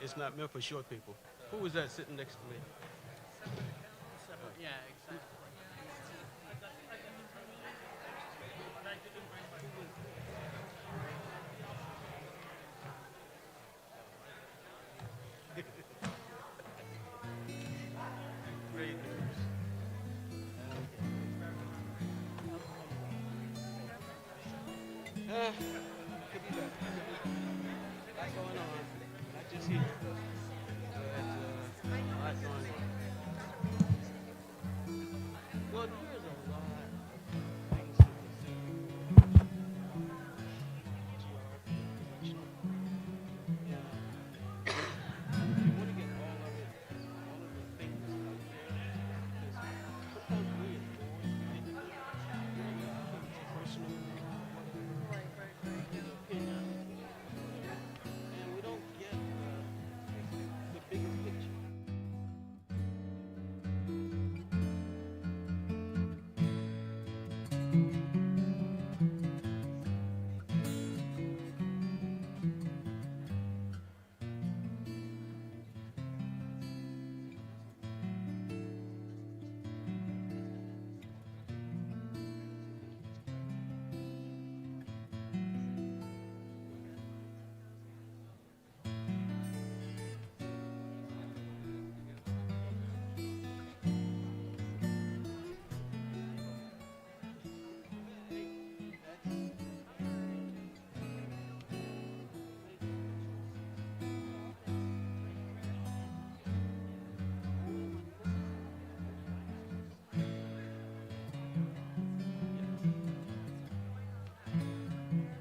it's not meant for short people. Who was that sitting next to me? Yeah, exactly. Great news. Could be better. A lot going on. Not just here, but a lot going on. Well, there's a lot of things to consider. GRF is you want to get all of the things out there, because sometimes we ignore personal opinion, and we don't get the bigger picture.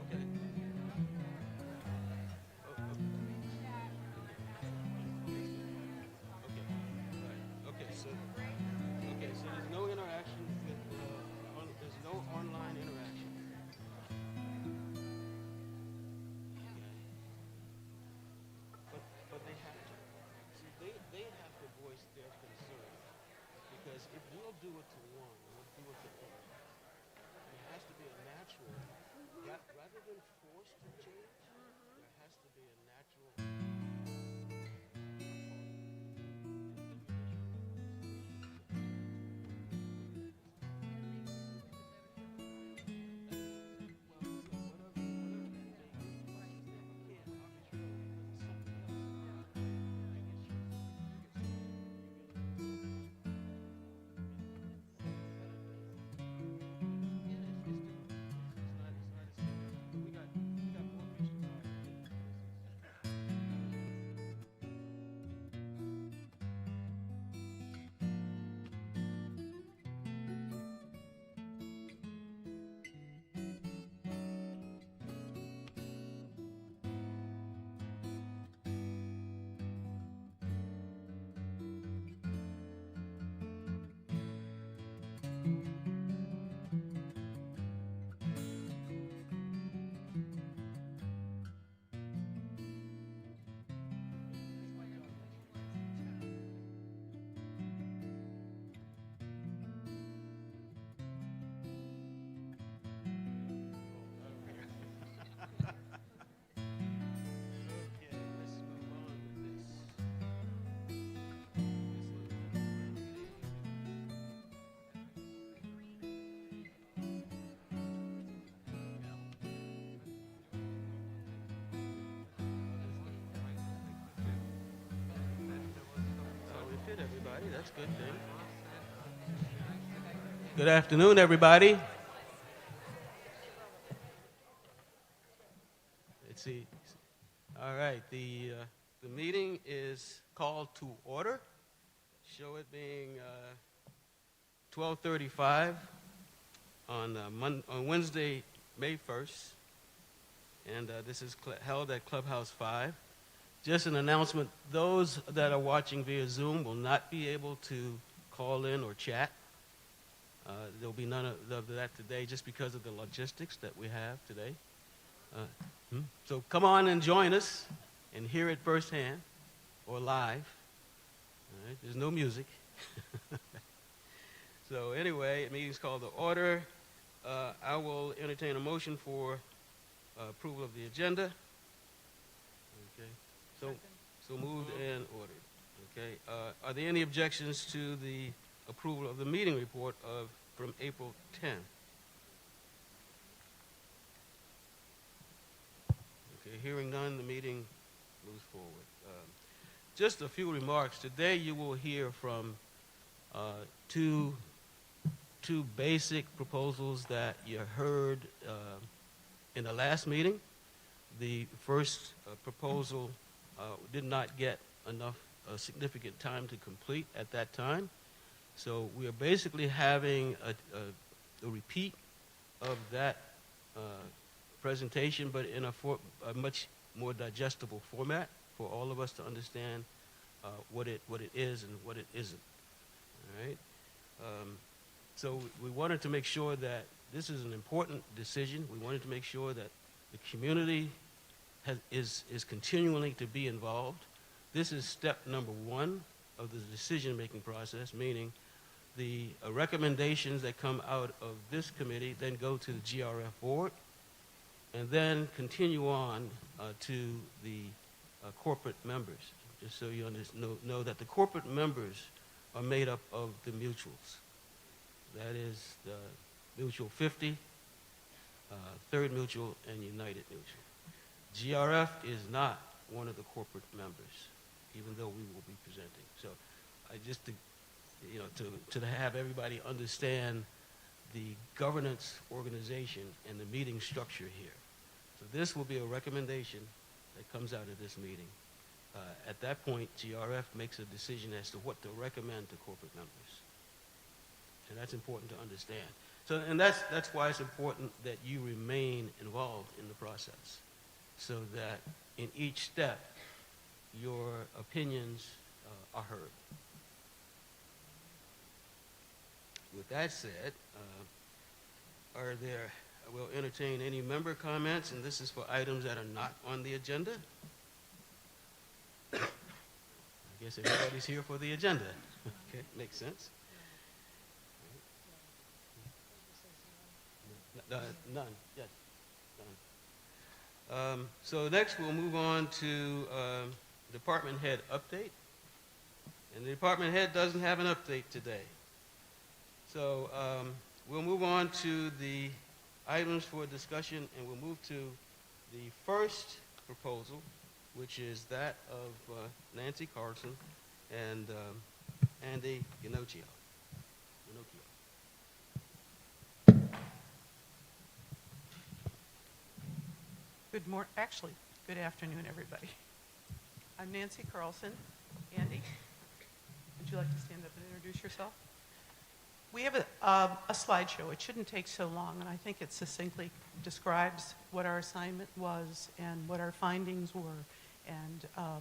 Okay. Okay. Right. Okay. So there's no interaction with. There's no online interaction. But they have to. See, they have to voice their concern, because if we'll do it to one, we'll do it to all. It has to be a natural, rather than forced to change. There has to be a natural. Okay, let's move on with this. Oh, we fit everybody. That's a good thing. Good afternoon, everybody. Let's see. All right, the meeting is called to order. Show it being 12:35 on Wednesday, May 1st, and this is held at Clubhouse 5. Just an announcement: those that are watching via Zoom will not be able to call in or chat. There'll be none of that today, just because of the logistics that we have today. So come on and join us and hear it firsthand or live. All right? There's no music. So anyway, the meeting's called to order. I will entertain a motion for approval of the agenda. Okay. So So moved and ordered. Okay. Are there any objections to the approval of the meeting report from April 10? Okay. Hearing none, the meeting moves forward. Just a few remarks. Today you will hear from two basic proposals that you heard in the last meeting. The first proposal did not get enough significant time to complete at that time. So we are basically having a repeat of that presentation, but in a much more digestible format for all of us to understand what it is and what it isn't. All right. So we wanted to make sure that this is an important decision. We wanted to make sure that the community is continuing to be involved. This is step number one of the decision-making process, meaning the recommendations that come out of this committee then go to the GRF board and then continue on to the corporate members. Just so you know that the corporate members are made up of the mutuals. That is the Mutual 50, Third Mutual, and United Mutual. GRF is not one of the corporate members, even though we will be presenting. So I just, to have everybody understand the governance organization and the meeting structure here. So this will be a recommendation that comes out of this meeting. At that point, GRF makes a decision as to what to recommend to corporate members. And that's important to understand. So, and that's why it's important that you remain involved in the process, so that in each step, your opinions are heard. With that said, we'll entertain any member comments, and this is for items that are not on the agenda. I guess everybody's here for the agenda. Okay, makes sense. None, yes, none. So next we'll move on to department head update. And the department head doesn't have an update today. So we'll move on to the items for discussion, and we'll move to the first proposal, which is that of Nancy Carlson and Andy Ginocchio. Good afternoon, everybody. I'm Nancy Carlson. Andy, would you like to stand up and introduce yourself? We have a slideshow. It shouldn't take so long, and I think it succinctly describes what our assignment was and what our findings were, and a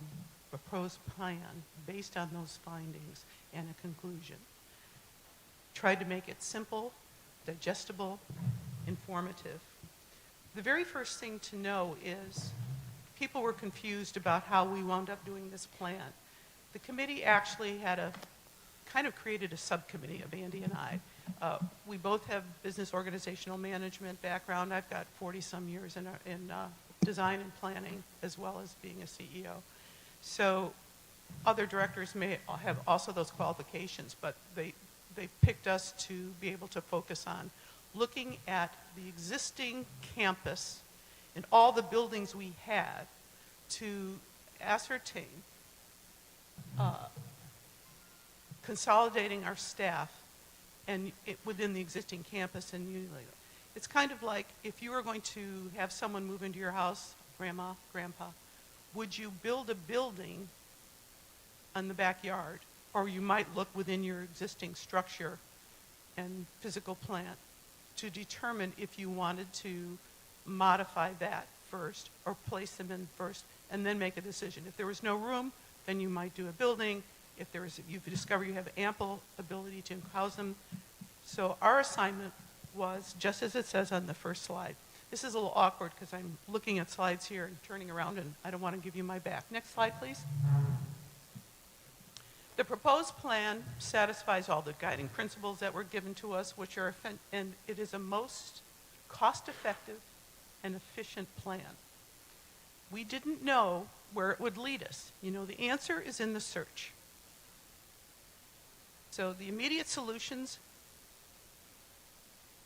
proposed plan based on those findings and a conclusion. Tried to make it simple, digestible, informative. The very first thing to know is people were confused about how we wound up doing this plan. The committee actually had created a subcommittee of Andy and I. We both have business organizational management background. I've got 40-some years in design and planning, as well as being a CEO. So other directors may have also those qualifications, but they picked us to be able to focus on looking at the existing campus and all the buildings we had to ascertain consolidating our staff and within the existing campus and Unilever. It's kind of like if you were going to have someone move into your house, grandma, grandpa, would you build a building on the backyard, or you might look within your existing structure and physical plant to determine if you wanted to modify that first or place them in first and then make a decision. If there was no room, then you might do a building. If you discover you have ample ability to house them. So our assignment was just as it says on the first slide. This is a little awkward because I'm looking at slides here and turning around, and I don't want to give you my back. Next slide, please. The proposed plan satisfies all the guiding principles that were given to us, and it is a most cost-effective and efficient plan. We didn't know where it would lead us. You know, the answer is in the search. So the immediate solutions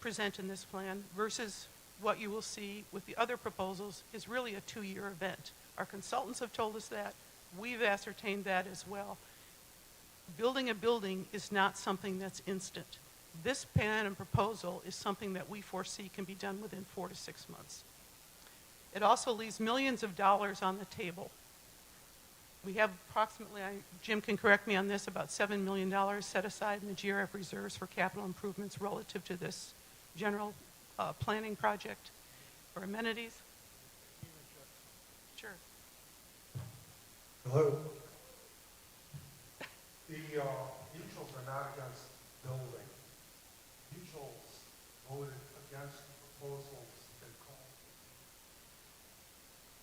present in this plan versus what you will see with the other proposals is really a 2-year event. Our consultants have told us that. We've ascertained that as well. Building a building is not something that's instant. This plan and proposal is something that we foresee can be done within 4 to 6 months. It also leaves millions of dollars on the table. We have approximately, Jim can correct me on this, about $7 million set aside in the GRF reserves for capital improvements relative to this general planning project or amenities. Sure. Hello. The mutuals are not against building. Mutuals voted against the proposals they called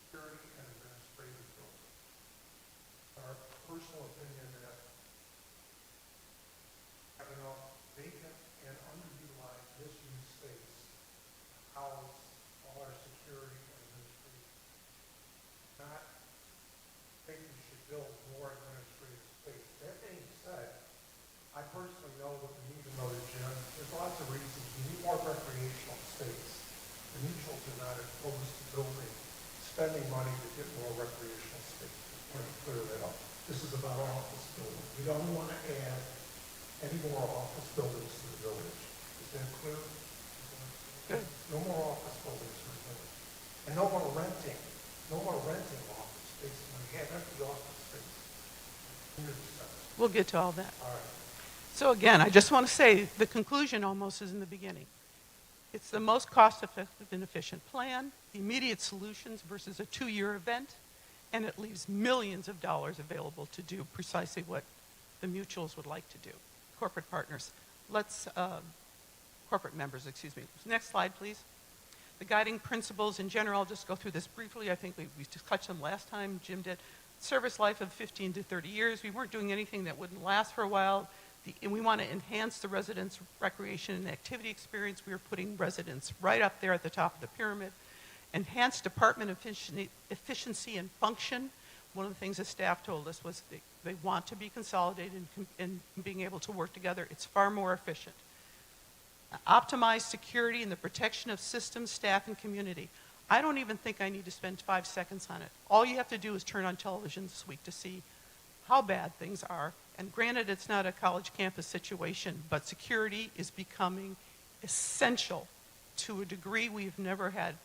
security and administrative building. Our personal opinion that having enough vacant and underutilized misuse space to house all our security and administrative. Not think we should build more administrative space. That being said, I personally know what we need another gym. There's lots of reasons. We need more recreational space. The mutuals are not opposed to building, spending money to get more recreational space. Just want to clear that up. This is about office buildings. We don't want to add any more office buildings to the village. Is that clear? Good. No more office buildings for the village. And no more renting. No more renting office space. When we have empty office space. Community centers. We'll get to all that. All right. So again, I just want to say the conclusion almost is in the beginning. It's the most cost-effective and efficient plan, the immediate solutions versus a 2-year event, and it leaves millions of dollars available to do precisely what the mutuals would like to do. Corporate partners. Corporate members, excuse me. Next slide, please. The guiding principles in general, I'll just go through this briefly. I think we just touched them last time, Jim did. Service life of 15 to 30 years. We weren't doing anything that wouldn't last for a while. And we want to enhance the residents' recreation and activity experience. We are putting residents right up there at the top of the pyramid. Enhance department efficiency and function. One of the things the staff told us was they want to be consolidated and being able to work together. It's far more efficient. Optimize security and the protection of systems, staff, and community. I don't even think I need to spend 5 seconds on it. All you have to do is turn on television this week to see how bad things are. And granted, it's not a college campus situation, but security is becoming essential to a degree we've never had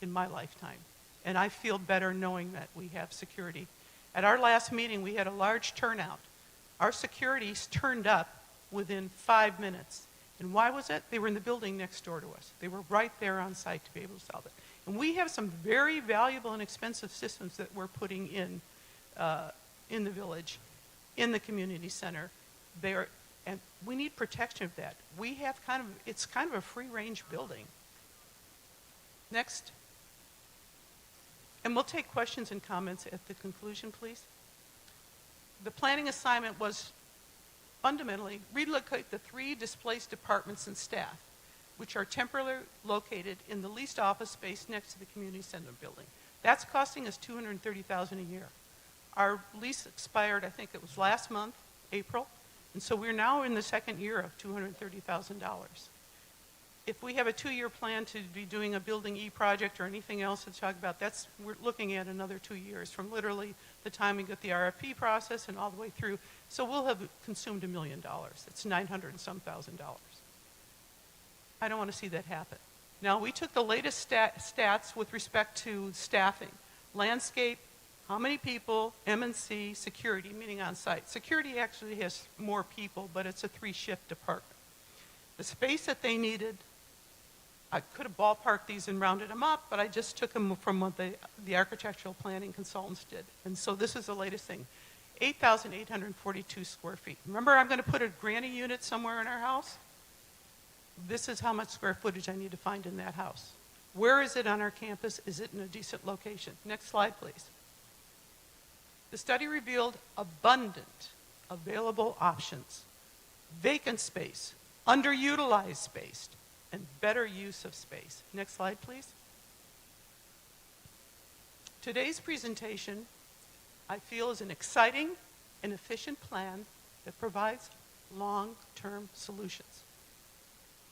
in my lifetime. And I feel better knowing that we have security. At our last meeting, we had a large turnout. Our securities turned up within 5 minutes. And why was it? They were in the building next door to us. They were right there on site to be able to solve it. And we have some very valuable and expensive systems that we're putting in the village, in the community center. And we need protection of that. We have it's kind of a free-range building. Next. And we'll take questions and comments at the conclusion, please. The planning assignment was fundamentally relocate the 3 displaced departments and staff, which are temporarily located in the leased office space next to the community center building. That's costing us $230,000 a year. Our lease expired, I think it was last month, April, and so we're now in the 2nd year of $230,000. If we have a 2-year plan to be doing a building E project or anything else to talk about, we're looking at another 2 years from literally the time we get the RFP process and all the way through. So we'll have consumed $1 million. It's $900 and some thousand dollars. I don't want to see that happen. Now, we took the latest stats with respect to staffing. Landscape, how many people, M&C, security, meaning on site. Security actually has more people, but it's a 3-shift department. The space that they needed, I could have ballparked these and rounded them up, but I just took them from what the architectural planning consultants did. And so this is the latest thing. 8,842 square feet. Remember, I'm going to put a granny unit somewhere in our house? This is how much square footage I need to find in that house. Where is it on our campus? Is it in a decent location? Next slide, please. The study revealed abundant available options, vacant space, underutilized space, and better use of space. Next slide, please. Today's presentation, I feel, is an exciting and efficient plan that provides long-term solutions.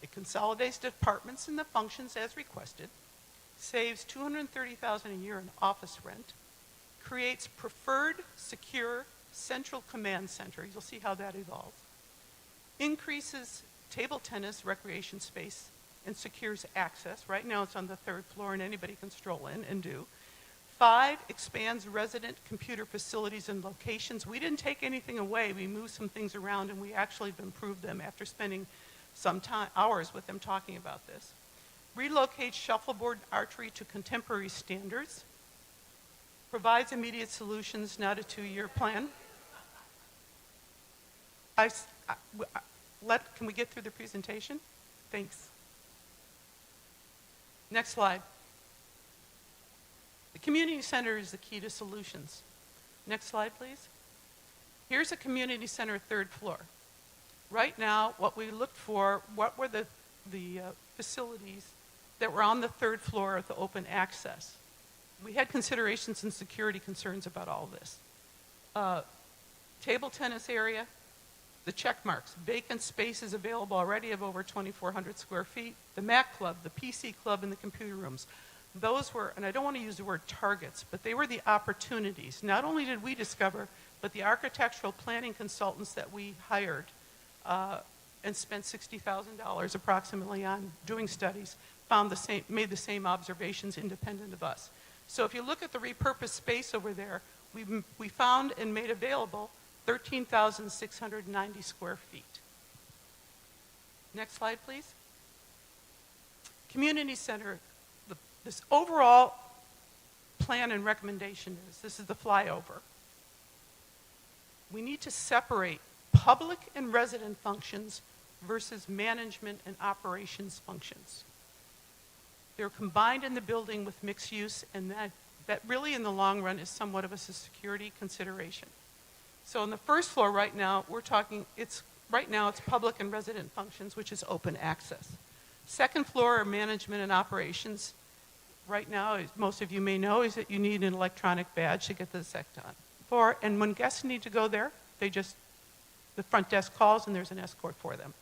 It consolidates departments and the functions as requested, saves $230,000 a year in office rent, creates preferred, secure, central command center. You'll see how that evolves. Increases table tennis recreation space and secures access. Right now it's on the 3rd floor and anybody can stroll in and do. 5, expands resident computer facilities and locations. We didn't take anything away. We moved some things around and we actually have improved them after spending some hours with them talking about this. Relocates shuffleboard archery to contemporary standards. Provides immediate solutions, not a 2-year plan. Can we get through the presentation? Thanks. Next slide. The community center is the key to solutions. Next slide, please. Here's a community center 3rd floor. Right now, what we looked for, what were the facilities that were on the 3rd floor of the open access? We had considerations and security concerns about all this. Table tennis area, the check marks, vacant spaces available already of over 2,400 square feet, the Mac Club, the PC Club, and the computer rooms. Those were, and I don't want to use the word targets, but they were the opportunities. Not only did we discover, but the architectural planning consultants that we hired and spent $60,000 approximately on doing studies made the same observations independent of us. So if you look at the repurposed space over there, we found and made available 13,690 square feet. Next slide, please. Community center. This overall plan and recommendation this is the flyover. We need to separate public and resident functions versus management and operations functions. They're combined in the building with mixed use, and that really in the long run is somewhat of a security consideration. So on the 1st floor right now, it's public and resident functions, which is open access. 2nd floor are management and operations. Right now, as most of you may know, is that you need an electronic badge to get to the second floor. And when guests need to go there, the front desk calls and there's an escort for them.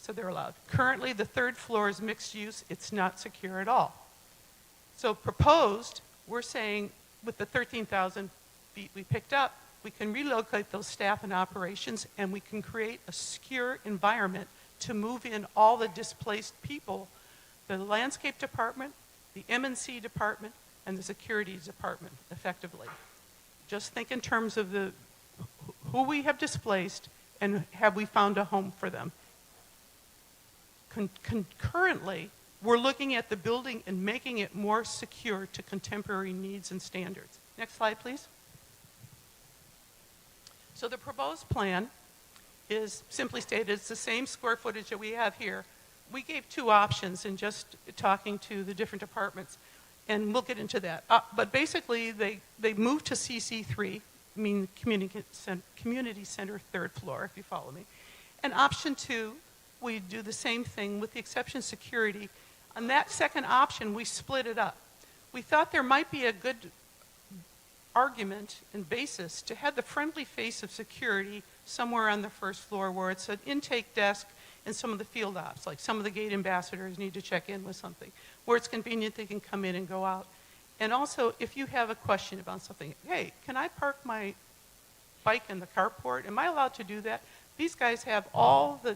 So they're allowed. Currently, the 3rd floor is mixed use. It's not secure at all. So proposed, we're saying with the 13,000 feet we picked up, we can relocate those staff and operations and we can create a secure environment to move in all the displaced people, the landscape department, the M&C department, and the security department, effectively. Just think in terms of who we have displaced and have we found a home for them. Concurrently, we're looking at the building and making it more secure to contemporary needs and standards. Next slide, please. So the proposed plan is simply stated, it's the same square footage that we have here. We gave 2 options in just talking to the different departments, and we'll get into that. But basically, they moved to CC3, community center 3rd floor, if you follow me. And option 2, we do the same thing with the exception of security. On that second option, we split it up. We thought there might be a good argument and basis to have the friendly face of security somewhere on the 1st floor where it's an intake desk and some of the field ops, like some of the gate ambassadors need to check in with something, where it's convenient they can come in and go out. And also, if you have a question about something, hey, can I park my bike in the carport? Am I allowed to do that? These guys have all the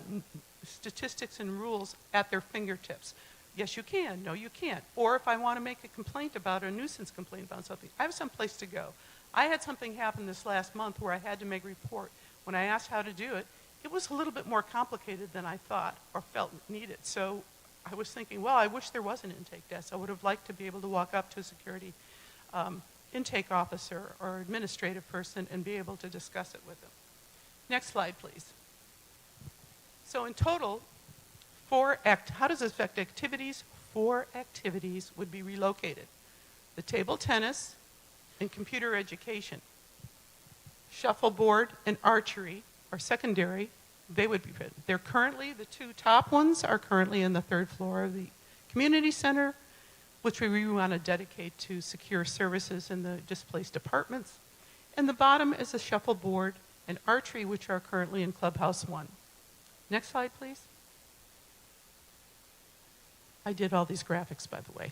statistics and rules at their fingertips. Yes, you can. No, you can't. Or if I want to make a complaint about a nuisance complaint about something, I have some place to go. I had something happen this last month where I had to make a report. When I asked how to do it, it was a little bit more complicated than I thought or felt needed. So I was thinking, well, I wish there was an intake desk. I would have liked to be able to walk up to a security intake officer or administrative person and be able to discuss it with them. Next slide, please. So in total, how does this affect activities? 4 activities would be relocated. The table tennis and computer education. Shuffleboard and archery are secondary. They would be fit. They're currently, the 2 top ones are currently in the 3rd floor of the community center. which we want to dedicate to secure services in the displaced apartments. And the bottom is a shuffleboard and archery, which are currently in Clubhouse 1. Next slide, please. I did all these graphics, by the way.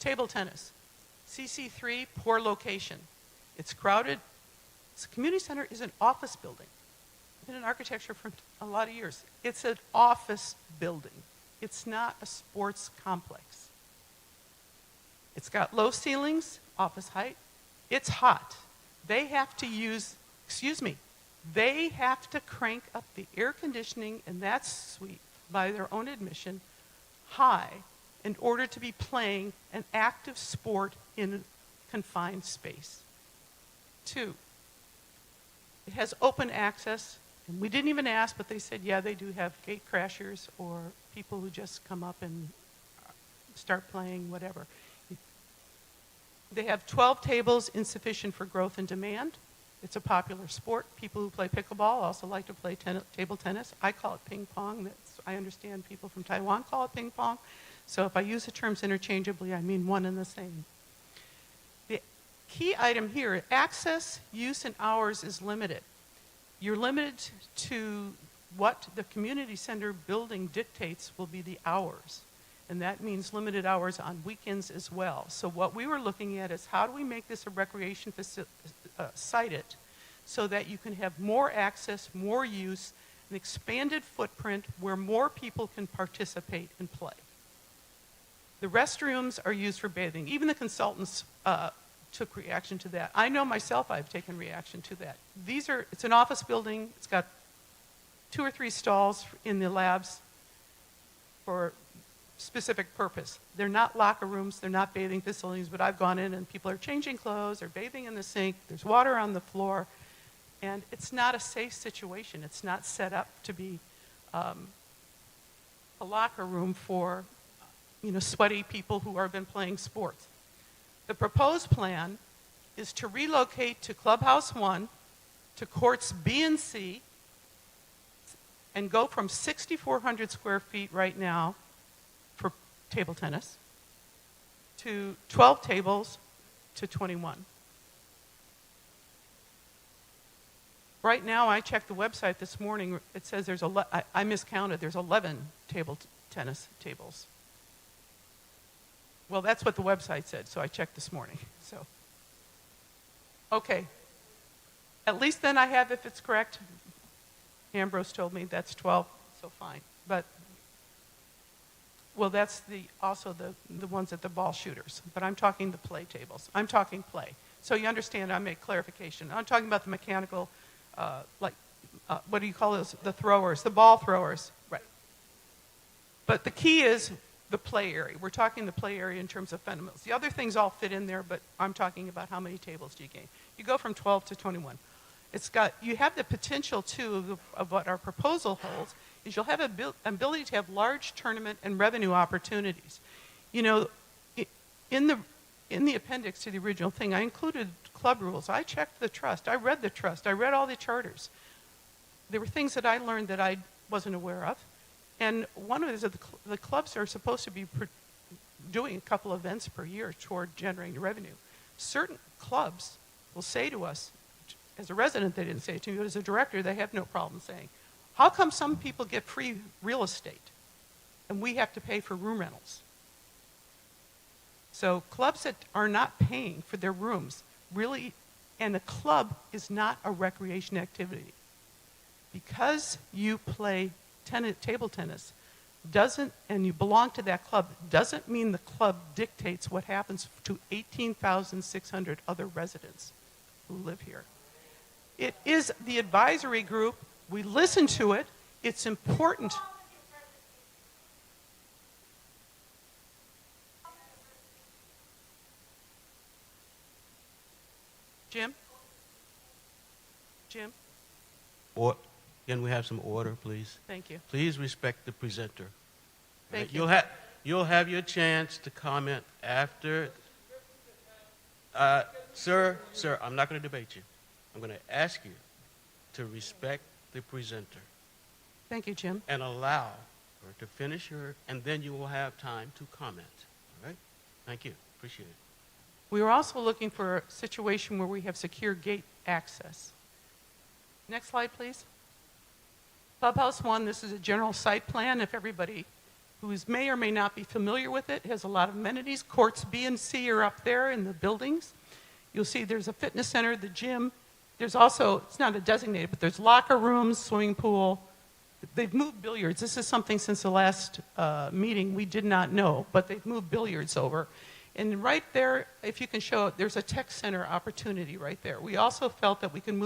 Table tennis. CC3, poor location. It's crowded. This community center is an office building. I've been in architecture for a lot of years. It's an office building. It's not a sports complex. It's got low ceilings, office height. It's hot. They have to they have to crank up the air conditioning in that suite by their own admission high in order to be playing an active sport in a confined space. 2, it has open access, and we didn't even ask, but they said, yeah, they do have gate crashers or people who just come up and start playing, whatever. They have 12 tables, insufficient for growth and demand. It's a popular sport. People who play pickleball also like to play table tennis. I call it ping pong. I understand people from Taiwan call it ping pong. So if I use the terms interchangeably, I mean one and the same. The key item here, access, use, and hours is limited. You're limited to what the community center building dictates will be the hours. And that means limited hours on weekends as well. So what we were looking at is how do we make this a recreation site so that you can have more access, more use, an expanded footprint where more people can participate and play. The restrooms are used for bathing. Even the consultants took reaction to that. I know myself I've taken reaction to that. It's an office building. It's got 2 or 3 stalls in the labs for specific purpose. They're not locker rooms, they're not bathing facilities, but I've gone in and people are changing clothes, they're bathing in the sink, there's water on the floor, and it's not a safe situation. It's not set up to be a locker room for sweaty people who have been playing sports. The proposed plan is to relocate to Clubhouse 1, to courts B and C, and go from 6,400 square feet right now for table tennis to 12 tables to 21. Right now, I checked the website this morning. It says I miscounted. There's 11 tennis tables. Well, that's what the website said, so I checked this morning. So, okay. At least then I have, if it's correct, Ambrose told me that's 12, so fine. But, well, that's also the ones at the ball shooters. But I'm talking the play tables. I'm talking play. So you understand, I make clarification. I'm talking about the mechanical, what do you call those? The throwers, the ball throwers. Right. But the key is the play area. We're talking the play area in terms of fundamentals. The other things all fit in there, but I'm talking about how many tables do you gain. You go from 12 to 21. You have the potential, too, of what our proposal holds, is you'll have an ability to have large tournament and revenue opportunities. In the appendix to the original thing, I included club rules. I checked the trust. I read the trust. I read all the charters. There were things that I learned that I wasn't aware of. And one of it is that the clubs are supposed to be doing a couple of events per year toward generating revenue. Certain clubs will say to us, as a resident they didn't say it to me, but as a director they have no problem saying, how come some people get free real estate and we have to pay for room rentals? So clubs that are not paying for their rooms really, and a club is not a recreation activity. Because you play table tennis and you belong to that club, doesn't mean the club dictates what happens to 18,600 other residents who live here. It is the advisory group. We listen to it. It's important. Jim? Can we have some order, please? Thank you. Please respect the presenter. Thank you. You'll have your chance to comment after. Sir, I'm not going to debate you. I'm going to ask you to respect the presenter Thank you, Jim. and allow or to finish your, and then you will have time to comment. All right? Thank you. Appreciate it. We are also looking for a situation where we have secure gate access. Next slide, please. Clubhouse 1, this is a general site plan. If everybody who may or may not be familiar with it, has a lot of amenities. Courts B and C are up there in the buildings. You'll see there's a fitness center, the gym. There's also, it's not a designated, but there's locker rooms, swimming pool. They've moved billiards. This is something since the last meeting we did not know, but they've moved billiards over. And right there, if you can show it, there's a tech center opportunity right there. We also felt that we can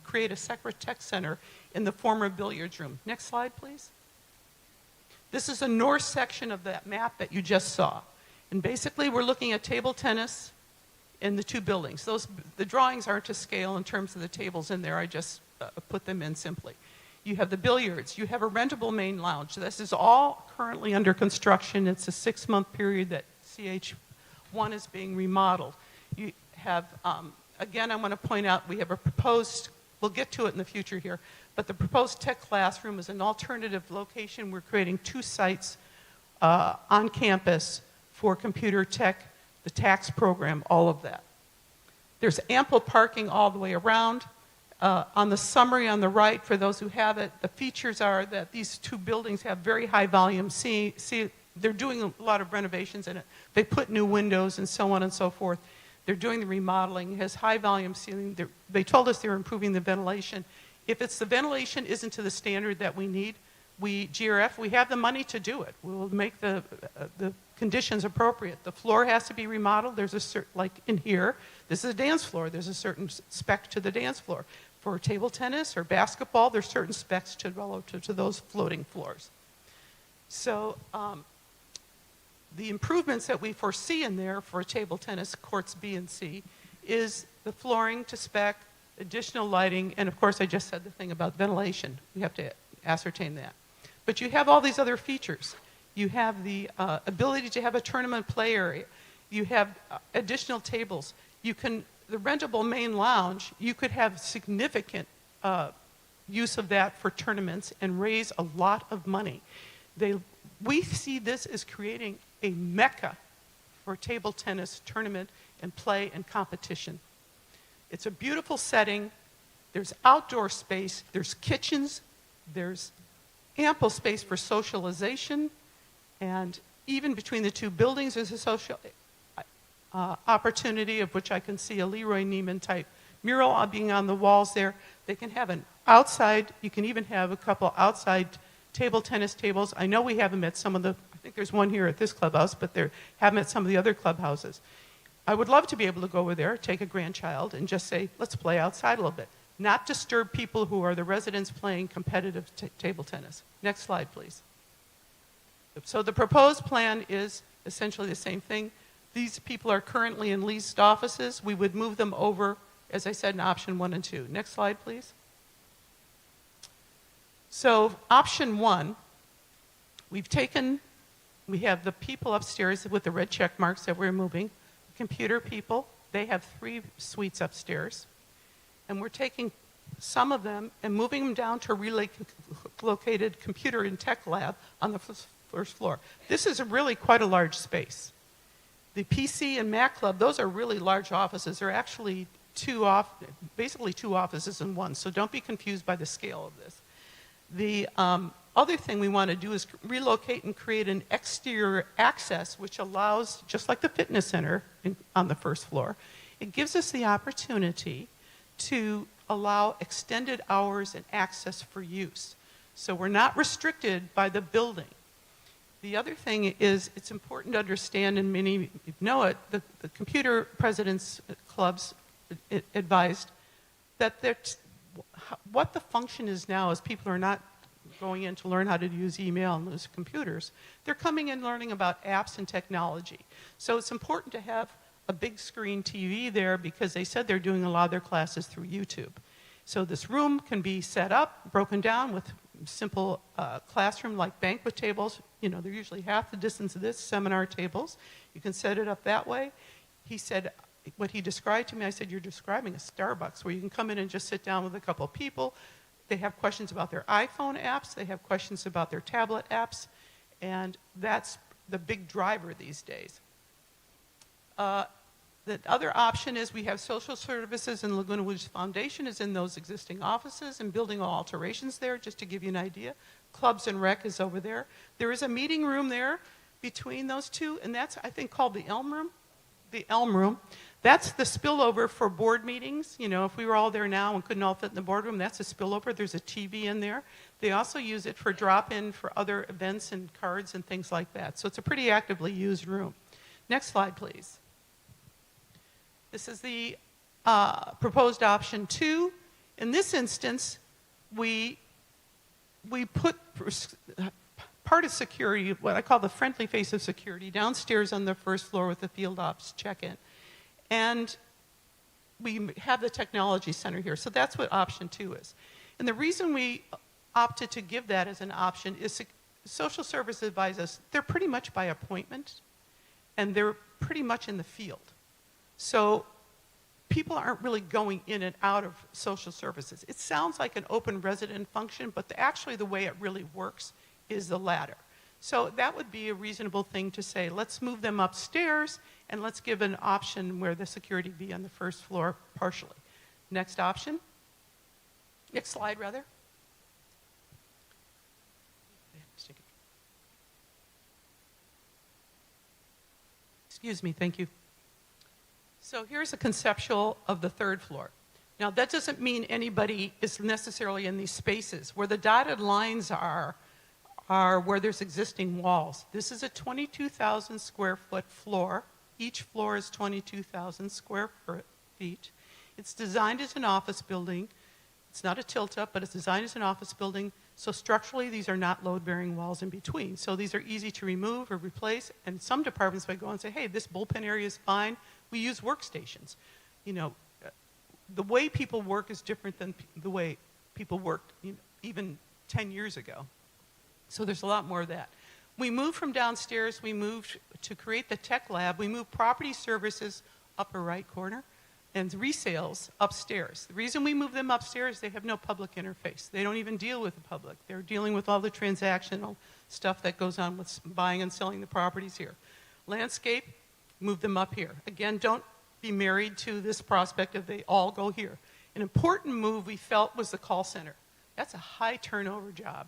create a separate tech center in the former billiards room. Next slide, please. This is a north section of that map that you just saw. And basically, we're looking at table tennis in the two buildings. The drawings aren't to scale in terms of the tables in there. I just put them in simply. You have the billiards. You have a rentable main lounge. This is all currently under construction. It's a 6-month period that CH1 is being remodeled. You have, again, I want to point out, we have a proposed, we'll get to it in the future here, but the proposed tech classroom is an alternative location. We're creating 2 sites on campus for computer tech, the tax program, all of that. There's ample parking all the way around. On the summary on the right, for those who have it, the features are that these 2 buildings have very high volume. See, they're doing a lot of renovations in it. They put new windows and so on and so forth. They're doing the remodeling. It has high volume ceiling. They told us they're improving the ventilation. If it's the ventilation isn't to the standard that we need, GRF, we have the money to do it. We will make the conditions appropriate. The floor has to be remodeled. There's a certain, like in here, this is a dance floor. There's a certain spec to the dance floor. For table tennis or basketball, there's certain specs relative to those floating floors. So the improvements that we foresee in there for table tennis courts B and C is the flooring to spec, additional lighting, and of course I just said the thing about ventilation. We have to ascertain that. But you have all these other features. You have the ability to have a tournament play area. You have additional tables. The rentable main lounge, you could have significant use of that for tournaments and raise a lot of money. We see this as creating a mecca for table tennis tournament and play and competition. It's a beautiful setting. There's outdoor space. There's kitchens. There's ample space for socialization. And even between the 2 buildings, there's a social opportunity of which I can see a Leroy Neiman type mural being on the walls there. They can have an outside, you can even have a couple outside table tennis tables. I know we have them at some of the, I think there's one here at this clubhouse, but they have them at some of the other clubhouses. I would love to be able to go over there, take a grandchild, and just say, let's play outside a little bit. Not disturb people who are the residents playing competitive table tennis. Next slide, please. So the proposed plan is essentially the same thing. These people are currently in leased offices. We would move them over, as I said, in option 1 and 2. Next slide, please. So option 1, we have the people upstairs with the red check marks that we're moving. Computer people, they have 3 suites upstairs. And we're taking some of them and moving them down to a relocated computer and tech lab on the first floor. This is really quite a large space. The PC and Mac Club, those are really large offices. They're actually basically 2 offices in one, so don't be confused by the scale of this. The other thing we want to do is relocate and create an exterior access, which allows, just like the fitness center on the first floor, it gives us the opportunity to allow extended hours and access for use. So we're not restricted by the building. The other thing is, it's important to understand, and many know it, the computer presidents clubs advised that what the function is now is people are not going in to learn how to use email and use computers. They're coming in learning about apps and technology. So it's important to have a big screen TV there because they said they're doing a lot of their classes through YouTube. So this room can be set up, broken down with simple classroom like banquet tables. You know, they're usually half the distance of this, seminar tables. You can set it up that way. He said, what he described to me, I said, you're describing a Starbucks where you can come in and just sit down with a couple of people. They have questions about their iPhone apps, they have questions about their tablet apps, and that's the big driver these days. The other option is we have social services, and Laguna Woods Foundation is in those existing offices and building alterations there, just to give you an idea. Clubs and Rec is over there. There is a meeting room there between those two, and that's, I think, called the Elm Room. The Elm Room. That's the spillover for board meetings. You know, if we were all there now and couldn't all fit in the boardroom, that's a spillover. There's a TV in there. They also use it for drop-in for other events and cards and things like that. So it's a pretty actively used room. Next slide, please. This is the proposed option 2. In this instance, we put part of security, what I call the friendly face of security, downstairs on the first floor with the field ops check-in. And we have the technology center here. So that's what option 2 is. And the reason we opted to give that as an option is social service advisors, they're pretty much by appointment, and they're pretty much in the field. So people aren't really going in and out of social services. It sounds like an open resident function, but actually the way it really works is the latter. So that would be a reasonable thing to say, let's move them upstairs and let's give an option where the security be on the first floor partially. Next option. Next slide, rather. Excuse me, thank you. So here's a conceptual of the third floor. Now that doesn't mean anybody is necessarily in these spaces. Where the dotted lines are where there's existing walls. This is a 22,000 square foot floor. Each floor is 22,000 square feet. It's designed as an office building. It's not a tilt-up, but it's designed as an office building. So structurally, these are not load-bearing walls in between. So these are easy to remove or replace. And some departments might go and say, hey, this bullpen area is fine. We use workstations. You know, the way people work is different than the way people worked even 10 years ago. So there's a lot more of that. We moved from downstairs, we moved to create the tech lab, we moved property services upper right corner and resales upstairs. The reason we moved them upstairs, they have no public interface. They don't even deal with the public. They're dealing with all the transactional stuff that goes on with buying and selling the properties here. Landscape, move them up here. Again, don't be married to this prospect of they all go here. An important move we felt was the call center. That's a high turnover job.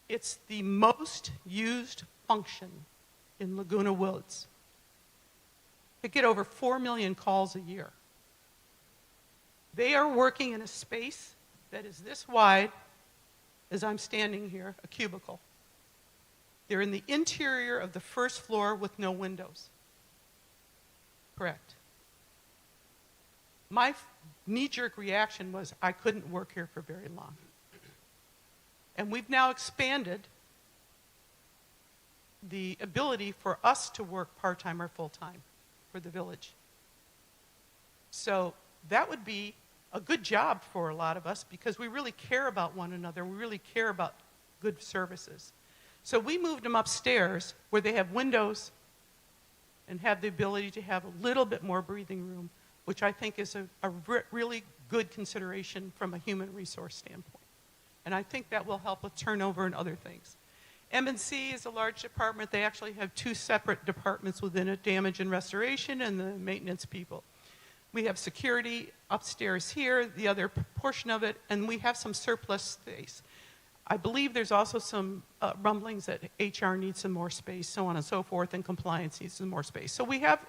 It's the most used function in Laguna Woods. They get over 4 million calls a year. They are working in a space that is this wide as I'm standing here, a cubicle. They're in the interior of the first floor with no windows. Correct. My knee-jerk reaction was I couldn't work here for very long. And we've now expanded the ability for us to work part-time or full-time for the village. So that would be a good job for a lot of us because we really care about one another. We really care about good services. So we moved them upstairs where they have windows and have the ability to have a little bit more breathing room, which I think is a really good consideration from a human resource standpoint. And I think that will help with turnover and other things. M&C is a large department. They actually have 2 separate departments within it, damage and restoration and the maintenance people. We have security upstairs here, the other portion of it, and we have some surplus space. I believe there's also some rumblings that HR needs some more space, so on and so forth, and compliance needs some more space. So we have,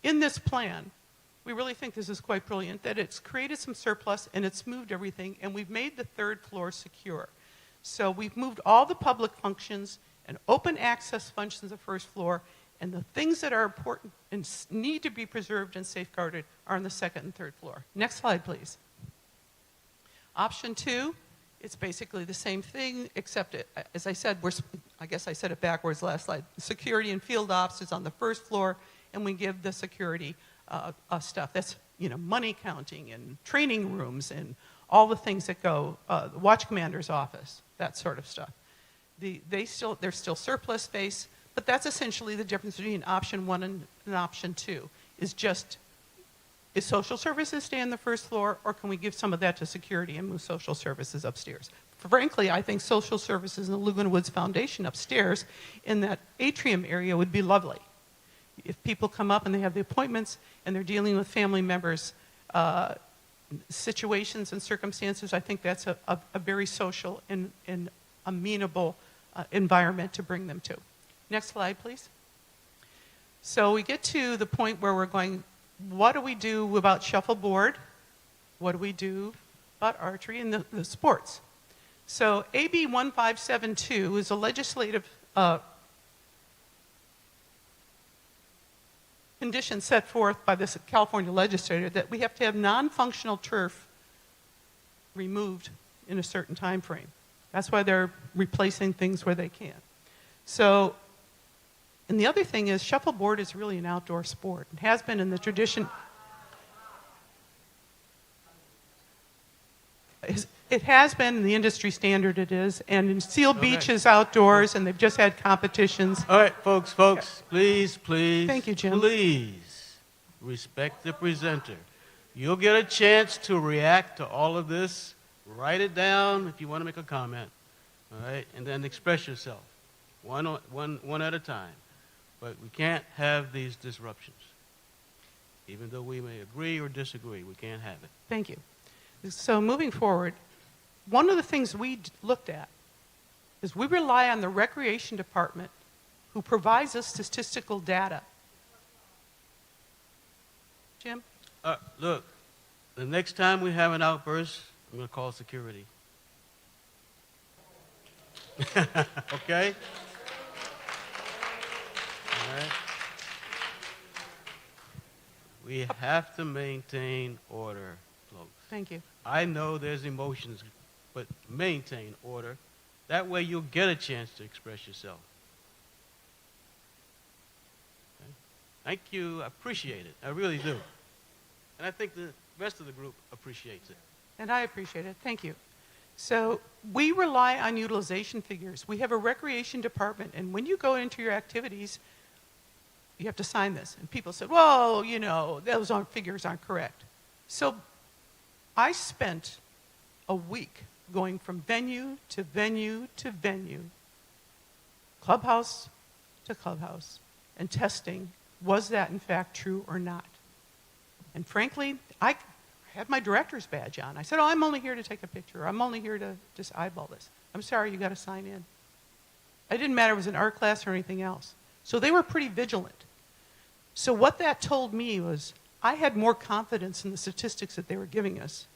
in this plan, we really think this is quite brilliant, that it's created some surplus and it's moved everything, and we've made the third floor secure. So we've moved all the public functions and open access functions of the first floor, and the things that are important and need to be preserved and safeguarded are on the second and third floor. Next slide, please. Option 2, it's basically the same thing, except, as I said, I guess I said it backwards last slide. Security and field ops is on the first floor, and we give the security stuff. That's, money counting and training rooms and all the things that go, the watch commander's office, that sort of stuff. There's still surplus space, but that's essentially the difference between option 1 and option 2, is just Is social services stay on the first floor, or can we give some of that to security and move social services upstairs? Frankly, I think social services and the Laguna Woods Foundation upstairs in that atrium area would be lovely. If people come up and they have the appointments and they're dealing with family members' situations and circumstances, I think that's a very social and amenable environment to bring them to. Next slide, please. So we get to the point where we're going, what do we do about shuffleboard? What do we do about archery and the sports? So AB 1572 is a legislative condition set forth by the California legislature that we have to have non-functional turf removed in a certain time frame. That's why they're replacing things where they can. So, and the other thing is shuffleboard is really an outdoor sport. It has been in the tradition. It has been in the industry standard, it is, and in Seal Beach is outdoors, and they've just had competitions. All right, folks, please. Thank you, Jim. Please respect the presenter. You'll get a chance to react to all of this. Write it down if you want to make a comment, all right, and then express yourself, one at a time. But we can't have these disruptions. Even though we may agree or disagree, we can't have it. Thank you. So moving forward, one of the things we looked at is we rely on the Recreation Department who provides us statistical data. Jim? Look, the next time we have an outburst, I'm going to call security. Okay? All right? We have to maintain order, folks. Thank you. I know there's emotions, but maintain order. That way you'll get a chance to express yourself. Okay? Thank you. I appreciate it. I really do. And I think the rest of the group appreciates it. And I appreciate it. Thank you. So we rely on utilization figures. We have a recreation department, and when you go into your activities, you have to sign this. And people said, well, you know, those figures aren't correct. So I spent a week going from venue to venue to venue, clubhouse to clubhouse, and testing, was that in fact true or not? And frankly, I had my director's badge on. I said, oh, I'm only here to take a picture. I'm only here to just eyeball this. I'm sorry, you got to sign in. It didn't matter if it was an art class or anything else. So they were pretty vigilant. So what that told me was I had more confidence in the statistics that they were giving us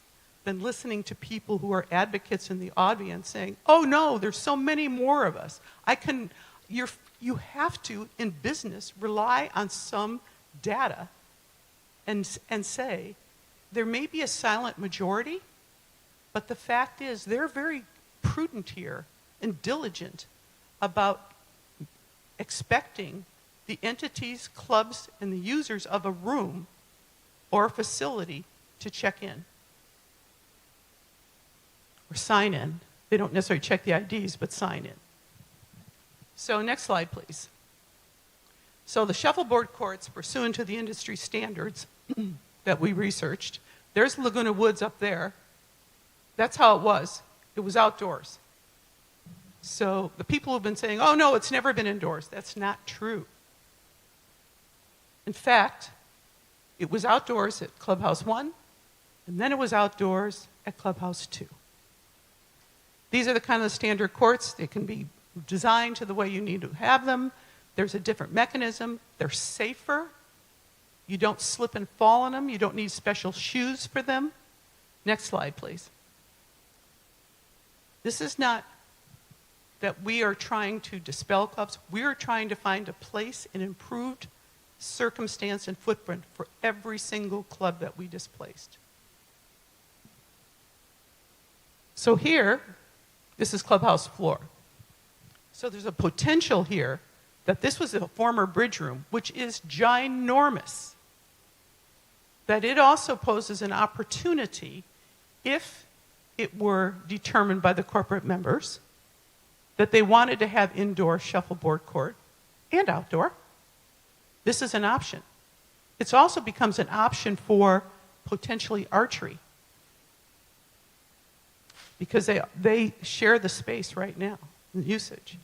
than listening to people who are advocates in the audience saying, oh no, there's so many more of us. You have to, in business, rely on some data and say, there may be a silent majority, but the fact is they're very prudent here and diligent about expecting the entities, clubs, and the users of a room or a facility to check in or sign in. They don't necessarily check the IDs, but sign in. So next slide, please. So the shuffleboard courts, pursuant to the industry standards that we researched, there's Laguna Woods up there. That's how it was. It was outdoors. So the people who've been saying, oh no, it's never been indoors, that's not true. In fact, it was outdoors at Clubhouse 1, and then it was outdoors at Clubhouse 2. These are the kind of standard courts. They can be designed to the way you need to have them. There's a different mechanism. They're safer. You don't slip and fall on them. You don't need special shoes for them. Next slide, please. This is not that we are trying to dispel clubs. We are trying to find a place, an improved circumstance and footprint for every single club that we displaced. So here, this is clubhouse floor. So there's a potential here that this was a former bridge room, which is ginormous. That it also poses an opportunity, if it were determined by the corporate members, that they wanted to have indoor shuffleboard court and outdoor. This is an option. It also becomes an option for potentially archery, because they share the space right now, in usage.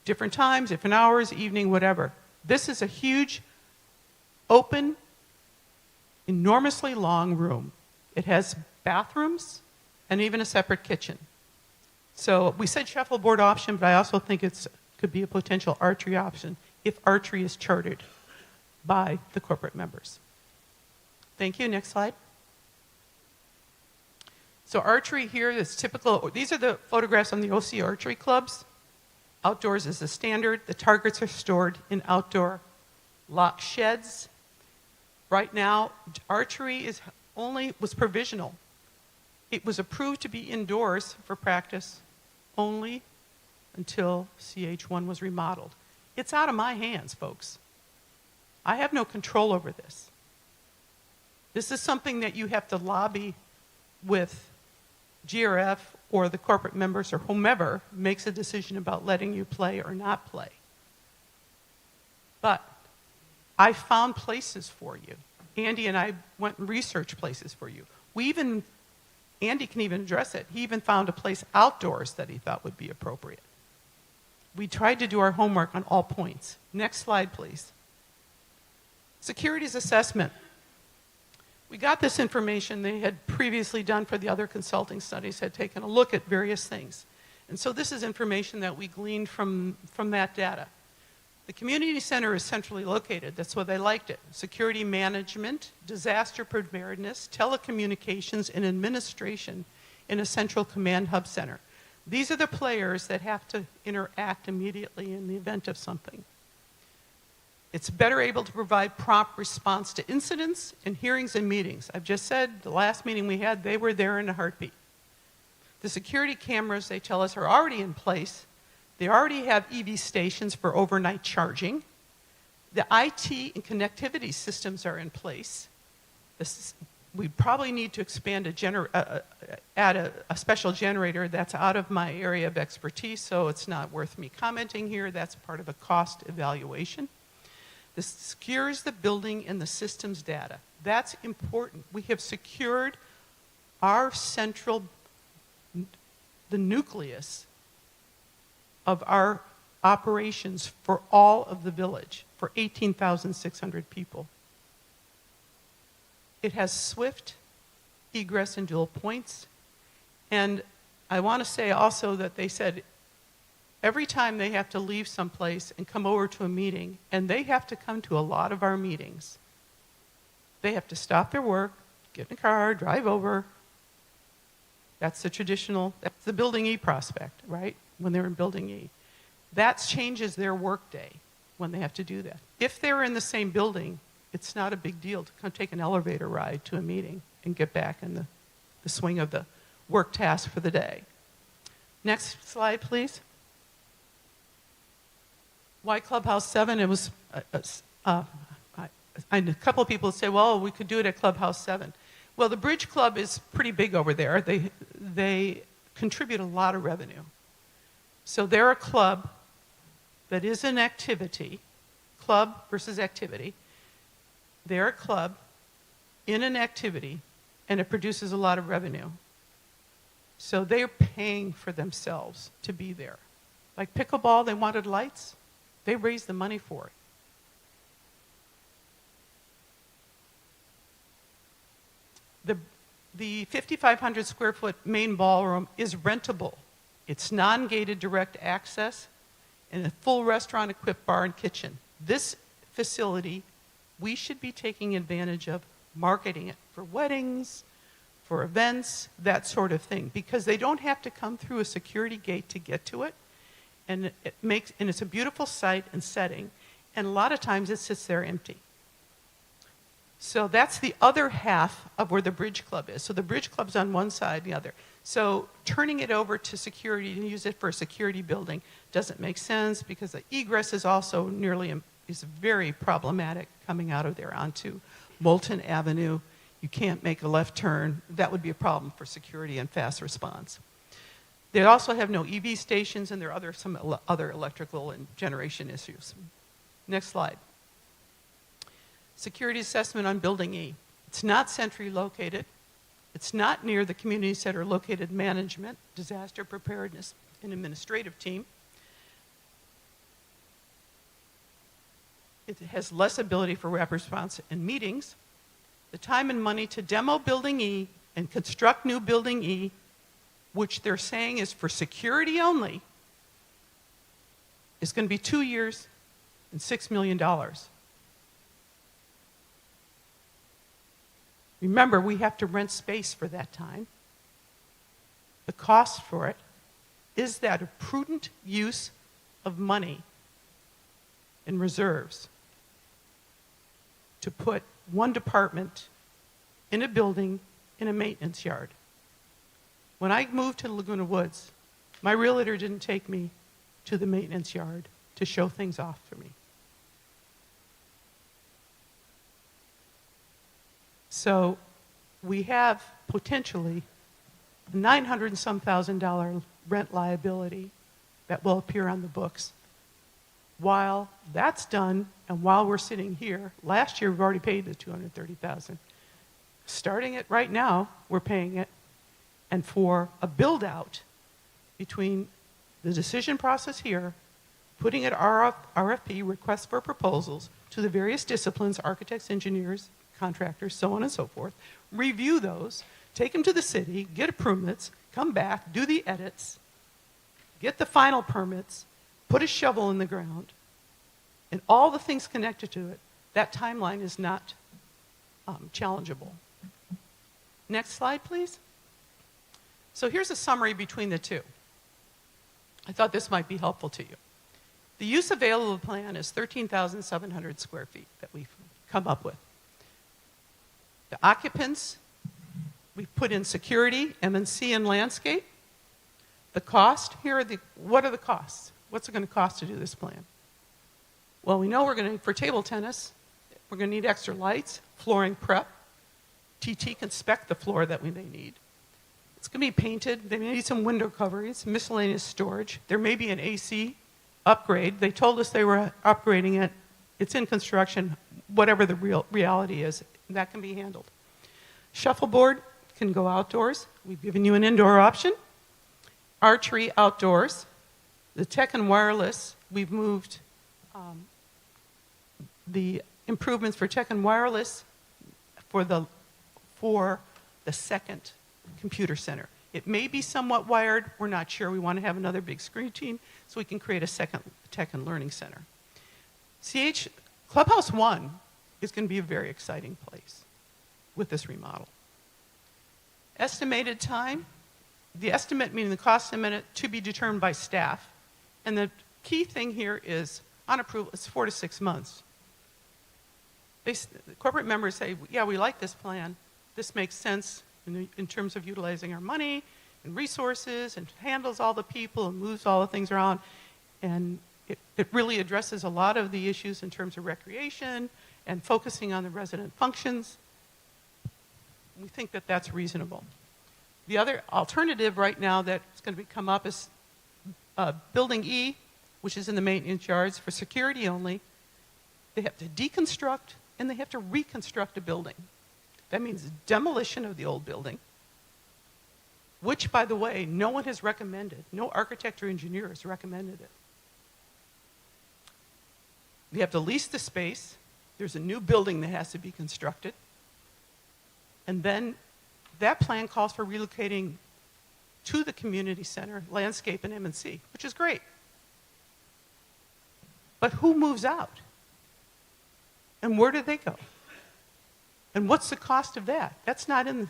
Different times, different hours, evening, whatever. This is a huge, open, enormously long room. It has bathrooms and even a separate kitchen. So we said shuffleboard option, but I also think it could be a potential archery option if archery is chartered by the corporate members. Thank you. Next slide. So archery here is typical. These are the photographs on the OC archery clubs. Outdoors is the standard. The targets are stored in outdoor lock sheds. Right now, archery was provisional. It was approved to be indoors for practice only until CH1 was remodeled. It's out of my hands, folks. I have no control over this. This is something that you have to lobby with GRF or the corporate members or whomever makes a decision about letting you play or not play. But I found places for you. Andy and I went and researched places for you. Andy can even address it. He even found a place outdoors that he thought would be appropriate. We tried to do our homework on all points. Next slide, please. Securities assessment. We got this information they had previously done for the other consulting studies, had taken a look at various things. And so this is information that we gleaned from that data. The community center is centrally located. That's why they liked it. Security management, disaster preparedness, telecommunications, and administration in a central command hub center. These are the players that have to interact immediately in the event of something. It's better able to provide prompt response to incidents and hearings and meetings. I've just said the last meeting we had, they were there in a heartbeat. The security cameras, they tell us, are already in place. They already have EV stations for overnight charging. The IT and connectivity systems are in place. We probably need to expand add a special generator. That's out of my area of expertise, so it's not worth me commenting here. That's part of a cost evaluation. This secures the building and the systems data. That's important. We have secured our the nucleus of our operations for all of the village, for 18,600 people. It has swift egress and dual points. And I want to say also that they said every time they have to leave someplace and come over to a meeting, and they have to come to a lot of our meetings, they have to stop their work, get in a car, drive over. That's the Building E prospect, right? When they're in Building E. That changes their workday when they have to do that. If they're in the same building, it's not a big deal to come take an elevator ride to a meeting and get back in the swing of the work task for the day. Next slide, please. Why Clubhouse 7? It was, a couple of people say, well, we could do it at Clubhouse 7. Well, the Bridge Club is pretty big over there. They contribute a lot of revenue. So they're a club that is an activity, club versus activity. They're a club in an activity, and it produces a lot of revenue. So they're paying for themselves to be there. Like pickleball, they wanted lights. They raised the money for it. The 5,500 square foot main ballroom is rentable. It's non-gated direct access and a full restaurant-equipped bar and kitchen. This facility, we should be taking advantage of marketing it for weddings, for events, that sort of thing, because they don't have to come through a security gate to get to it, and it's a beautiful site and setting, and a lot of times it sits there empty. So that's the other half of where the Bridge Club is. So the Bridge Club's on one side, the other. So turning it over to security and use it for a security building doesn't make sense because the egress is also is very problematic coming out of there onto Moulton Avenue. You can't make a left turn. That would be a problem for security and fast response. They also have no EV stations, and there are some other electrical and generation issues. Next slide. Security assessment on Building E. It's not centrally located. It's not near the community center located management, disaster preparedness, and administrative team. It has less ability for rapid response and meetings. The time and money to demo Building E and construct new Building E, which they're saying is for security only, is going to be 2 years and $6 million. Remember, we have to rent space for that time. The cost for it, is that a prudent use of money in reserves to put one department in a building in a maintenance yard? When I moved to Laguna Woods, my realtor didn't take me to the maintenance yard to show things off for me. So we have potentially a $900 and some thousand rent liability that will appear on the books. While that's done, and while we're sitting here, last year we've already paid the $230,000. Starting it right now, we're paying it. And for a build-out between the decision process here, putting it RFP, request for proposals, to the various disciplines, architects, engineers, contractors, so on and so forth, review those, take them to the city, get permits, come back, do the edits, get the final permits, put a shovel in the ground, and all the things connected to it, that timeline is not challengeable. Next slide, please. So here's a summary between the two. I thought this might be helpful to you. The use available plan is 13,700 square feet that we've come up with. The occupants, we've put in security, M&C, and landscape. The cost, what are the costs? What's it going to cost to do this plan? Well, we know for table tennis, we're going to need extra lights, flooring prep. TT can spec the floor that we may need. It's going to be painted. They may need some window coverings, miscellaneous storage. There may be an AC upgrade. They told us they were upgrading it. It's in construction, whatever the reality is, that can be handled. Shuffleboard can go outdoors. We've given you an indoor option. Archery outdoors. The tech and wireless, we've moved the improvements for tech and wireless for the second computer center. It may be somewhat wired. We're not sure. We want to have another big screen team so we can create a second tech and learning center. Clubhouse 1 is going to be a very exciting place with this remodel. Estimated time, the estimate meaning the cost estimate to be determined by staff. And the key thing here is, on approval, it's 4 to 6 months. The corporate members say, yeah, we like this plan. This makes sense in terms of utilizing our money and resources and handles all the people and moves all the things around. And it really addresses a lot of the issues in terms of recreation and focusing on the resident functions. We think that that's reasonable. The other alternative right now that's going to come up is Building E, which is in the maintenance yards for security only. They have to deconstruct and they have to reconstruct a building. That means demolition of the old building, which, by the way, no one has recommended. No architect or engineer has recommended it. They have to lease the space. There's a new building that has to be constructed. And then that plan calls for relocating to the community center, landscape, and M&C, which is great. But who moves out? And where do they go? And what's the cost of that? It's not been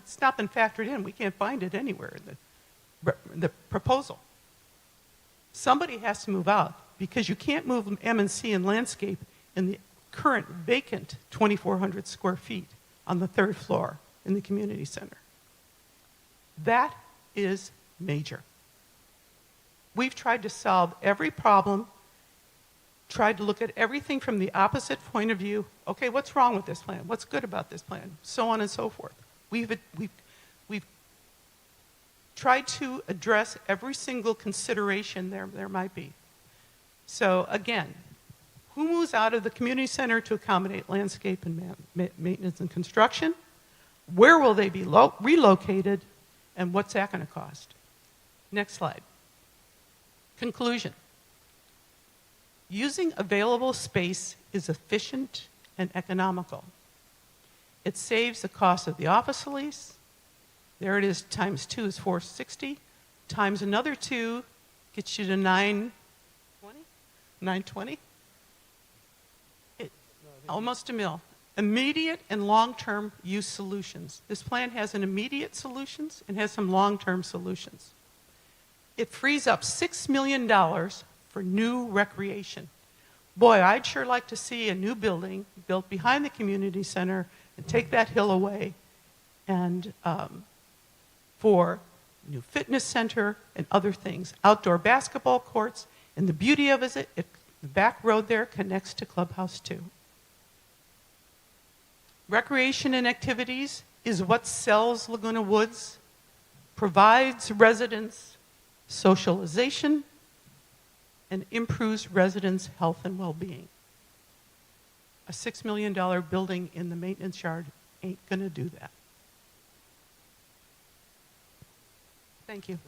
factored in. We can't find it anywhere in the proposal. Somebody has to move out because you can't move M&C and landscape in the current vacant 2,400 square feet on the third floor in the community center. That is major. We've tried to solve every problem, tried to look at everything from the opposite point of view. Okay, what's wrong with this plan? What's good about this plan? So on and so forth. We've tried to address every single consideration there might be. So again, Who moves out of the community center to accommodate landscape and maintenance and construction? Where will they be relocated? And what's that going to cost? Next slide. Conclusion. Using available space is efficient and economical. It saves the cost of the office lease. There it is, times 2 is 460, times another 2 gets you to 920? 920? Almost a mil. Immediate and long-term use solutions. This plan has an immediate solutions and has some long-term solutions. It frees up $6 million for new recreation. Boy, I'd sure like to see a new building built behind the community center and take that hill away, and for new fitness center and other things, outdoor basketball courts, and the beauty of it, the back road there connects to Clubhouse 2. Recreation and activities is what sells Laguna Woods, provides residents socialization, and improves residents' health and well-being. A $6 million building in the maintenance yard ain't going to do that. Thank you.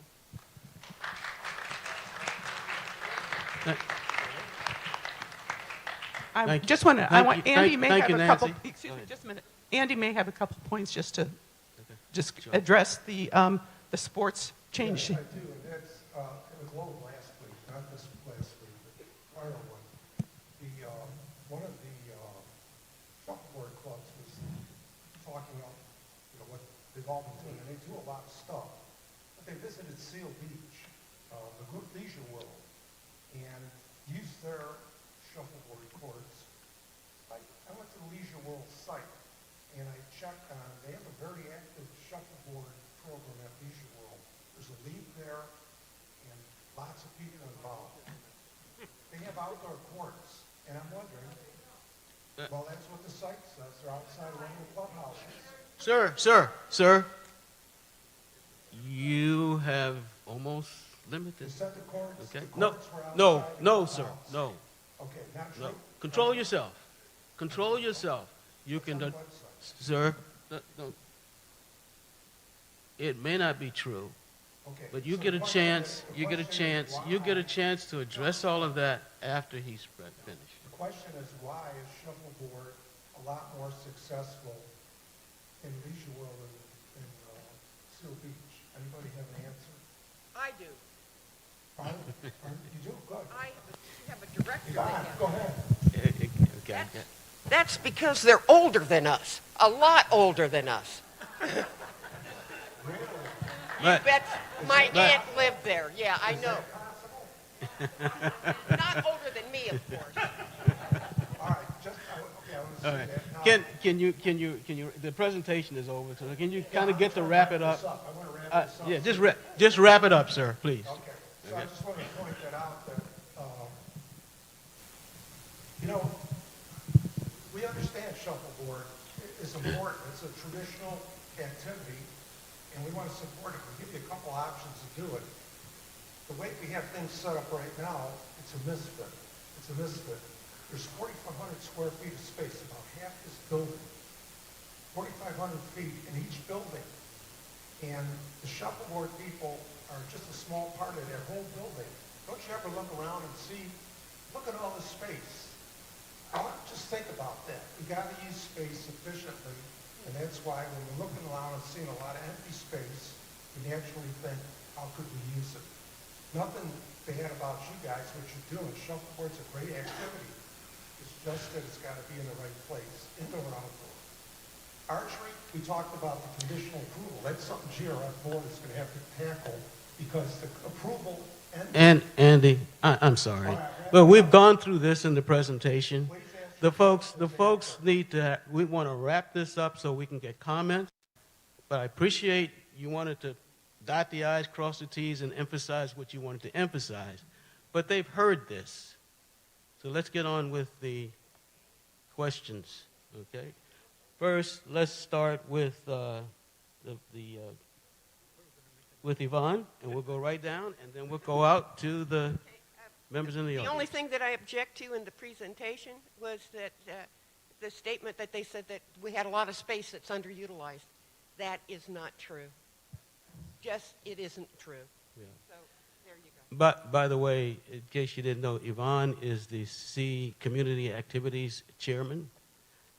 I just want to. Andy may have a couple. Excuse me, just a minute. Andy may have a couple points just to address the sports change. Yes, I do, and that's it was low last week, not this last week, but the prior one. One of the shuffleboard clubs was talking about what they've all been doing, and they do a lot of stuff. But they visited Seal Beach, the Good Leisure World, and used their shuffleboard courts. I went to the Leisure World site, and I checked on. They have a very active shuffleboard program at Leisure World. There's a league there, and lots of people involved. They have outdoor courts, and I'm wondering. Well, that's what the site says. They're outside one of the clubhouses. Sir. You have almost limited. You set the courts. Okay. The courts were outside No, the sir. clubhouse. No. Okay, not true. No. Control yourself. Control yourself. You It's can, on the website. sir. No. It may not be true, Okay. but you so get the a question chance. is- the You get a question is chance. You why- get a chance to address all of that after he's finished. The question is, why is shuffleboard a lot more successful in Leisure World than Seal Beach? Anybody have an answer? I do. Pardon? You do? Good. I have a director Go that ahead. has. Go ahead. Okay. That's because they're older than us, a lot older than us. But Bet my But- aunt lived there. Yeah, I know. Not older than me, of course. All right. Just okay. I want to all say right. that. Now, Can you? The presentation is over. So can you kind of get to wrap it up? I want to wrap this up. Yeah. Just wrap it up, sir, please. Okay, so I just want to point that out that, we understand shuffleboard is important. It's a traditional activity, and we want to support it. We give you a couple options to do it. The way we have things set up right now, it's a misfit. It's a misfit. There's 4,500 square feet of space, about half this building. 4,500 feet in each building. And the shuffleboard people are just a small part of that whole building. Don't you ever look around and see, look at all this space. I want to just think about that. We got to use space efficiently, and that's why when we're looking around and seeing a lot of empty space, we naturally think, how could we use it? Nothing bad about you guys, what you're doing. Shuffleboard's a great activity. It's just that it's got to be in the right place, indoor or outdoor. Archery, we talked about the conditional approval. That's something GRF board is going to have to tackle because the approval And Andy, I'm sorry, but we've gone through this in the presentation. The folks need to. We want to wrap this up so we can get comments. But I appreciate you wanted to dot the i's, cross the t's, and emphasize what you wanted to emphasize. But they've heard this, so let's get on with the questions. Okay. First, let's start with with Yvonne, and we'll go right down, and then we'll go out to the. Members in the The audience. only thing that I object to in the presentation was that the statement that they said that we had a lot of space that's underutilized. That is not true. It isn't true. Yeah. So there you go. But by the way, in case you didn't know, Yvonne is the C Community Activities Chairman,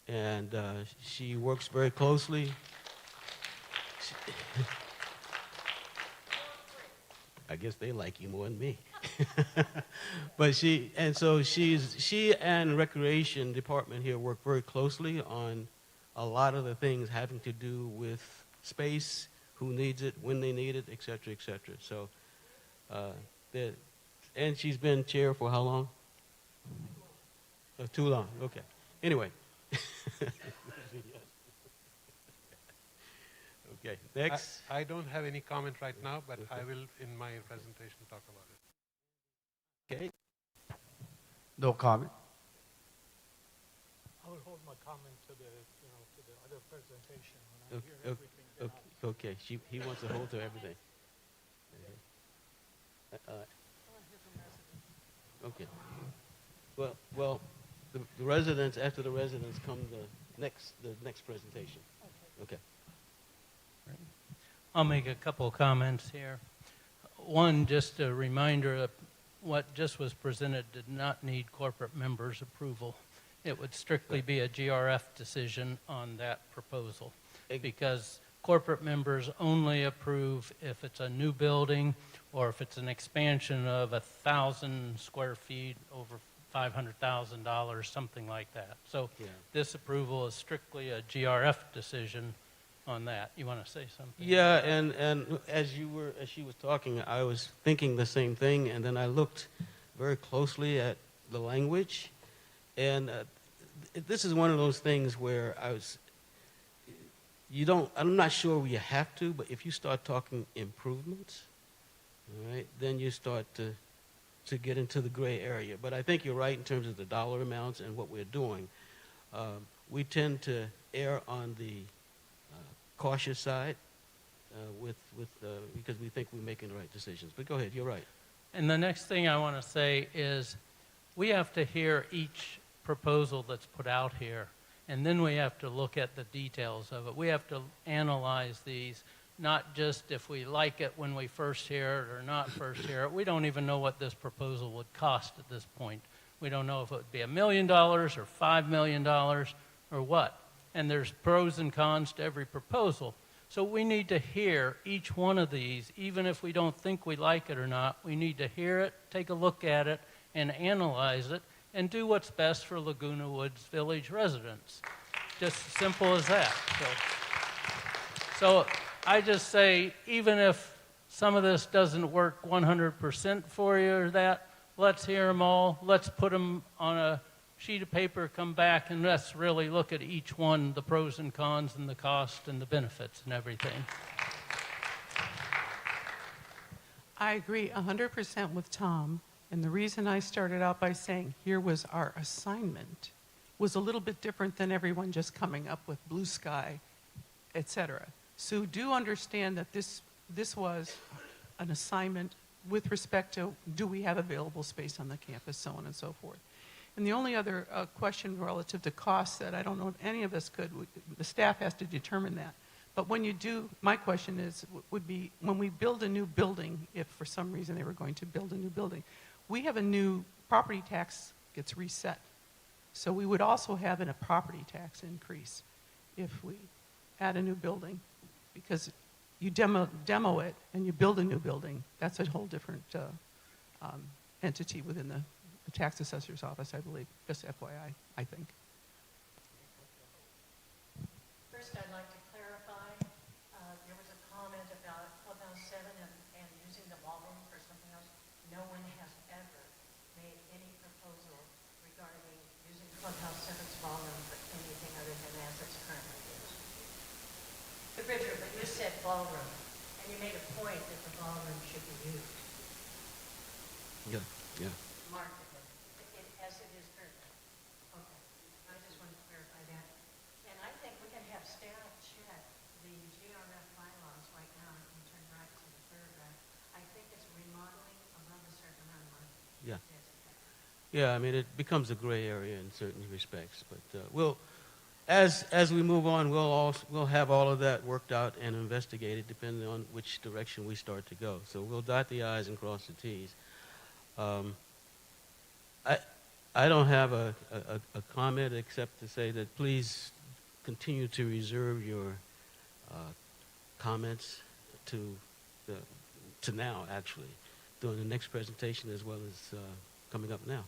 and she works very closely. I guess they like you more than me. But she and Recreation Department here work very closely on a lot of the things having to do with space, who needs it, when they need it, et cetera, et cetera. So, and she's been chair for how long? Too long. Okay. Anyway. Okay. Next. I don't have any comment right now, but I will, in my presentation, talk about it. Okay. No comment. I would hold my comment to the other presentation when I hear Okay. everything. Then Okay. He wants to hold to everything. Okay. Well, the residents, after the residents come the next presentation. Okay. I'll make a couple of comments here. One, just a reminder of what just was presented did not need corporate members' approval. It would strictly be a GRF decision on that proposal, because corporate members only approve if it's a new building or if it's an expansion of 1,000 square feet over $500,000, something like that. So Yeah. this approval is strictly a GRF decision on that. You want to say something? Yeah, and as she was talking, I was thinking the same thing, and then I looked very closely at the language, and this is one of those things where I'm not sure you have to, but if you start talking improvements, all right, then you start to get into the gray area. But I think you're right in terms of the dollar amounts and what we're doing. We tend to err on the cautious side because we think we're making the right decisions. But go ahead, you're right. And the next thing I want to say is we have to hear each proposal that's put out here, and then we have to look at the details of it. We have to analyze these, not just if we like it when we first hear it or not first hear it. We don't even know what this proposal would cost at this point. We don't know if it would be $1 million or $5 million or what. And there's pros and cons to every proposal. So we need to hear each one of these, even if we don't think we like it or not. We need to hear it, take a look at it, and analyze it, and do what's best for Laguna Woods Village residents. Just as simple as that. So I just say, even if some of this doesn't work 100% for you or that, let's hear them all. Let's put them on a sheet of paper, come back, and let's really look at each one, the pros and cons and the cost and the benefits and everything. I agree 100% with Tom, and the reason I started out by saying here was our assignment was a little bit different than everyone just coming up with blue sky, etc. So do understand that this was an assignment with respect to do we have available space on the campus, so on and so forth. And the only other question relative to costs that I don't know if any of us could, the staff has to determine that. But when you do, my question would be, when we build a new building, if for some reason they were going to build a new building, we have a new property tax gets reset. So we would also have a property tax increase if we add a new building, because you demo it and you build a new building. That's a whole different entity within the tax assessor's office, I believe. Just FYI, I think. First, I'd like to clarify, there was a comment about Clubhouse 7 and using the ballroom for something else. No one has ever made any proposal regarding using Clubhouse 7's ballroom for anything other than as it's currently used. But Richard, but you said ballroom, and you made a point that the ballroom should be used. Yeah. Marketed, as it is currently. Okay, I just wanted to clarify that. And I think we can have staff check the GRF bylaws right now and turn right to the paragraph. I think it's remodeling above a certain amount of money. Yeah. Yeah, I mean, it becomes a gray area in certain respects, but as we move on, we'll have all of that worked out and investigated depending on which direction we start to go. So we'll dot the i's and cross the t's. Um, I I don't have a comment except to say that please continue to reserve your comments to the, to now, actually, during the next presentation as well as coming up now.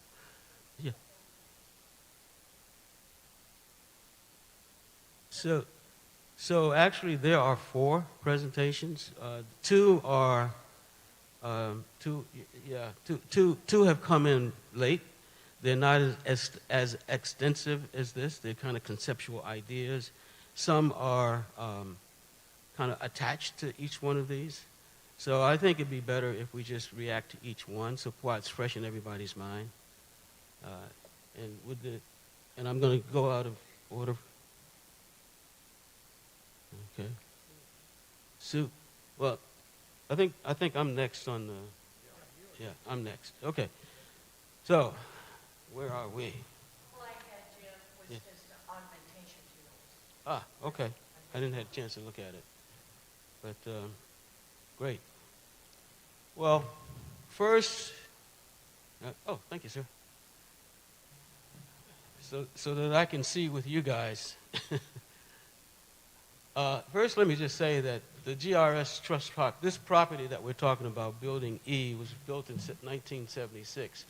Yeah. So actually, there are 4 presentations. Two are two have come in late. They're not as extensive as this. They're kind of conceptual ideas. Some are kind of attached to each one of these. So I think it'd be better if we just react to each one, so while it's fresh in everybody's mind. And I'm going to go out of order. Okay. Sue, well, I think I'm next on the. Yeah, I'm next. Okay. So, where are we? All I had, Jim, was Yeah. just the augmentation tools. Okay. I didn't have a chance to look at it, but great. Well, first. Thank you, sir. So that I can see with you guys. First, let me just say that the GRS Trust Park, this property that we're talking about, Building E, was built in 1976.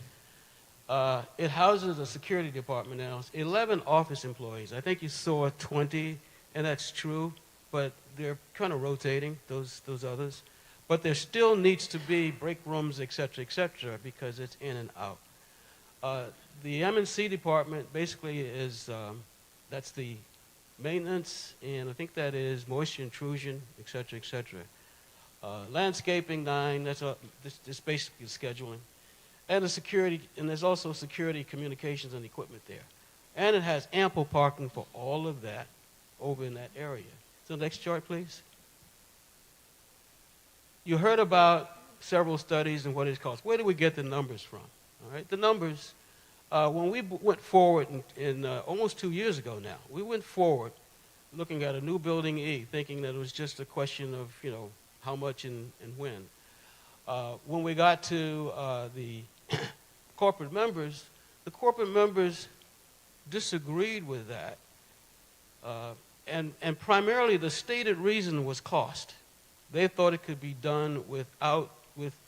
It houses a security department now, 11 office employees. I think you saw 20, and that's true, but they're kind of rotating, those others. But there still needs to be break rooms, et cetera, because it's in and out. The M&C department basically is, that's the maintenance, and I think that is moisture intrusion, et cetera. Landscaping, 9, that's this basically scheduling. And the security, and there's also security, communications, and equipment there. And it has ample parking for all of that over in that area. So next chart, please. You heard about several studies and what it costs. Where do we get the numbers from? All right, the numbers, when we went forward in almost 2 years ago now, we went forward looking at a new building E, thinking that it was just a question of, how much and when. When we got to the corporate members, the corporate members disagreed with that. And primarily the stated reason was cost. They thought it could be done with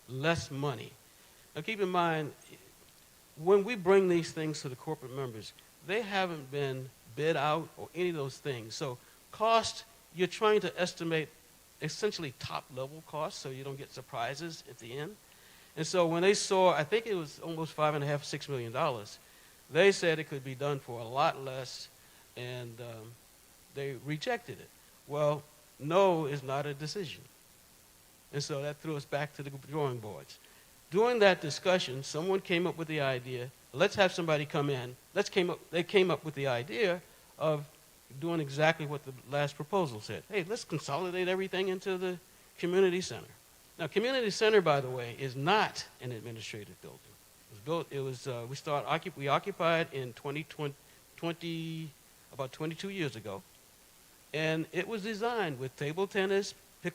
less money. Now keep in mind, when we bring these things to the corporate members, they haven't been bid out or any of those things. So cost, you're trying to estimate essentially top-level costs so you don't get surprises at the end. And so when they saw, I think it was almost $5.5, $6 million, they said it could be done for a lot less, and they rejected it. Well, no is not a decision. And so that threw us back to the drawing boards. During that discussion, someone came up with the idea, let's have somebody come in. They came up with the idea of doing exactly what the last proposal said. Hey, let's consolidate everything into the community center. Now, community center, by the way, is not an administrative building. It was built. We occupied in 2020, about 22 years ago, and it was designed with table tennis, the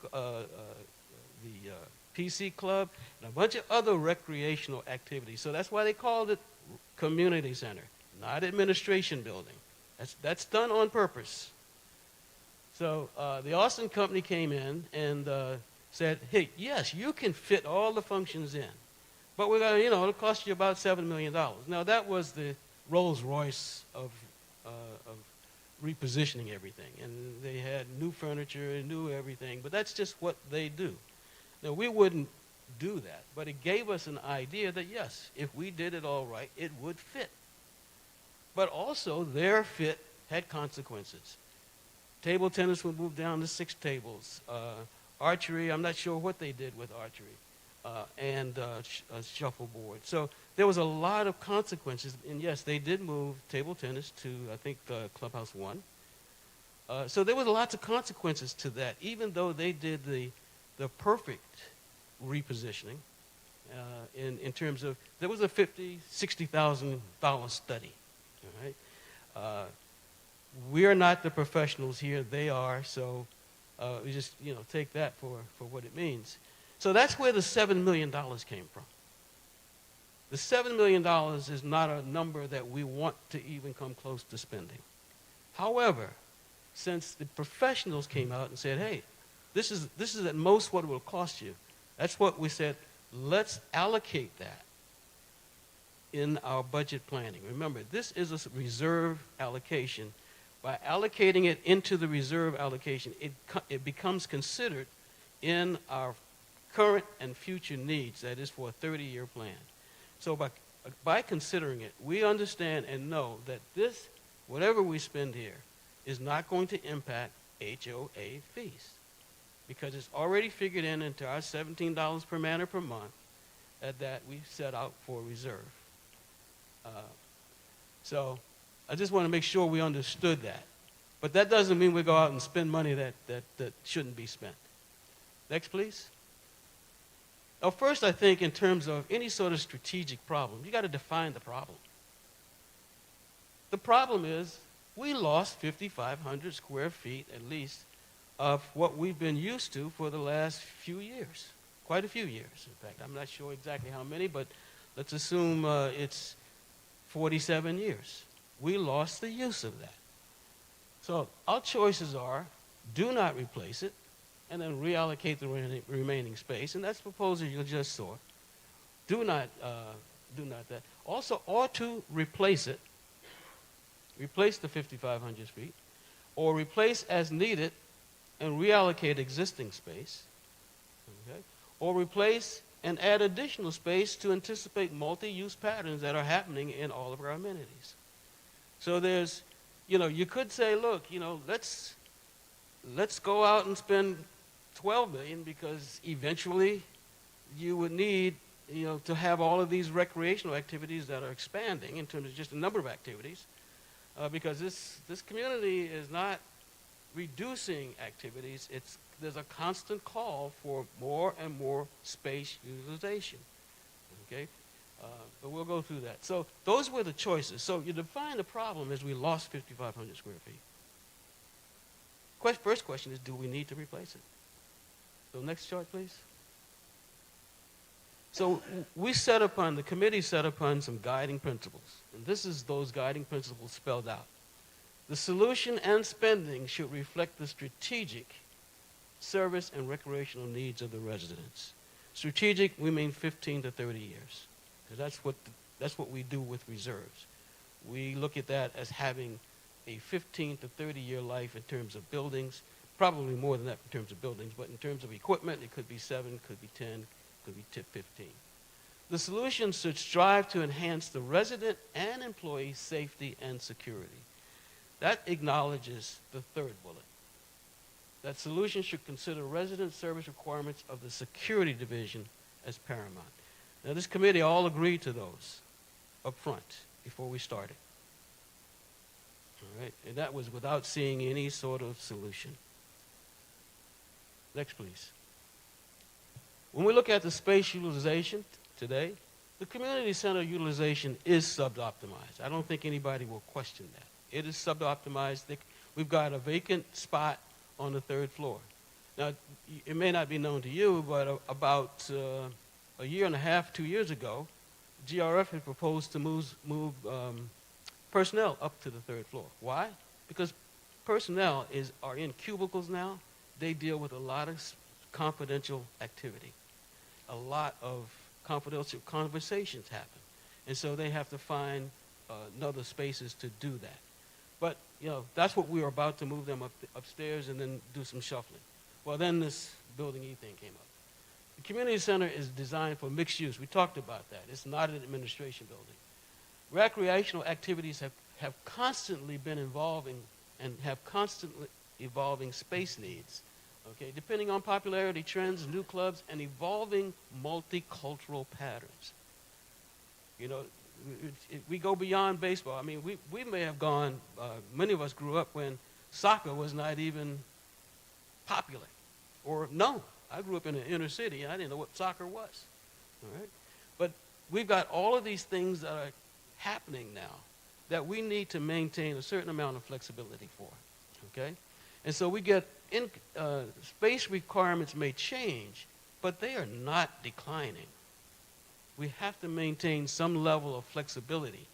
PC club, and a bunch of other recreational activities. So that's why they called it community center, not administration building. That's done on purpose. So the Austin company came in and said, hey, yes, you can fit all the functions in, but we're gonna, it'll cost you about $7 million. Now that was the Rolls Royce of repositioning everything, and they had new furniture and new everything, but that's just what they do. Now we wouldn't do that, but it gave us an idea that yes, if we did it all right, it would fit. But also their fit had consequences. Table tennis would move down to 6 tables. Archery, I'm not sure what they did with archery, and shuffleboard. So there was a lot of consequences, and yes, they did move table tennis to, I think, Clubhouse 1. So there was lots of consequences to that, even though they did the perfect repositioning. in terms of, there was a $50,000, $60,000 study, all right? We are not the professionals here, they are, so we just, take that for what it means. So that's where the $7 million came from. The $7 million is not a number that we want to even come close to spending. However, since the professionals came out and said, hey, this is at most what it will cost you, that's what we said, let's allocate that in our budget planning. Remember, this is a reserve allocation. By allocating it into the reserve allocation, it becomes considered in our current and future needs, that is for a 30-year plan. So by considering it, we understand and know that this, whatever we spend here, is not going to impact HOA fees because it's already figured into our $17 per man or per month that we set out for reserve. So I just want to make sure we understood that. But that doesn't mean we go out and spend money that shouldn't be spent. Next, please. Now, first, I think in terms of any sort of strategic problem, you got to define the problem. The problem is we lost 5,500 square feet, at least, of what we've been used to for the last few years, quite a few years, in fact. I'm not sure exactly how many, but let's assume it's 47 years. We lost the use of that. So our choices are do not replace it, and then reallocate the remaining space, and that's the proposal you just saw. Do not that. Also, or to replace it, replace the 5,500 feet, or replace as needed and reallocate existing space, okay? Or replace and add additional space to anticipate multi-use patterns that are happening in all of our amenities. So there's, you could say, look, let's go out and spend $12 million because eventually you would need, to have all of these recreational activities that are expanding in terms of just the number of activities, because this community is not reducing activities. There's a constant call for more and more space utilization. Okay, but we'll go through that. So those were the choices. So you define the problem as we lost 5,500 square feet. First question is, do we need to replace it? So next chart, please. So the committee set upon some guiding principles. And this is those guiding principles spelled out. The solution and spending should reflect the strategic service and recreational needs of the residents. Strategic, we mean 15 to 30 years. Because that's what we do with reserves. We look at that as having a 15 to 30-year life in terms of buildings, probably more than that in terms of buildings, but in terms of equipment, it could be 7, could be 10, could be 15. The solution should strive to enhance the resident and employee safety and security. That acknowledges the third bullet. That solution should consider resident service requirements of the security division as paramount. Now, this committee all agreed to those up front before we started. All right? And that was without seeing any sort of solution. Next, please. When we look at the space utilization today, the community center utilization is suboptimized. I don't think anybody will question that. It is suboptimized. We've got a vacant spot on the 3rd floor. Now, it may not be known to you, but about a year and a half, 2 years ago, GRF had proposed to move personnel up to the 3rd floor. Why? Because personnel are in cubicles now. They deal with a lot of confidential activity. A lot of confidential conversations happen. And so they have to find other spaces to do that. But, that's what we were about to move them upstairs and then do some shuffling. Well, then this building E thing came up. The community center is designed for mixed use. We talked about that. It's not an administration building. Recreational activities have constantly been evolving and have constantly evolving space needs, okay, depending on popularity trends, new clubs, and evolving multicultural patterns. We go beyond baseball. I mean, we may have gone, many of us grew up when soccer was not even popular or known. I grew up in the inner city, and I didn't know what soccer was. All right? we've got all of these things that are happening now that we need to maintain a certain amount of flexibility for, okay? And so we get space requirements may change, but they are not declining. We have to maintain some level of flexibility.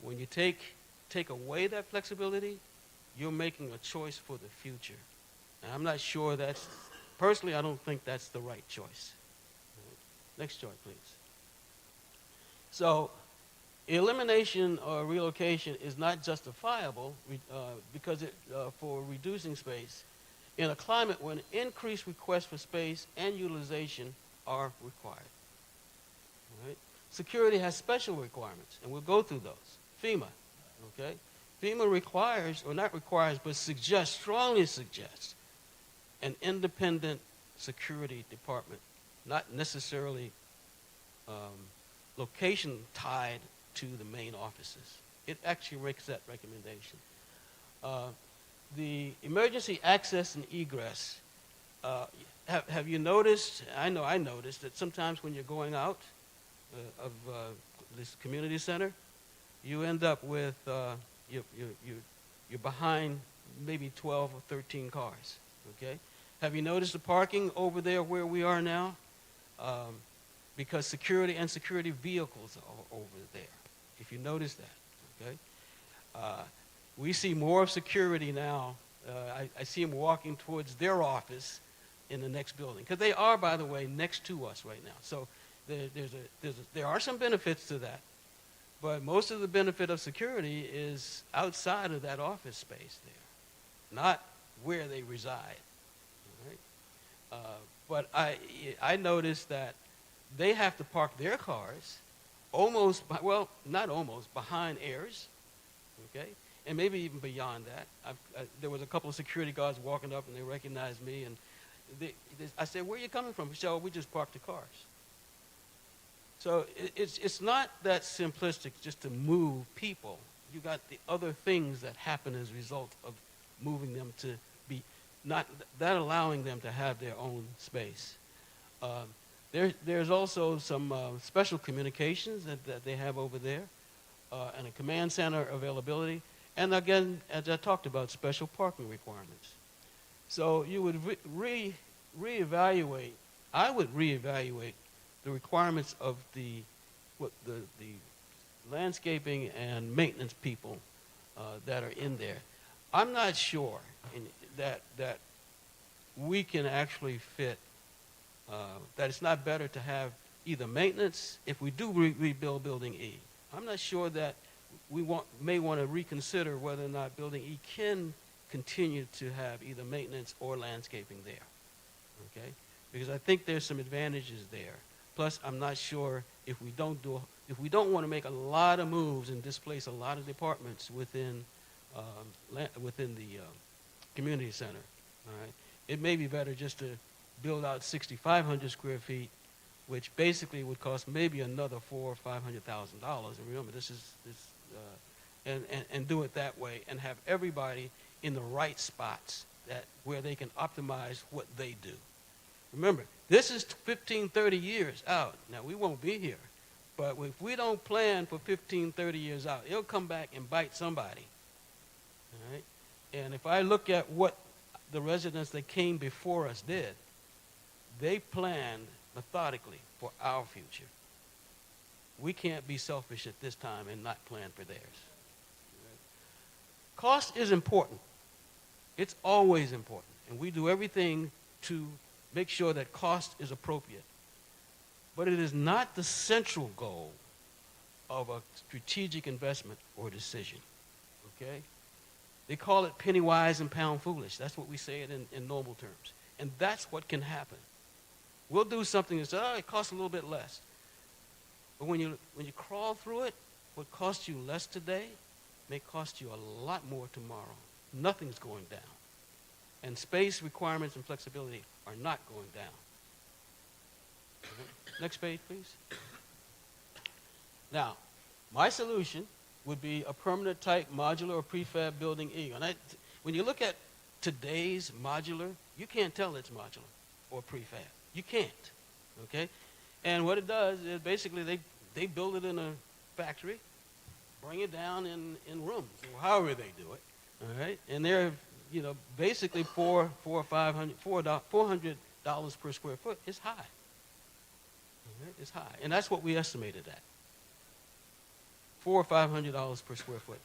When you take away that flexibility, you're making a choice for the future. And I'm not sure personally, I don't think that's the right choice. Next chart, please. So, elimination or relocation is not justifiable because for reducing space in a climate when increased requests for space and utilization are required. All right? Security has special requirements, and we'll go through those. FEMA, okay? FEMA requires, or not requires, but strongly suggests an independent security department, not necessarily location tied to the main offices. It actually makes that recommendation. The emergency access and egress, have you noticed, I know I noticed, that sometimes when you're going out of this community center, you end up with, you're behind maybe 12 or 13 cars, okay? Have you noticed the parking over there where we are now? Because security and security vehicles are over there, if you notice that, okay? We see more of security now. I see them walking towards their office in the next building, because they are, by the way, next to us right now. So there are some benefits to that, but most of the benefit of security is outside of that office space there, not where they reside. All right? But I noticed that they have to park their cars not almost, behind heirs, okay? And maybe even beyond that. There was a couple of security guards walking up, and they recognized me, and I said, "Where are you coming from?" He said, "Oh, we just parked the cars." So it's not that simplistic just to move people. You got the other things that happen as a result of moving them to be not allowing them to have their own space. There's also some special communications that they have over there, and a command center availability, and again, as I talked about, special parking requirements. So you would reevaluate. I would reevaluate the requirements of the landscaping and maintenance people that are in there. I'm not sure that we can actually fit. That it's not better to have either maintenance if we do rebuild Building E. I'm not sure that we may want to reconsider whether or not Building E can continue to have either maintenance or landscaping there. Okay, because I think there's some advantages there. Plus, I'm not sure if we don't want to make a lot of moves and displace a lot of departments within the community center. All right, it may be better just to build out 6,500 square feet, which basically would cost maybe another $400,000 or $500,000. And remember, and do it that way, and have everybody in the right spots where they can optimize what they do. Remember, this is 15, 30 years out. Now, we won't be here, but if we don't plan for 15, 30 years out, it'll come back and bite somebody. All right? And if I look at what the residents that came before us did, they planned methodically for our future. We can't be selfish at this time and not plan for theirs. Cost is important. It's always important. And we do everything to make sure that cost is appropriate. But it is not the central goal of a strategic investment or decision. Okay? They call it penny wise and pound foolish. That's what we say it in normal terms. And that's what can happen. We'll do something and say, oh, it costs a little bit less. But when you crawl through it, what costs you less today may cost you a lot more tomorrow. Nothing's going down. And space requirements and flexibility are not going down. Next page, please. Now, my solution would be a permanent type modular or prefab building E. And when you look at today's modular, you can't tell it's modular or prefab. You can't, okay? And what it does is basically they build it in a factory, bring it down in rooms, or however they do it, all right? And they're, basically $400 per square foot is high. All right? It's high, and that's what we estimated at. $400 or $500 per square foot.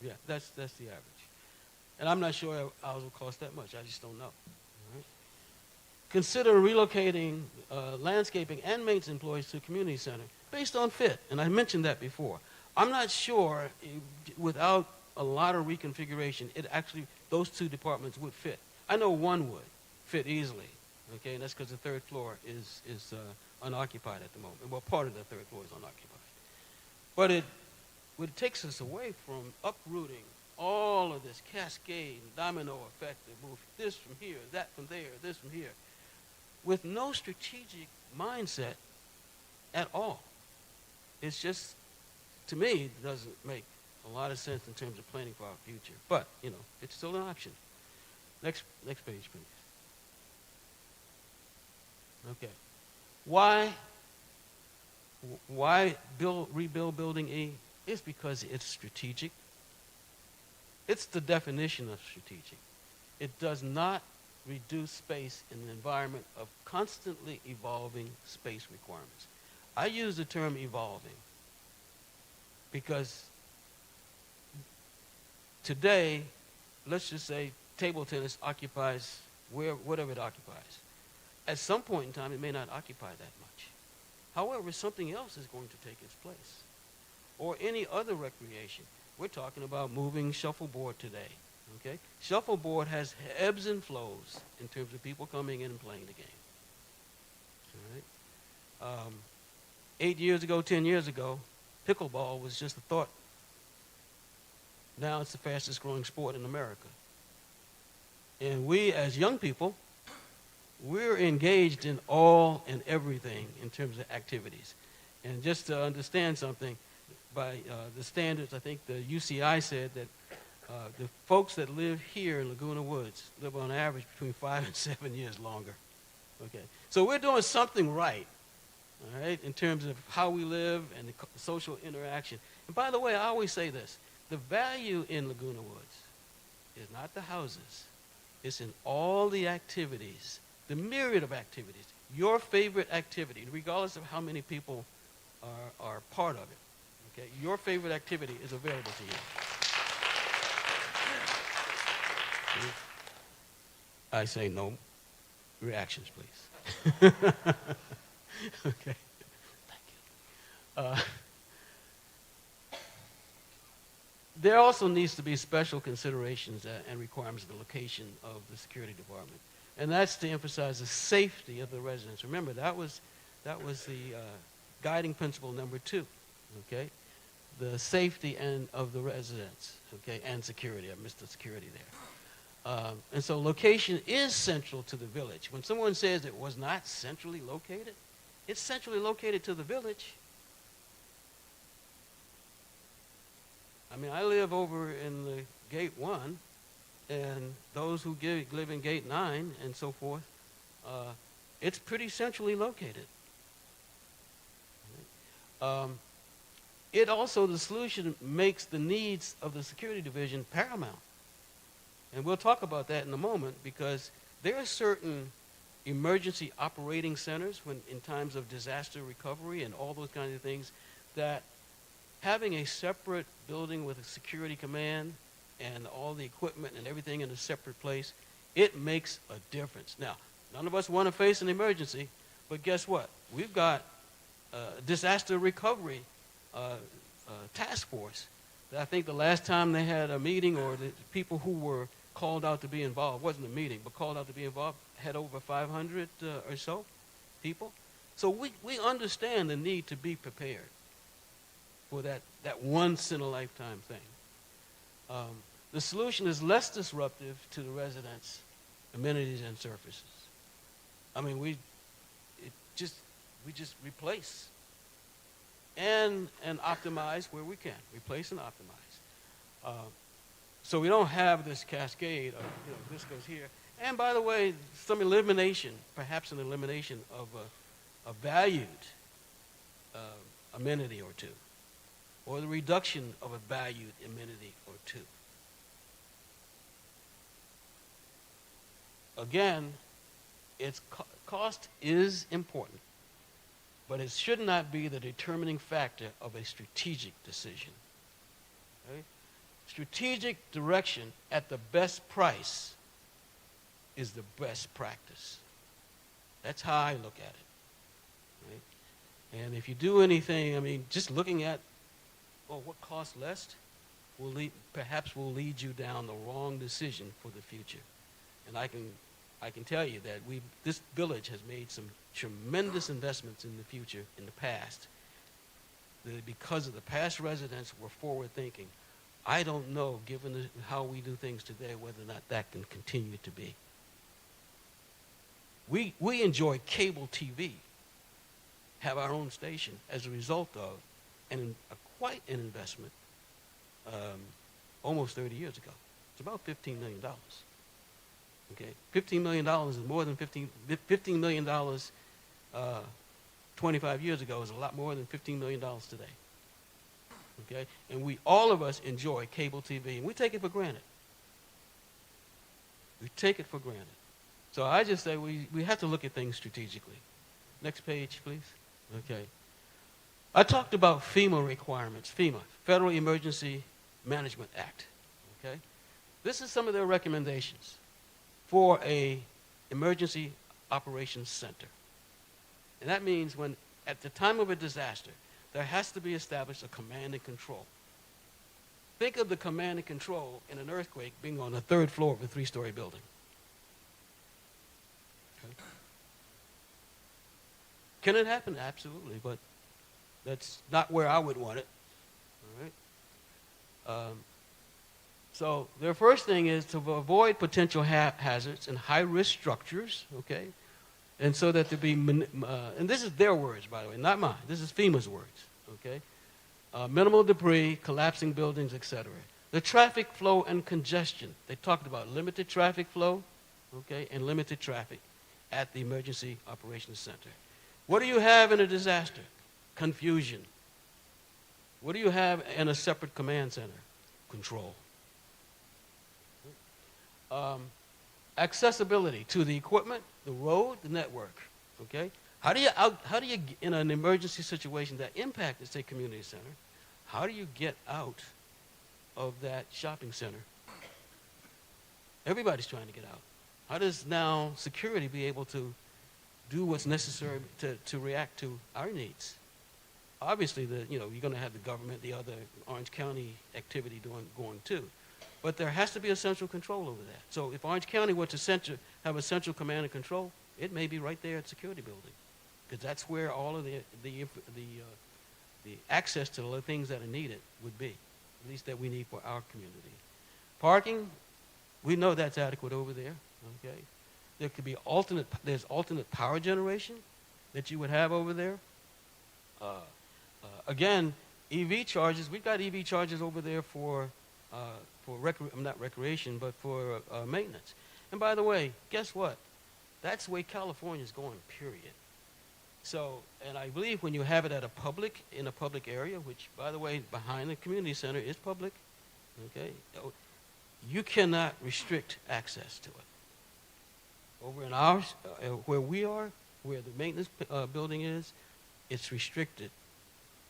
Yeah, that's the average. And I'm not sure ours will cost that much. I just don't know. All right? Consider relocating landscaping and maintenance employees to a community center based on fit. And I mentioned that before. I'm not sure without a lot of reconfiguration, those two departments would fit. I know one would fit easily, okay, and that's because the third floor is unoccupied at the moment. Well, part of the third floor is unoccupied. But it takes us away from uprooting all of this cascade and domino effect that move this from here, that from there, this from here, with no strategic mindset at all. It's just, to me, it doesn't make a lot of sense in terms of planning for our future. But, it's still an option. Next page, please. Okay. Why rebuild Building E? It's because it's strategic. It's the definition of strategic. It does not reduce space in an environment of constantly evolving space requirements. I use the term evolving because today, let's just say table tennis occupies whatever it occupies. At some point in time, it may not occupy that much. However, something else is going to take its place. Or any other recreation. We're talking about moving shuffleboard today. Okay? Shuffleboard has ebbs and flows in terms of people coming in and playing the game. All right? 8 years ago, 10 years ago, pickleball was just a thought. Now it's the fastest growing sport in America. And we, as young people, we're engaged in all and everything in terms of activities. And just to understand something, by the standards, I think the UCI said that the folks that live here in Laguna Woods live on average between 5 and 7 years longer. Okay, so we're doing something right, all right, in terms of how we live and the social interaction. And by the way, I always say this, the value in Laguna Woods is not the houses, it's in all the activities, the myriad of activities, your favorite activity, regardless of how many people are part of it. Okay, your favorite activity is available to you. I say no reactions, please. Okay, thank you. There also needs to be special considerations and requirements of the location of the security department, and that's to emphasize the safety of the residents. Remember, that was the guiding principle number 2. Okay, the safety of the residents. Okay, and security. I missed the security there. And so location is central to the village. When someone says it was not centrally located, it's centrally located to the village. I mean, I live over in the Gate 1, and those who live in Gate 9 and so forth, it's pretty centrally located. It also, the solution makes the needs of the security division paramount. And we'll talk about that in a moment, because there are certain emergency operating centers in times of disaster recovery and all those kinds of things, that having a separate building with a security command and all the equipment and everything in a separate place, it makes a difference. Now, none of us want to face an emergency, but guess what? We've got a disaster recovery task force. I think the last time they had a meeting, or the people who were called out to be involved, wasn't a meeting, but called out to be involved, had over 500 or so people. So we understand the need to be prepared for that once-in-a-lifetime thing. The solution is less disruptive to the residents' amenities and services. I mean, we just replace and optimize where we can. Replace and optimize. So we don't have this cascade of, this goes here. And by the way, some elimination, perhaps an elimination of a valued amenity or two, or the reduction of a valued amenity or two. Again, cost is important, but it should not be the determining factor of a strategic decision. Okay? Strategic direction at the best price is the best practice. That's how I look at it. Right? And if you do anything, I mean, just looking at, what costs less, perhaps will lead you down the wrong decision for the future. And I can tell you that this village has made some tremendous investments in the future, in the past. Because of the past residents were forward thinking. I don't know, given how we do things today, whether or not that can continue to be. We enjoy cable TV, have our own station as a result of quite an investment almost 30 years ago. It's about $15 million. Okay, $15 million is more than $15 million 25 years ago is a lot more than $15 million today. Okay, and all of us enjoy cable TV, and we take it for granted. We take it for granted. So I just say we have to look at things strategically. Next page, please. Okay. I talked about FEMA requirements, FEMA, Federal Emergency Management Act. Okay. This is some of their recommendations for a emergency operations center. And that means when, at the time of a disaster, there has to be established a command and control. Think of the command and control in an earthquake being on the 3rd floor of a 3-story building. Okay. Can it happen? Absolutely, but that's not where I would want it. All right. So their first thing is to avoid potential hazards and high-risk structures, okay? And so that there be, and this is their words, by the way, not mine. This is FEMA's words, okay? Minimal debris, collapsing buildings, etc. The traffic flow and congestion. They talked about limited traffic flow, okay, and limited traffic at the Emergency Operations Center. What do you have in a disaster? Confusion. What do you have in a separate command center? Control. Accessibility to the equipment, the road, the network. Okay, how do you in an emergency situation that impacts, say, community center? How do you get out of that shopping center? Everybody's trying to get out. How does now security be able to do what's necessary to react to our needs? Obviously, you're going to have the government, the other Orange County activity going too. But there has to be a central control over that. So if Orange County were to have a central command and control, it may be right there at security building, because that's where all of the access to the things that are needed would be, at least that we need for our community. Parking, we know that's adequate over there. Okay, there could be there's alternate power generation that you would have over there. Again, EV charges. We've got EV charges over there for not recreation, but for maintenance. And by the way, guess what? That's the way California's going, period. So, and I believe when you have it in a public area, which, by the way, behind the community center is public, okay, you cannot restrict access to it. Over in ours, where we are, where the maintenance building is, it's restricted.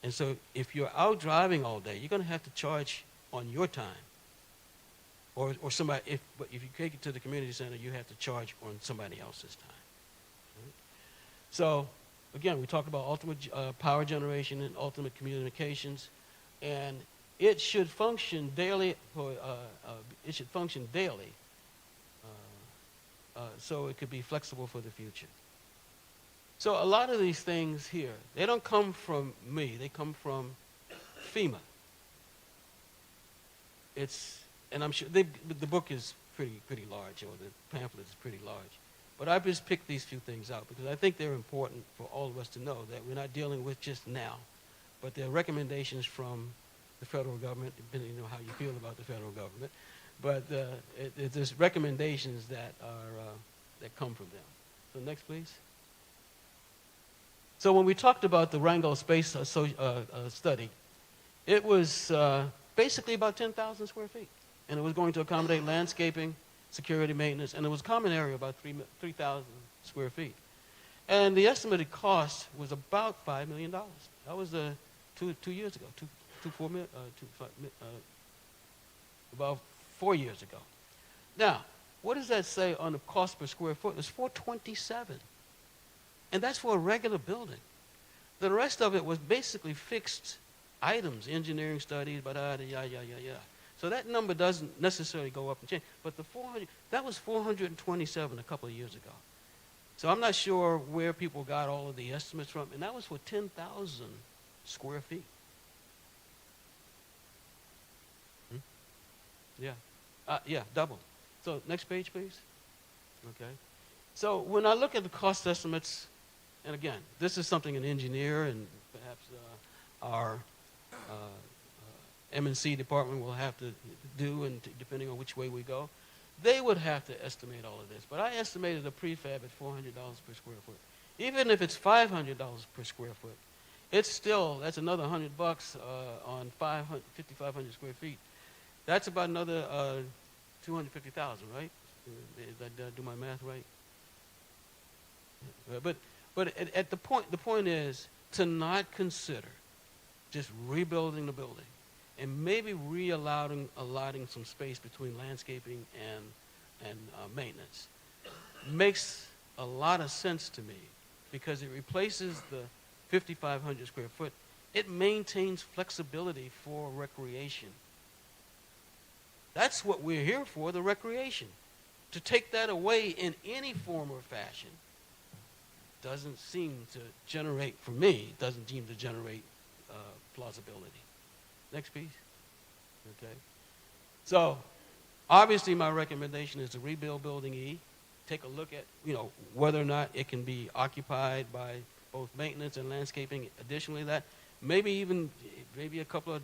And so if you're out driving all day, you're going to have to charge on your time. Or somebody, but if you take it to the community center, you have to charge on somebody else's time. Right? So, again, we talked about ultimate power generation and ultimate communications, and it should function daily. So it could be flexible for the future. So a lot of these things here, they don't come from me. They come from FEMA. And I'm sure the book is pretty large, or the pamphlet is pretty large. But I've just picked these few things out because I think they're important for all of us to know that we're not dealing with just now, but they're recommendations from the federal government, depending on how you feel about the federal government. But there's recommendations that come from them. So next, please. So when we talked about the Rango Space study, it was basically about 10,000 square feet. And it was going to accommodate landscaping, security maintenance, and it was a common area about 3,000 square feet. And the estimated cost was about $5 million. That was 2 years ago, about 4 years ago. Now, what does that say on the cost per square foot? It's $427. And that's for a regular building. The rest of it was basically fixed items, engineering studies, yada. So that number doesn't necessarily go up and change. But that was 427 a couple of years ago. So I'm not sure where people got all of the estimates from, and that was for 10,000 square feet. Yeah, double. So next page, please. Okay. So when I look at the cost estimates, and again, this is something an engineer and perhaps our M&C department will have to do, and depending on which way we go, they would have to estimate all of this. But I estimated a prefab at $400 per square foot. Even if it's $500 per square foot, it's still, that's another $100 on 5,500 square feet. That's about another 250,000, right? Did I do my math right? But at the point is to not consider just rebuilding the building and maybe allotting some space between landscaping and maintenance. Makes a lot of sense to me because it replaces the 5,500 square foot. It maintains flexibility for recreation. That's what we're here for, the recreation. To take that away in any form or fashion doesn't seem to generate, for me, doesn't seem to generate plausibility. Next piece. Okay. So, obviously my recommendation is to rebuild Building E, take a look at, whether or not it can be occupied by both maintenance and landscaping. Additionally that, maybe a couple of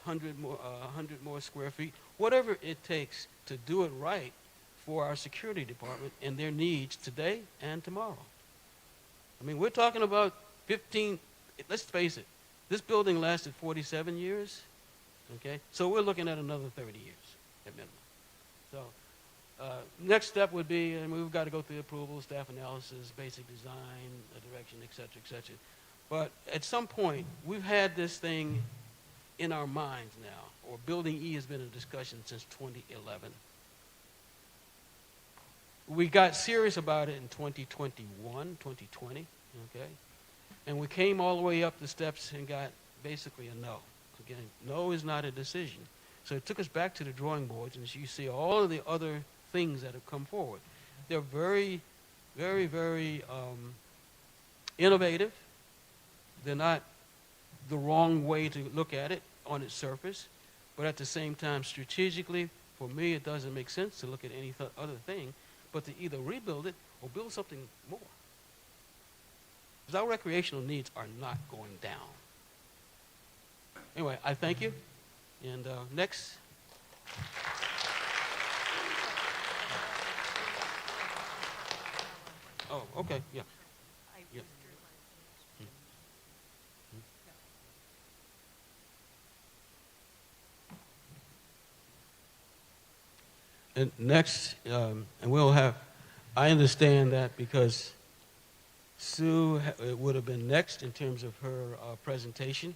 100 more square feet, whatever it takes to do it right for our security department and their needs today and tomorrow. I mean, we're talking about 15, let's face it, this building lasted 47 years, okay? So we're looking at another 30 years at minimum. So next step would be, and we've got to go through approval, staff analysis, basic design, direction, et cetera, et cetera. But at some point, we've had this thing in our minds now, or Building E has been in discussion since 2011. We got serious about it in 2021, 2020, okay? And we came all the way up the steps and got basically a no. Again, no is not a decision. So it took us back to the drawing boards, and as you see all of the other things that have come forward. They're very, very, very innovative. They're not the wrong way to look at it on its surface, but at the same time, strategically, for me, it doesn't make sense to look at any other thing but to either rebuild it or build something more. Because our recreational needs are not going down. Anyway, I thank you. And next. Oh, okay, yeah. Yeah. And next, and we'll have, I understand that because Sue would have been next in terms of her presentation.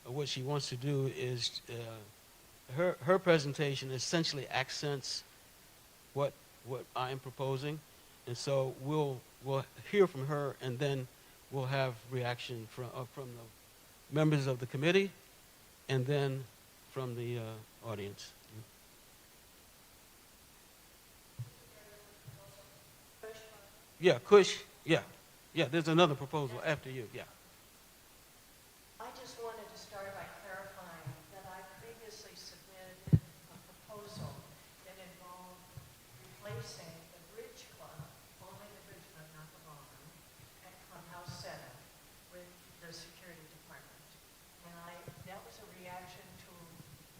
What she wants to do is, her presentation essentially accents what I'm proposing. And so we'll hear from her, and then we'll have reaction from the members of the committee, and then from the audience. Yeah, Kush. Yeah. There's another proposal after you. Yeah. I just wanted to start by clarifying that I previously submitted a proposal that involved replacing the Bridge Club, only the Bridge Club, not the ballroom, at Clubhouse 7 with the security department. And that was a reaction to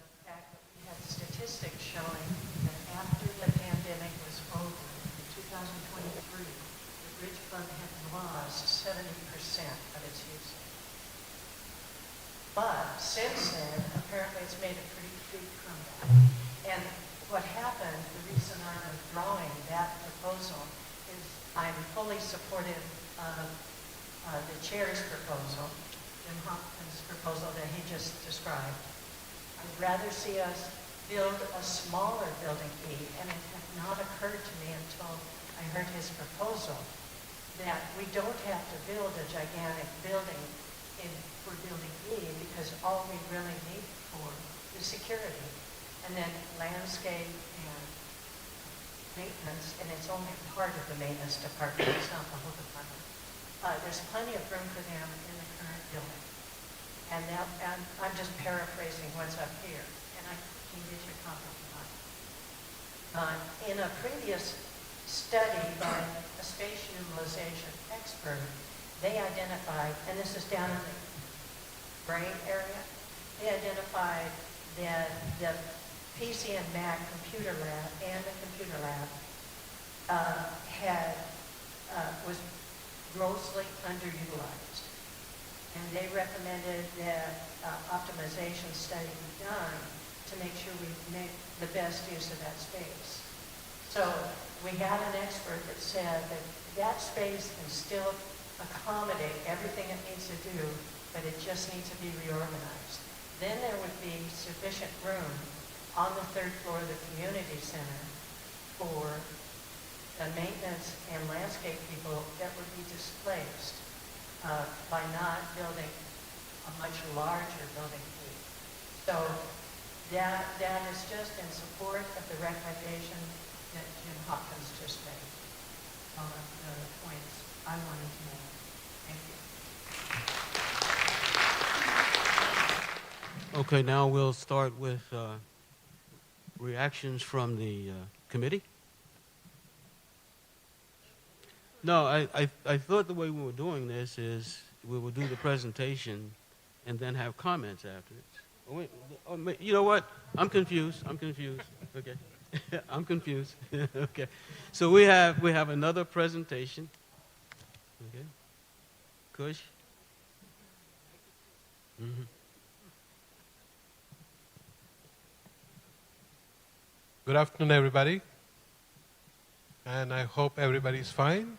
the fact that we had statistics showing that after the pandemic was over, in 2023, the Ridge Club had lost 70% of its usage. But since then, apparently it's made a pretty big comeback. And what happened, the reason I'm withdrawing that proposal is I'm fully supportive of the chair's proposal, Jim Hopkins' proposal that he just described. I'd rather see us build a smaller building E, and it had not occurred to me until I heard his proposal that we don't have to build a gigantic building for building E, because all we really need for is security, and then landscape and maintenance, and it's only part of the maintenance department, it's not the whole department. There's plenty of room for them in the current building. And I'm just paraphrasing what's up here, and I can get you a copy if you like. In a previous study by a space utilization expert, they identified, and this is down in the brain area, they identified that the PC and Mac computer lab and the computer lab was grossly underutilized. And they recommended that optimization study be done to make sure we make the best use of that space. So we had an expert that said that that space can still accommodate everything it needs to do, but it just needs to be reorganized. Then there would be sufficient room on the third floor of the community center for the maintenance and landscape people that would be displaced by not building a much larger building E. So that is just in support of the recommendation that Jim Hopkins just made on the points I wanted to make. Thank you. Okay, now we'll start with reactions from the committee. No, I thought the way we were doing this is we would do the presentation and then have comments afterwards. Oh, wait, you know what? I'm confused. Okay. I'm confused. Okay. So we have another presentation. Okay. Kush? Mm-hmm. Good afternoon, everybody. And I hope everybody's fine.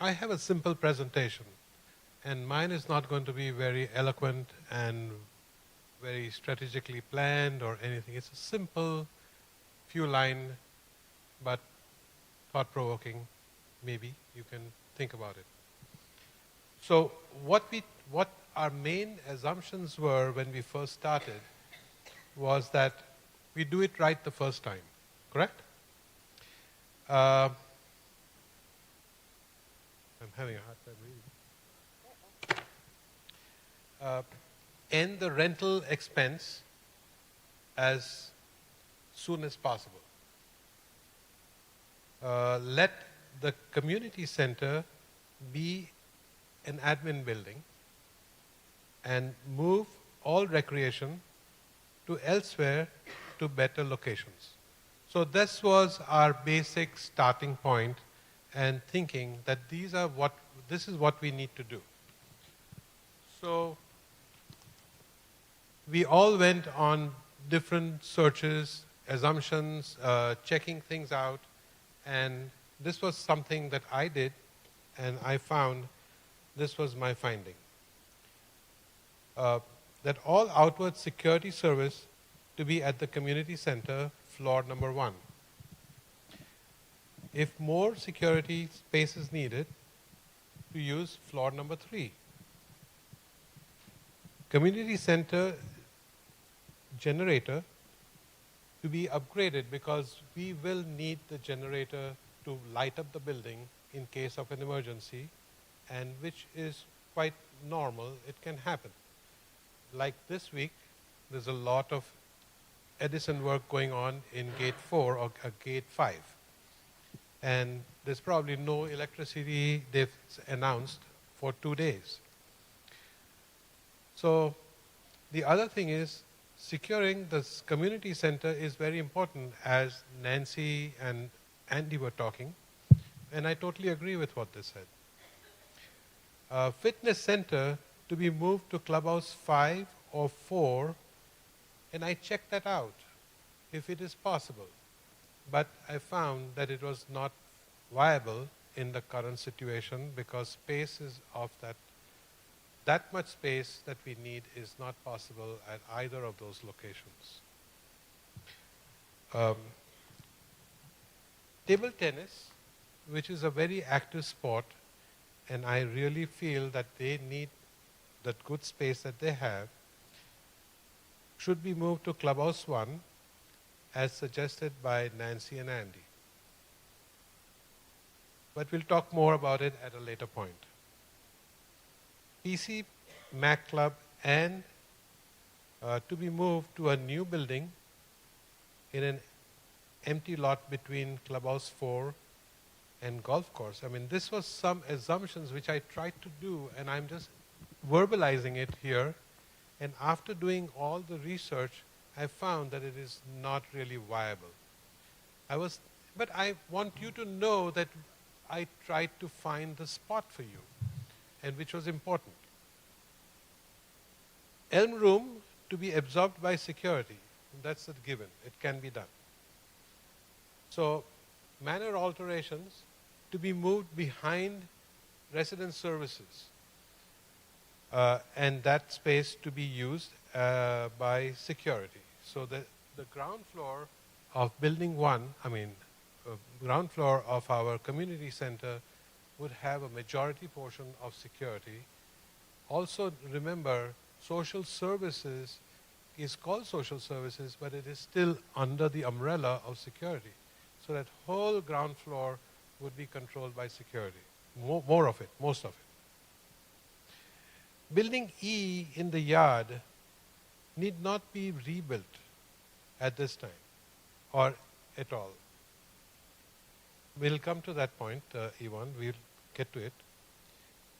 I have a simple presentation, and mine is not going to be very eloquent and very strategically planned or anything. It's a simple, few line, but thought-provoking. Maybe you can think about it. So what our main assumptions were when we first started was that we do it right the first time, correct? I'm having a hard time reading. End the rental expense as soon as possible. Let the community center be an admin building and move all recreation to elsewhere to better locations. So this was our basic starting point and thinking that this is what we need to do. So we all went on different searches, assumptions, checking things out, and this was something that I did, and I found this was my finding. That all outward security service to be at the community center, floor number 1. If more security space is needed, to use floor number 3. Community center generator to be upgraded because we will need the generator to light up the building in case of an emergency, and which is quite normal. It can happen. Like this week, there's a lot of Edison work going on in gate 4 or gate 5. And there's probably no electricity, they've announced, for 2 days. So the other thing is securing this community center is very important, as Nancy and Andy were talking, and I totally agree with what they said. Fitness center to be moved to Clubhouse 5 or 4, and I checked that out, if it is possible. But I found that it was not viable in the current situation because space is of that much space that we need is not possible at either of those locations. Table tennis, which is a very active sport, and I really feel that they need that good space that they have, should be moved to Clubhouse 1 as suggested by Nancy and Andy. But we'll talk more about it at a later point. PC, Mac Club, and to be moved to a new building in an empty lot between Clubhouse 4 and golf course. I mean, this was some assumptions which I tried to do, and I'm just verbalizing it here. And after doing all the research, I found that it is not really viable. But I want you to know that I tried to find the spot for you, and which was important. Elm room to be absorbed by security. That's a given. It can be done. So, manor alterations to be moved behind resident services. And that space to be used by security. So the ground floor of building 1, ground floor of our community center would have a majority portion of security. Also remember, social services is called social services, but it is still under the umbrella of security. So that whole ground floor would be controlled by security. More of it, most of it. Building E in the yard need not be rebuilt at this time or at all. We'll come to that point, Yvonne. We'll get to it.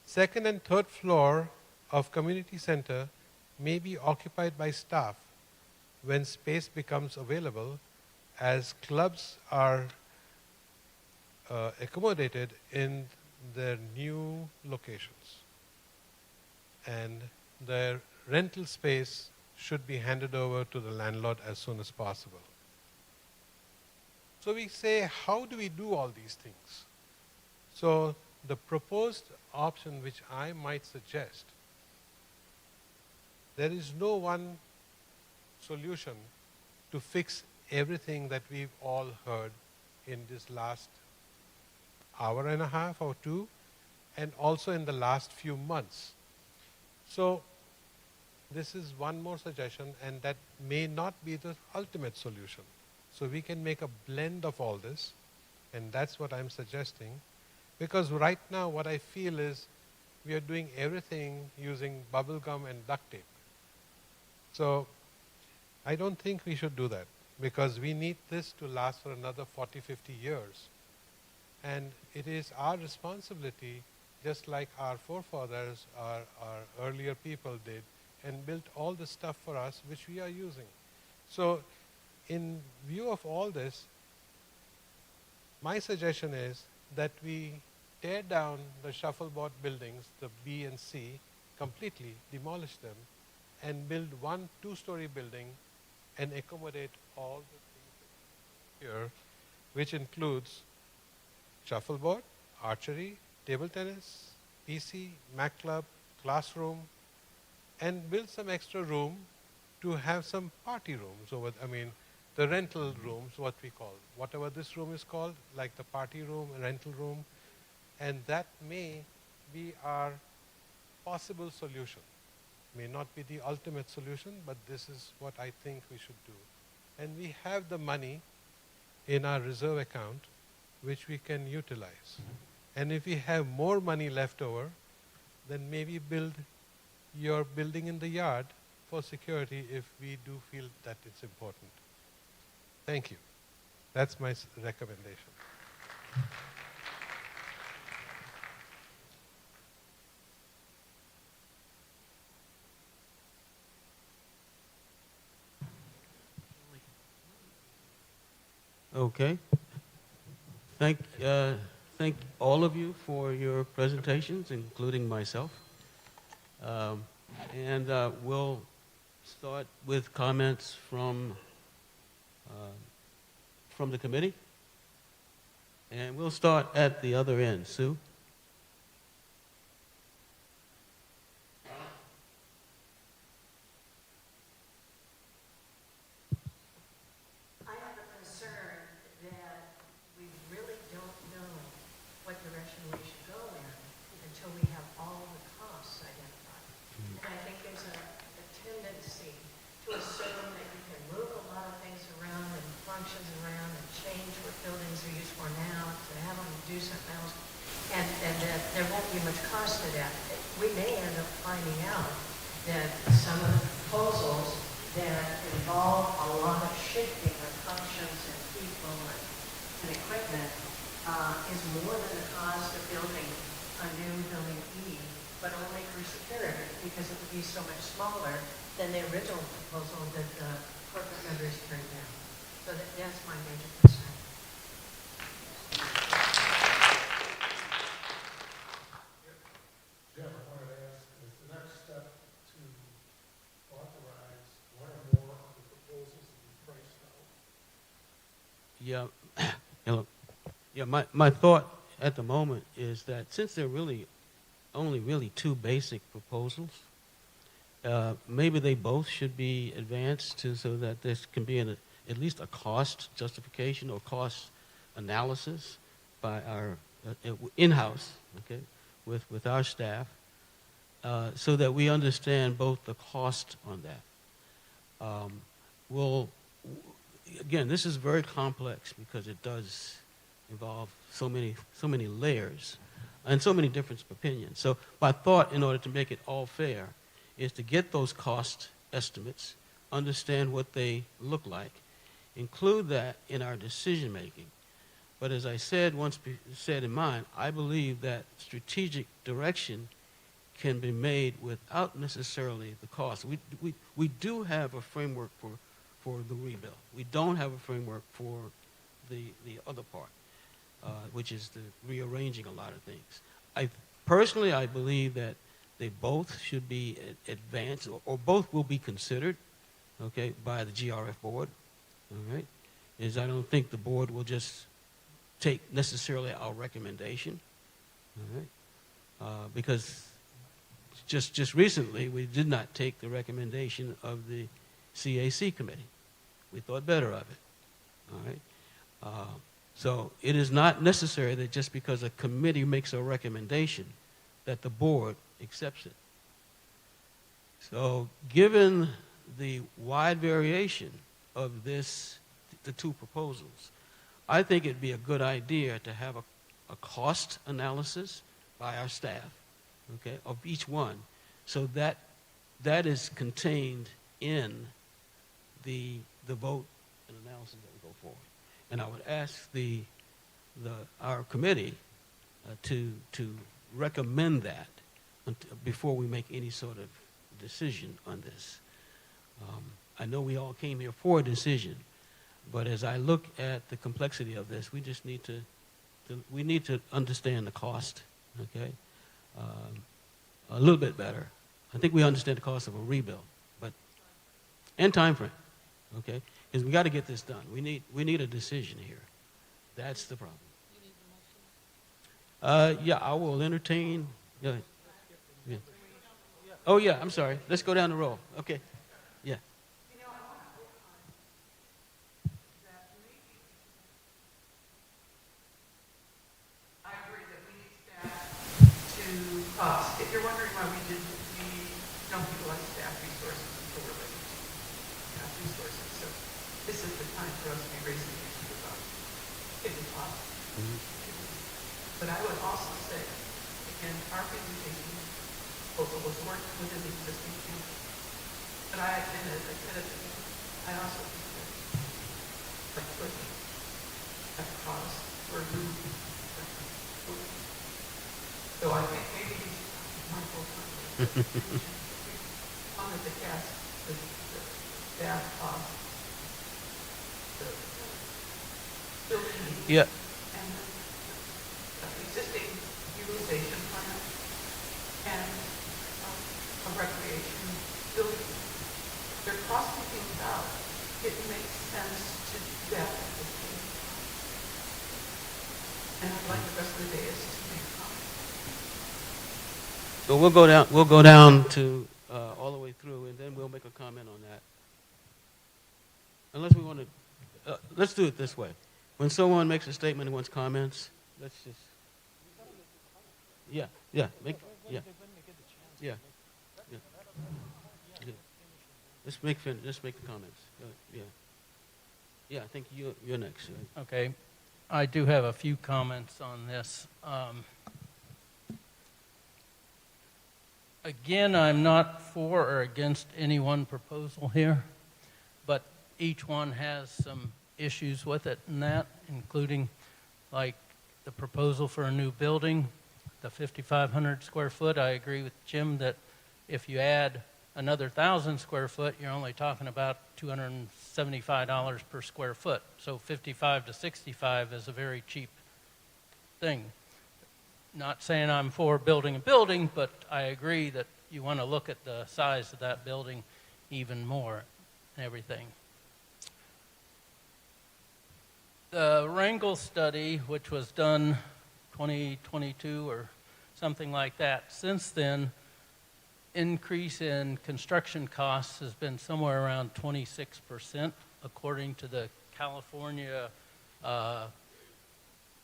Second and third floor of community center may be occupied by staff when space becomes available, as clubs are accommodated in their new locations. And their rental space should be handed over to the landlord as soon as possible. So we say, how do we do all these things? So the proposed option which I might suggest, there is no one solution to fix everything that we've all heard in this last hour and a half or two, and also in the last few months. So this is one more suggestion, and that may not be the ultimate solution. So we can make a blend of all this, and that's what I'm suggesting. Because right now what I feel is we are doing everything using bubble gum and duct tape. So I don't think we should do that, because we need this to last for another 40, 50 years. And it is our responsibility, just like our forefathers, our earlier people did, and built all the stuff for us which we are using. So in view of all this, my suggestion is that we tear down the shuffleboard buildings, the B and C, completely, demolish them, and build one two-story building and accommodate all the things here, which includes shuffleboard, archery, table tennis, PC, Mac Club, classroom, and build some extra room to have some party rooms over, the rental rooms, what we call, whatever this room is called, like the party room, rental room, and that may be our possible solution. May not be the ultimate solution, but this is what I think we should do. And we have the money in our reserve account, which we can utilize. And if we have more money left over, then maybe build your building in the yard for security if we do feel that it's important. Thank you. That's my recommendation. Okay. Thank all of you for your presentations, including myself. Um, and we'll start with comments from the committee. And we'll start at the other end. Sue? I have a concern that we really don't know what direction we should go in until we have all the costs identified. And I think there's a tendency to assume that you can move a lot of things around and functions around and change what buildings are used for now to have them do something else, and that there won't be much cost to that. We may end up finding out that some of the proposals that involve a lot of shifting of functions and people and equipment is more than the cost of building a new building E, but only for security, because it would be so much smaller than the original proposal that the corporate members turned down. So that's my major concern. Jim, I wanted to ask, is the next step to authorize one or more of the proposals to be priced out? Yeah. Hello. Yeah, my thought at the moment is that since there are really only really two basic proposals, maybe they both should be advanced so that this can be at least a cost justification or cost analysis by our in-house, okay, with our staff, so that we understand both the cost on that. Again, this is very complex because it does involve so many layers and so many different opinions. So my thought, in order to make it all fair, is to get those cost estimates, understand what they look like, include that in our decision making. But as I said said in mine, I believe that strategic direction can be made without necessarily the cost. We do have a framework for the rebuild. We don't have a framework for the other part, which is the rearranging a lot of things. Personally, I believe that they both should be advanced, or both will be considered, okay, by the GRF board. All right, I don't think the board will just take necessarily our recommendation. All right, because just recently we did not take the recommendation of the CAC committee. We thought better of it. All right. So it is not necessary that just because a committee makes a recommendation that the board accepts it. So given the wide variation of the two proposals, I think it'd be a good idea to have a cost analysis by our staff, okay, of each one, so that is contained in the vote and analysis that we go forward. And I would ask our committee to recommend that before we make any sort of decision on this. I know we all came here for a decision, but as I look at the complexity of this, we just need to understand the cost, okay, a little bit better. I think we understand the cost of a rebuild, and time frame, okay, because we got to get this done. We need a decision here. That's the problem. Yeah, I will entertain. Yeah. Oh yeah, I'm sorry. Let's go down the roll. Okay. Yeah. I agree that we need staff to cost. If you're wondering why we don't utilize staff resources until we're ready to staff resources, so this is the time for us to be raising the issue about hidden costs. But I would also say, again, our presentation proposal was worked within the existing team. But I also think that like pushing at cost or losing. So I think maybe my full time. On the cast, the staff cost, the building Yeah, and the existing utilization plan and a recreation building. They're costing things out. It makes sense to do that at this point. And I'd like the rest of the day is to make comments. so we'll go down to, all the way through, and then we'll make a comment on that. Unless we want to, let's do it this way. When someone makes a statement and wants comments, let's just, yeah, yeah, yeah. Yeah. Yeah. Let's make the comments. Yeah. Yeah, I think you're next. Right? Okay. I do have a few comments on this. Again, I'm not for or against any one proposal here, but each one has some issues with it and that, including like the proposal for a new building, the 5,500 square foot. I agree with Jim that if you add another 1,000 square foot, you're only talking about $275 per square foot. So 55 to 65 is a very cheap thing. Not saying I'm for building a building, but I agree that you want to look at the size of that building even more and everything. The Wrangle study, which was done 2022 or something like that, since then, increase in construction costs has been somewhere around 26%, according to the California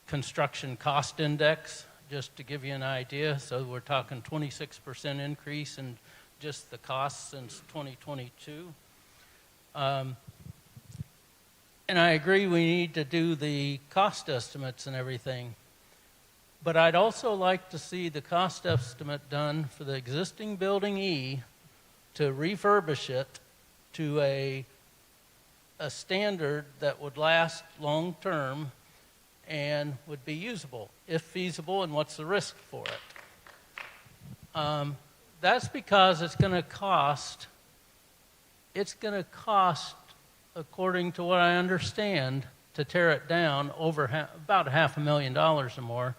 Construction Cost Index, just to give you an idea. So we're talking 26% increase in just the costs since 2022. And I agree we need to do the cost estimates and everything. But I'd also like to see the cost estimate done for the existing building E to refurbish it to a standard that would last long term and would be usable, if feasible, and what's the risk for it. That's because it's going to cost, according to what I understand, to tear it down over about $500,000 or more.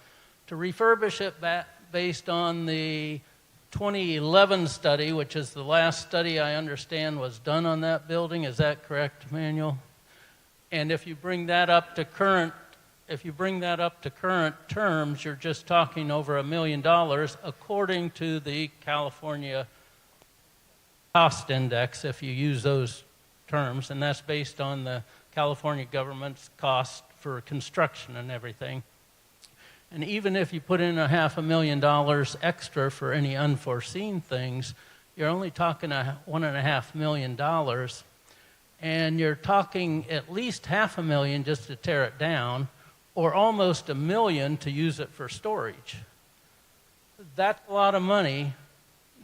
To refurbish it based on the 2011 study, which is the last study I understand was done on that building. Is that correct, Emmanuel? And if you bring that up to current terms, you're just talking over $1 million, according to the California Cost Index, if you use those terms, and that's based on the California government's cost for construction and everything. And even if you put in $500,000 extra for any unforeseen things, you're only talking $1.5 million, and you're talking at least $500,000 just to tear it down, or almost $1 million to use it for storage. That's a lot of money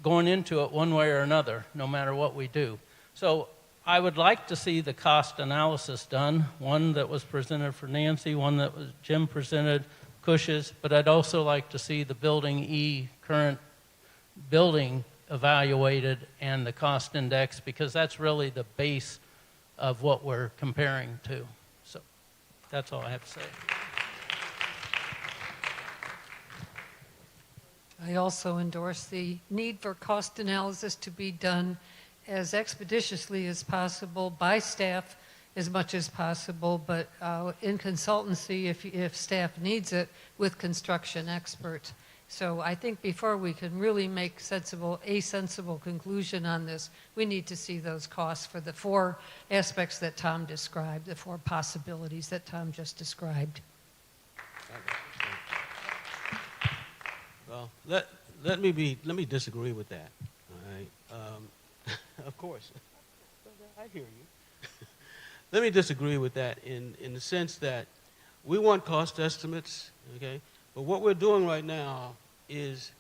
going into it one way or another, no matter what we do. So I would like to see the cost analysis done, one that was presented for Nancy, one that was Jim presented, Cush's, but I'd also like to see the building E current building evaluated and the cost index, because that's really the base of what we're comparing to. So that's all I have to say. I also endorse the need for cost analysis to be done as expeditiously as possible by staff as much as possible, but in consultancy if staff needs it with construction experts. So I think before we can really make a sensible conclusion on this, we need to see those costs for the 4 aspects that Tom described, the 4 possibilities that Tom just described. Well, let me disagree with that. All right. Of course. I hear you. Let me disagree with that in the sense that we want cost estimates, okay? But what we're doing right now is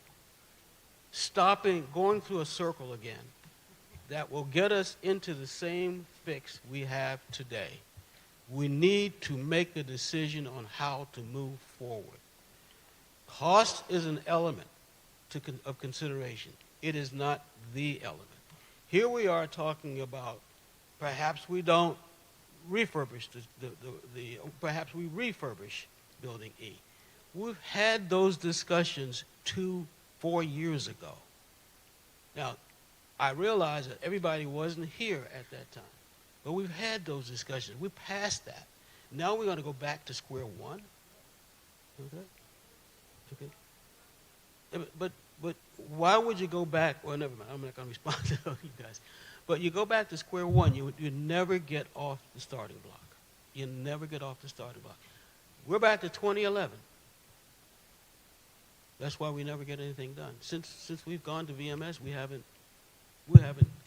going through a circle again that will get us into the same fix we have today. We need to make a decision on how to move forward. Cost is an element of consideration. It is not the element. Here we are talking about perhaps we don't refurbish perhaps we refurbish Building E. We've had those discussions 4 years ago. Now, I realize that everybody wasn't here at that time, but we've had those discussions. We're past that. Now we're going to go back to square one. Okay. Okay. But why would you go back? Well, never mind. I'm not going to respond to you guys. But you go back to square one, you never get off the starting block. You never get off the starting block. We're back to 2011. That's why we never get anything done. Since we've gone to VMS, we haven't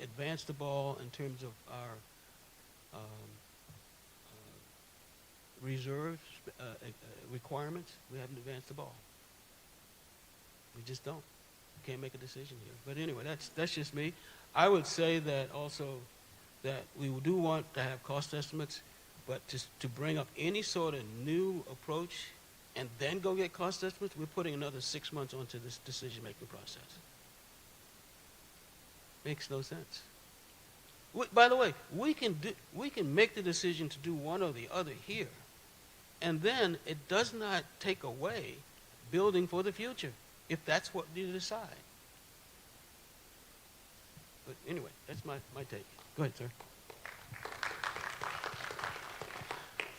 advanced the ball in terms of our reserve requirements. We haven't advanced the ball. We just don't. Can't make a decision here. But anyway, that's just me. I would say that also that we do want to have cost estimates, but to bring up any sort of new approach and then go get cost estimates, we're putting another 6 months onto this decision-making process. Makes no sense. By the way, we can make the decision to do one or the other here, and then it does not take away building for the future, if that's what you decide. But anyway, that's my take. Go ahead, sir.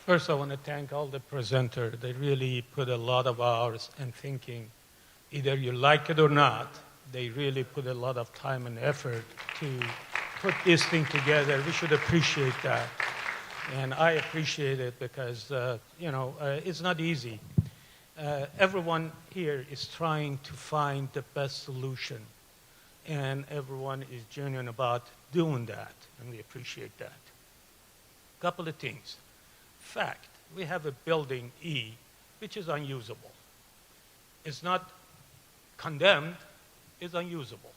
First, I want to thank all the presenters. They really put a lot of hours in thinking. Either you like it or not, they really put a lot of time and effort to put this thing together. We should appreciate that. And I appreciate it because, it's not easy. Everyone here is trying to find the best solution. And everyone is genuine about doing that, and we appreciate that. Couple of things. Fact, we have a building E, which is unusable. It's not condemned, it's unusable.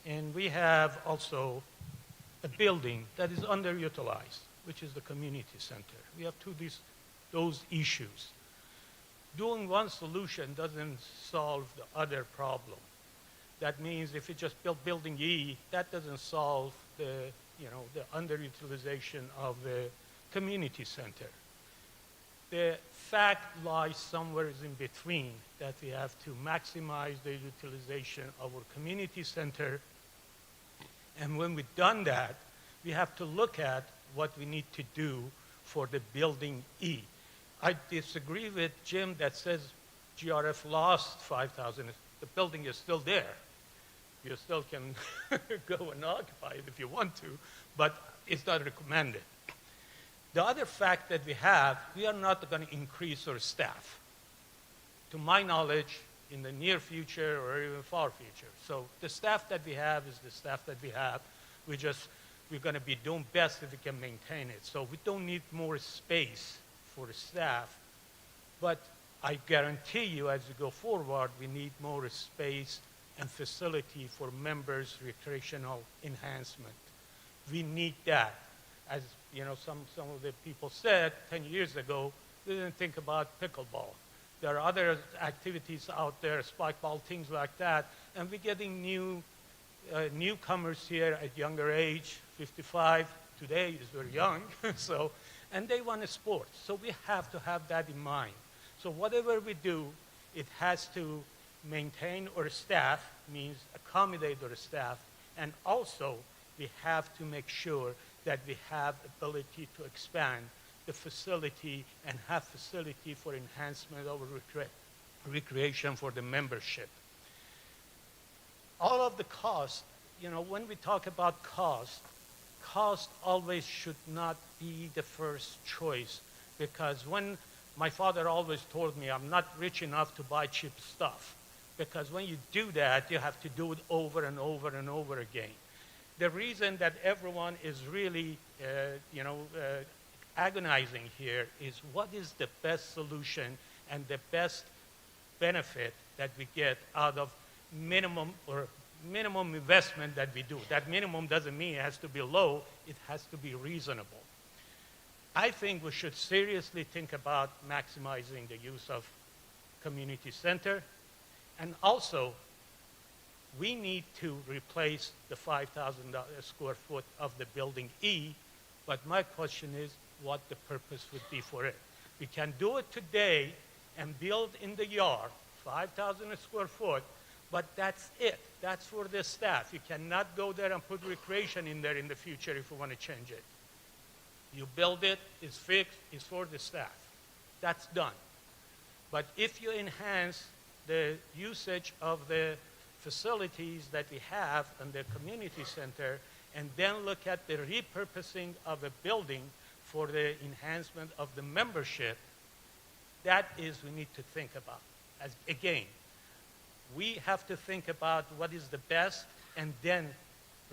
And we have also a building that is underutilized, which is the community center. We have those issues. Doing one solution doesn't solve the other problem. That means if you just build building E, that doesn't solve the underutilization of the community center. The fact lies somewhere in between, that we have to maximize the utilization of our community center. And when we've done that, we have to look at what we need to do for the building E. I disagree with Jim that says GRF lost 5,000. The building is still there. You still can go and occupy it if you want to, but it's not recommended. The other fact that we are not going to increase our staff. To my knowledge, in the near future or even far future. So the staff that we have is the staff that we have. We're going to be doing best if we can maintain it. So we don't need more space for the staff, but I guarantee you as we go forward, we need more space and facility for members' recreational enhancement. We need that. As some of the people said 10 years ago, they didn't think about pickleball. There are other activities out there, spike ball, things like that, and we're getting newcomers here at younger age, 55 today is very young, and they want a sport. So we have to have that in mind. So whatever we do, it has to maintain our staff, means accommodate our staff, and also we have to make sure that we have ability to expand the facility and have facility for enhancement of recreation for the membership. All of the cost, when we talk about cost always should not be the first choice, because when my father always told me I'm not rich enough to buy cheap stuff, because when you do that, you have to do it over and over and over again. The reason that everyone is really, agonizing here is what is the best solution and the best benefit that we get out of minimum investment that we do. That minimum doesn't mean it has to be low, it has to be reasonable. I think we should seriously think about maximizing the use of community center, and also we need to replace the 5,000 square foot of the building E But my question is what the purpose would be for it. We can do it today and build in the yard, 5,000 square foot, but that's it. That's for the staff. You cannot go there and put recreation in there in the future if you want to change it. You build it, it's fixed, it's for the staff. That's done. But if you enhance the usage of the facilities that we have in the community center, and then look at the repurposing of a building for the enhancement of the membership, that is we need to think about. As, again, we have to think about what is the best and then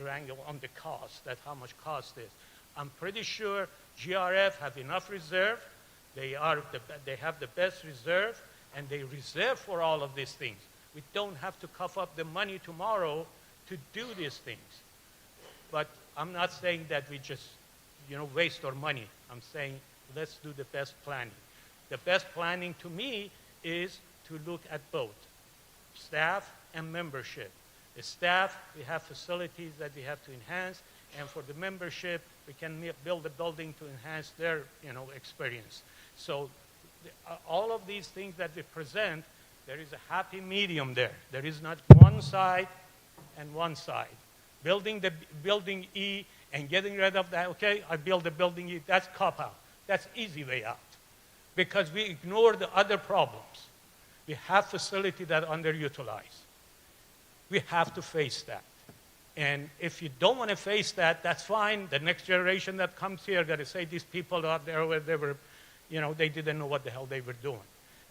wrangle on the cost, that how much cost is. I'm pretty sure GRF have enough reserve. They have the best reserve, and they reserve for all of these things. We don't have to cough up the money tomorrow to do these things. But I'm not saying that we just, waste our money. I'm saying let's do the best planning. The best planning to me is to look at both staff and membership. The staff, we have facilities that we have to enhance, and for the membership, we can build a building to enhance their, experience. So all of these things that we present, there is a happy medium there. There is not one side and one side. Building the building E and getting rid of that, okay, I build the building E, that's cop-out. That's easy way out. Because we ignore the other problems. We have facilities that are underutilized. We have to face that. And if you don't want to face that, that's fine. The next generation that comes here got to say these people out there, where they were, they didn't know what the hell they were doing.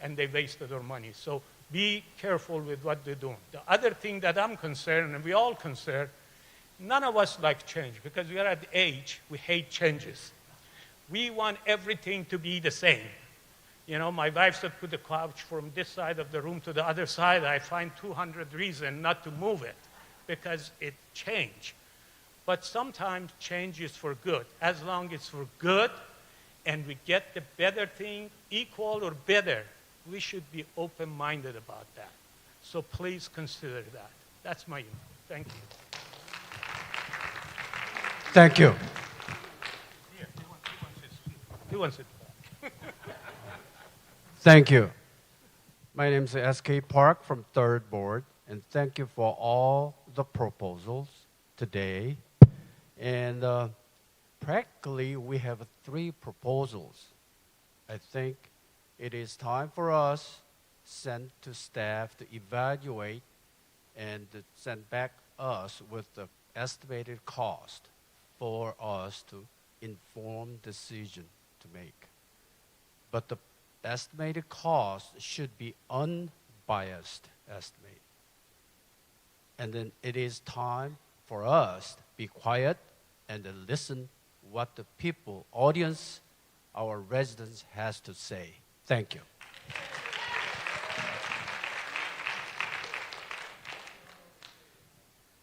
And they wasted their money. So be careful with what they're doing. The other thing that I'm concerned, and we all concerned, none of us like change because we are at the age we hate changes. We want everything to be the same. My wife said put the couch from this side of the room to the other side. I find 200 reasons not to move it because it changed. But sometimes change is for good. As long as it's for good and we get the better thing, equal or better, we should be open-minded about that. So please consider that. That's my input. Thank you. Thank you. He wants it. Thank you. My name is S.K. Park from Third Board, and thank you for all the proposals today. And practically, we have 3 proposals. I think it is time for us send to staff to evaluate and to send back us with the estimated cost for us to inform decision to make. But the estimated cost should be unbiased estimate. And then it is time for us to be quiet and to listen what the people, audience, our residents has to say. Thank you.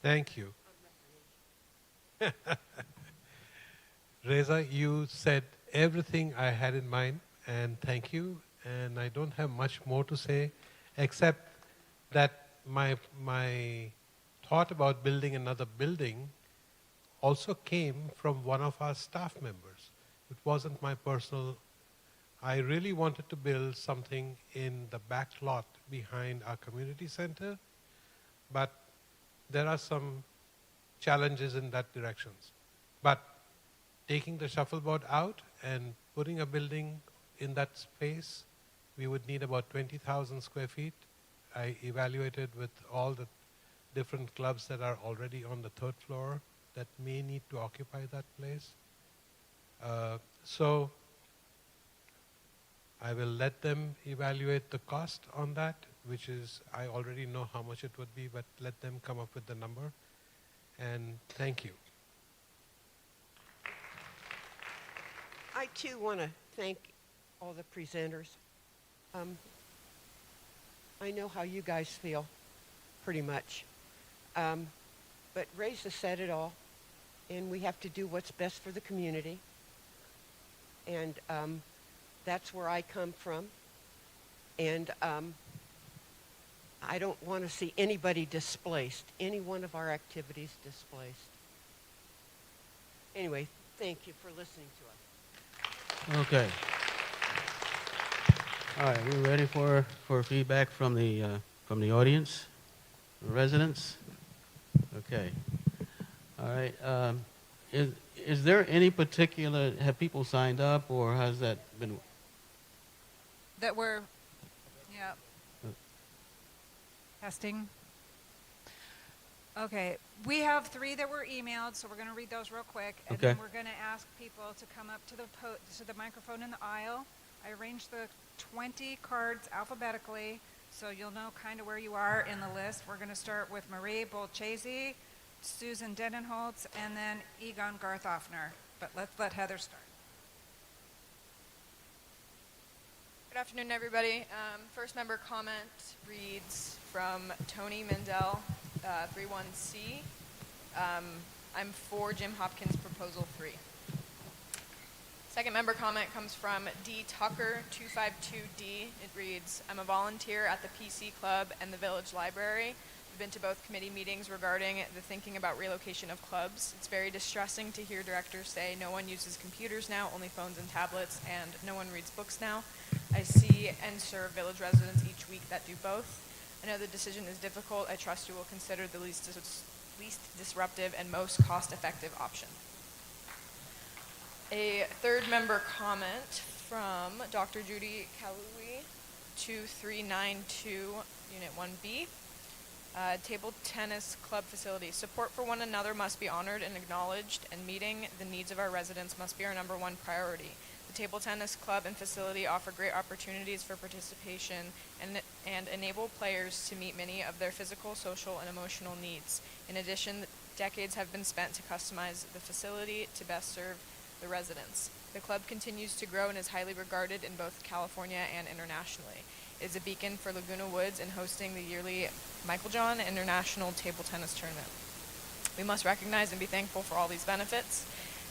Thank you. Reza, you said everything I had in mind, and thank you. And I don't have much more to say, except that my thought about building another building also came from one of our staff members. It wasn't my personal. I really wanted to build something in the back lot behind our community center, but there are some challenges in that direction. But taking the shuffleboard out and putting a building in that space, we would need about 20,000 square feet. I evaluated with all the different clubs that are already on the 3rd floor that may need to occupy that place. So I will let them evaluate the cost on that, which is, I already know how much it would be, but let them come up with the number. And thank you. I too want to thank all the presenters. I know how you guys feel, pretty much. But Reza said it all, and we have to do what's best for the community. And that's where I come from. And I don't want to see anybody displaced, any one of our activities displaced. Anyway, Thank you for listening to us. Okay. All right, we ready for feedback from the audience, residents? Okay. All right. Is there any particular, have people signed up, or has that been? That were, yeah. Uh. Testing. Okay, we have 3 that were emailed, so we're going to read those real quick, and then Okay. we're going to ask people to come up to the microphone in the aisle. I arranged the 20 cards alphabetically, so you'll know kind of where you are in the list. We're going to start with Marie Bolchese, Susan Denenholtz, and then Egon Garthoffner. But let's let Heather start. Good afternoon, everybody. First member comment reads from Tony Mendel, 31C. I'm for Jim Hopkins' proposal 3. Second member comment comes from D. Tucker, 252D. It reads, I'm a volunteer at the PC Club and the Village Library. I've been to both committee meetings regarding the thinking about relocation of clubs. It's very distressing to hear directors say no one uses computers now, only phones and tablets, and no one reads books now. I see and serve village residents each week that do both. I know the decision is difficult. I trust you will consider the least disruptive and most cost-effective option. A third member comment from Dr. Judy Kalui, 2392, Unit 1B. Table tennis club facility. Support for one another must be honored and acknowledged, and meeting the needs of our residents must be our number one priority. The table tennis club and facility offer great opportunities for participation and enable players to meet many of their physical, social, and emotional needs. In addition, decades have been spent to customize the facility to best serve the residents. The club continues to grow and is highly regarded in both California and internationally. It is a beacon for Laguna Woods in hosting the yearly Michael John International Table Tennis Tournament. We must recognize and be thankful for all these benefits.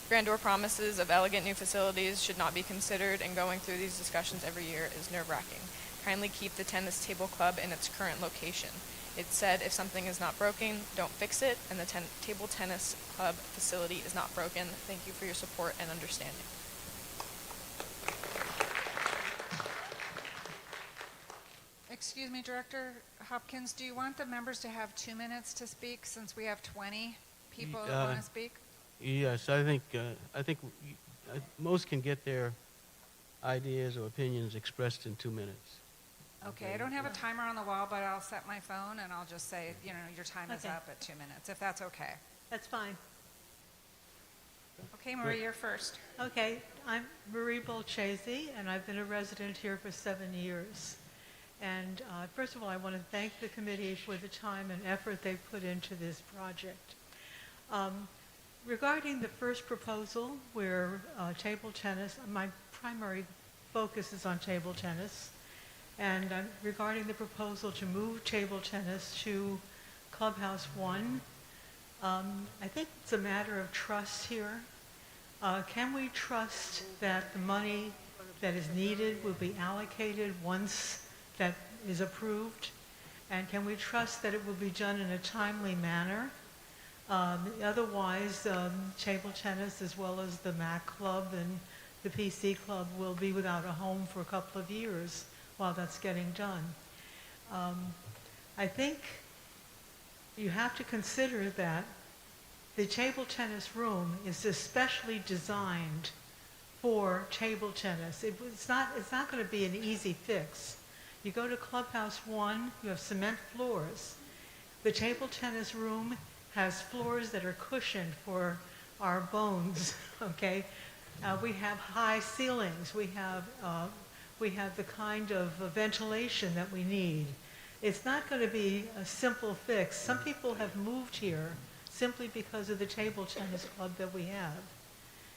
Grandeur promises of elegant new facilities should not be considered, and going through these discussions every year is nerve-wracking. Kindly keep the tennis table club in its current location. It's said if something is not broken, don't fix it, and the table tennis club facility is not broken. Thank you for your support and understanding. Excuse me, Director Hopkins, do you want the members to have 2 minutes to speak since we have 20 people that want to speak? Yes, I think most can get their ideas or opinions expressed in 2 minutes. Okay, I don't have a timer on the wall, but I'll set my phone and I'll just say, your time is Okay. up at 2 minutes, if that's okay. That's fine. Okay, Marie, you're first. Okay, I'm Marie Bolchese, and I've been a resident here for 7 years. And first of all, I want to thank the committee for the time and effort they put into this project. Regarding the first proposal, where table tennis, my primary focus is on table tennis. And regarding the proposal to move table tennis to Clubhouse 1, I think it's a matter of trust here. Can we trust that the money that is needed will be allocated once that is approved? And can we trust that it will be done in a timely manner? Otherwise, table tennis as well as the MAC Club and the PC Club will be without a home for a couple of years while that's getting done. I think you have to consider that the table tennis room is especially designed for table tennis. It's not going to be an easy fix. You go to Clubhouse 1, you have cement floors. The table tennis room has floors that are cushioned for our bones, okay? We have high ceilings. We have the kind of ventilation that we need. It's not going to be a simple fix. Some people have moved here simply because of the table tennis club that we have.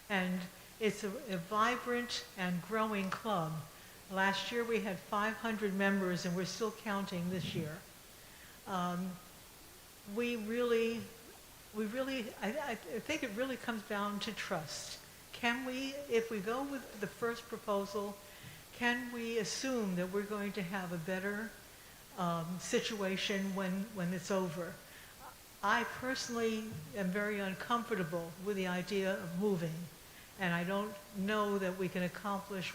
And it's a vibrant and growing club. Last year we had 500 members, and we're still counting this year. I think it really comes down to trust. Can we, if we go with the first proposal, can we assume that we're going to have a better situation when it's over? I personally am very uncomfortable with the idea of moving. And I don't know that we can accomplish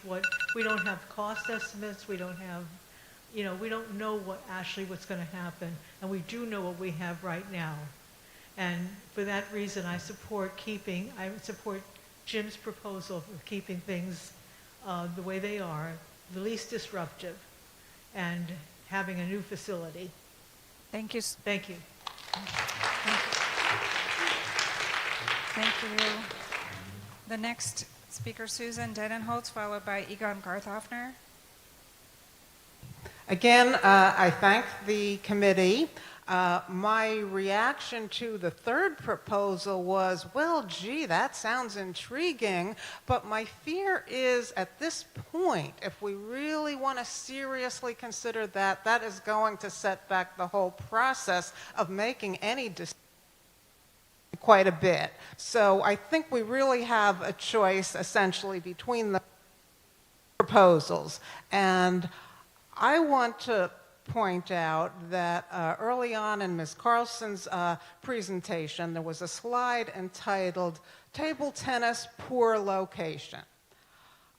we don't have cost estimates, we don't have, we don't know what's going to happen. And we do know what we have right now. And for that reason, I support Jim's proposal of keeping things the way they are, the least disruptive, and having a new facility. Thank you. Thank you. Thank you. The next speaker, Susan Denenholtz, followed by Egon Garthofner. Again, I thank the committee. My reaction to the third proposal was, well, gee, that sounds intriguing, but my fear is at this point, if we really want to seriously consider that, that is going to set back the whole process of making any decision quite a bit. So I think we really have a choice essentially between the proposals. And I want to point out that early on in Ms. Carlson's presentation, there was a slide entitled Table Tennis Poor Location.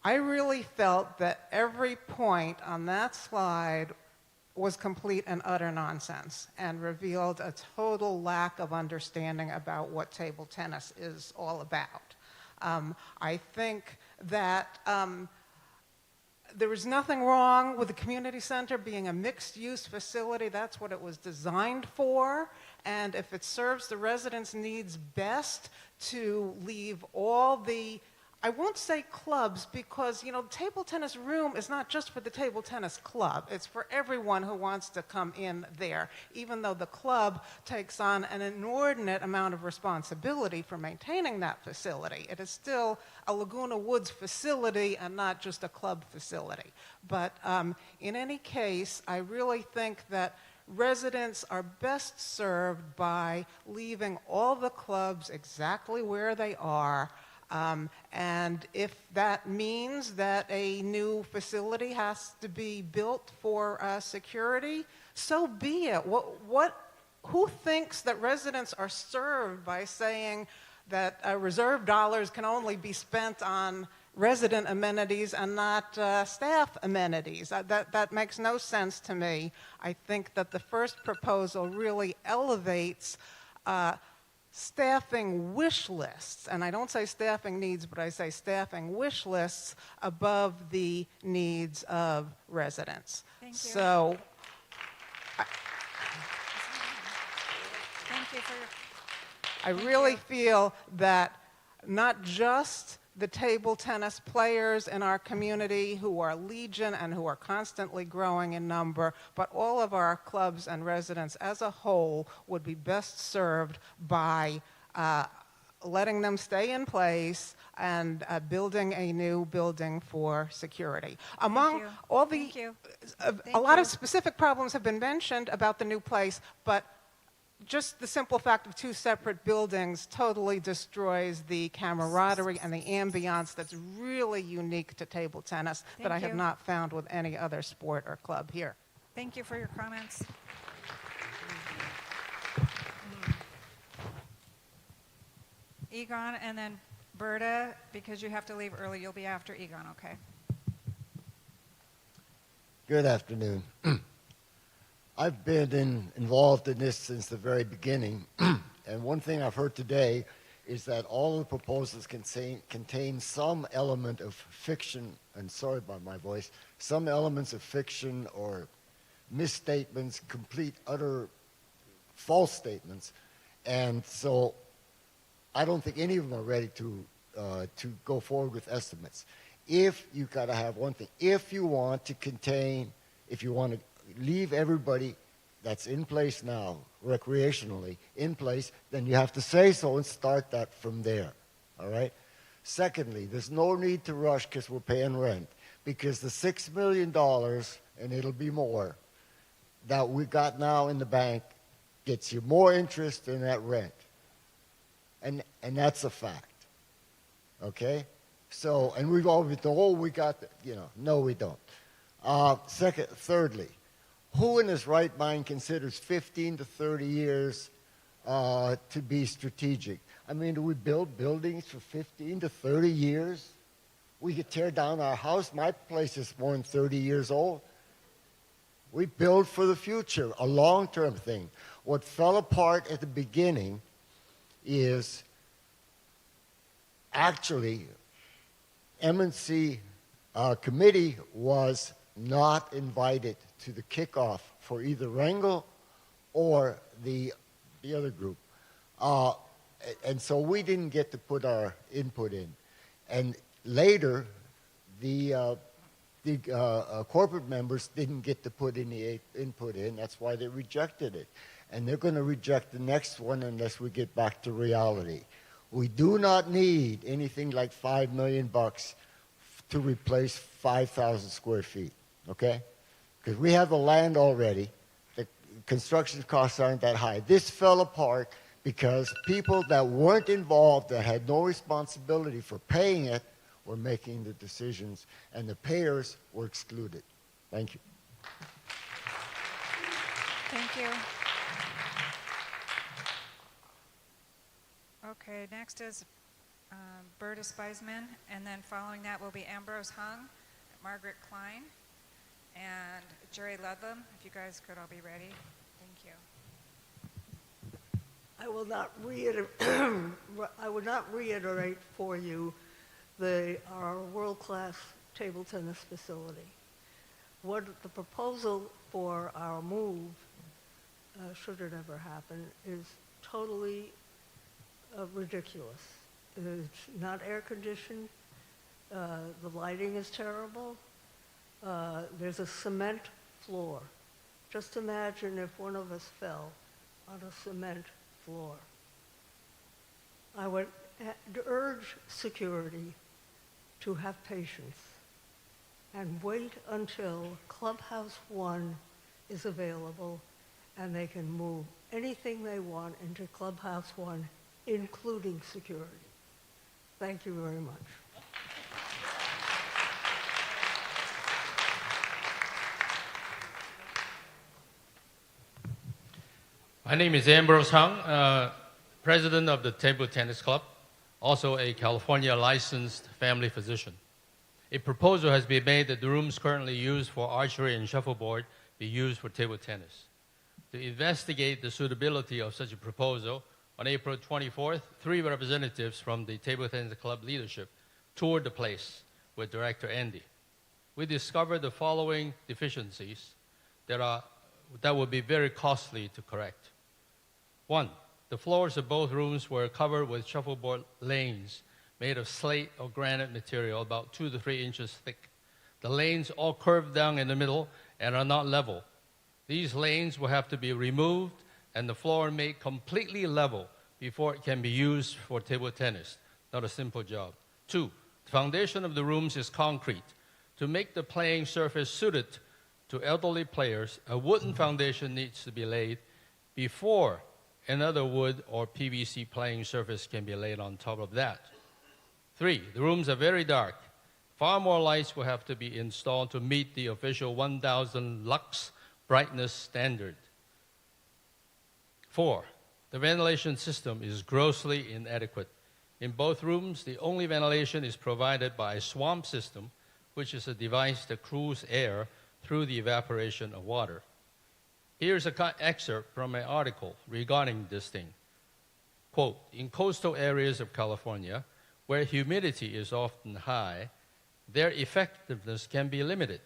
I really felt that every point on that slide was complete and utter nonsense and revealed a total lack of understanding about what table tennis is all about. I think that there is nothing wrong with the community center being a mixed-use facility. That's what it was designed for. And if it serves the residents' needs best to leave all the, I won't say clubs, because, the table tennis room is not just for the table tennis club. It's for everyone who wants to come in there, even though the club takes on an inordinate amount of responsibility for maintaining that facility. It is still a Laguna Woods facility and not just a club facility. But in any case, I really think that residents are best served by leaving all the clubs exactly where they are. And if that means that a new facility has to be built for security, so be it. Who thinks that residents are served by saying that reserve dollars can only be spent on resident amenities and not staff amenities? That makes no sense to me. I think that the first proposal really elevates staffing wish lists, and I don't say staffing needs, but I say staffing wish lists above the needs of residents. Thank you. So, Thank you for your... I really feel that not just the table tennis players in our community who are legion and who are constantly growing in number, but all of our clubs and residents as a whole would be best served by letting them stay in place and building a new building for security. Among all the, a lot of specific problems have been mentioned about the new place, but just the simple fact of two separate buildings totally destroys the camaraderie and the ambiance that's really unique to table tennis that I have not found with any other sport or club here. Thank you for your comments. Egon, and then Berta, because you have to leave early, you'll be after Egon, okay? Good afternoon. I've been involved in this since the very beginning, and one thing I've heard today is that all the proposals contain some element of fiction, and sorry about my voice, some elements of fiction or misstatements, complete, utter false statements, and so I don't think any of them are ready to go forward with estimates. If you've got to have one thing, if you want to leave everybody that's in place now, recreationally, in place, then you have to say so and start that from there, all right? Secondly, there's no need to rush because we're paying rent, because the $6 million, and it'll be more, that we got now in the bank gets you more interest than that rent. And that's a fact, okay? So, and we've always been told, oh, we got, no, we don't. Thirdly, who in his right mind considers 15 to 30 years to be strategic. I mean, do we build buildings for 15 to 30 years? We could tear down our house. My place is more than 30 years old. We build for the future, a long-term thing. What fell apart at the beginning is actually M&C committee was not invited to the kickoff for either Wrangell or the other group. And so we didn't get to put our input in. And later, the corporate members didn't get to put any input in. That's why they rejected it. And they're going to reject the next one unless we get back to reality. We do not need anything like $5 million to replace 5,000 square feet, okay? Because we have the land already. The construction costs aren't that high. This fell apart because people that weren't involved, that had no responsibility for paying it, were making the decisions, and the payers were excluded. Thank you. Thank you. Okay, next is Berta Speisman, and then following that will be Ambrose Hung, Margaret Klein, and Jerry Ludlam. If you guys could all be ready. Thank you. I will not reiterate for you our world-class table tennis facility. What the proposal for our move, should it ever happen, is totally ridiculous. It's not air-conditioned. The lighting is terrible. There's a cement floor. Just imagine if one of us fell on a cement floor. I would urge security to have patience and wait until Clubhouse 1 is available and they can move anything they want into Clubhouse 1, including security. Thank you very much. My name is Ambrose Hung, president of the Table Tennis Club, also a California licensed family physician. A proposal has been made that the rooms currently used for archery and shuffleboard be used for table tennis. To investigate the suitability of such a proposal, on April 24th, 3 representatives from the Table Tennis Club leadership toured the place with Director Andy. We discovered the following deficiencies that would be very costly to correct. 1, the floors of both rooms were covered with shuffleboard lanes made of slate or granite material about 2 to 3 inches thick. The lanes all curved down in the middle and are not level. These lanes will have to be removed and the floor made completely level before it can be used for table tennis. Not a simple job. 2, the foundation of the rooms is concrete. To make the playing surface suited to elderly players, a wooden foundation needs to be laid before another wood or PVC playing surface can be laid on top of that. 3, the rooms are very dark. Far more lights will have to be installed to meet the official 1,000 lux brightness standard. 4, the ventilation system is grossly inadequate. In both rooms, the only ventilation is provided by a swamp system, which is a device that cools air through the evaporation of water. Here's an excerpt from an article regarding this thing. Quote, in coastal areas of California, where humidity is often high, their effectiveness can be limited.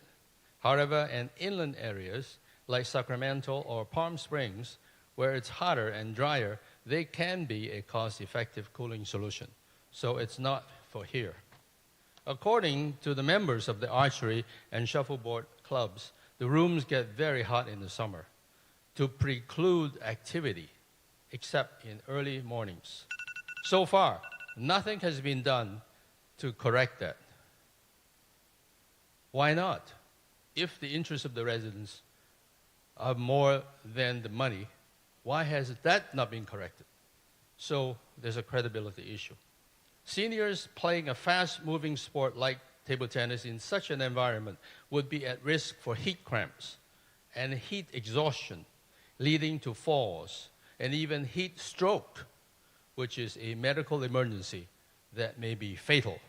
However, in inland areas like Sacramento or Palm Springs, where it's hotter and drier, they can be a cost-effective cooling solution. So it's not for here. According to the members of the archery and shuffleboard clubs, the rooms get very hot in the summer to preclude activity except in early mornings. So far, nothing has been done to correct that. Why not? If the interests of the residents are more than the money, why has that not been corrected? So there's a credibility issue. Seniors playing a fast-moving sport like table tennis in such an environment would be at risk for heat cramps and heat exhaustion, leading to falls and even heat stroke, which is a medical emergency that may be fatal.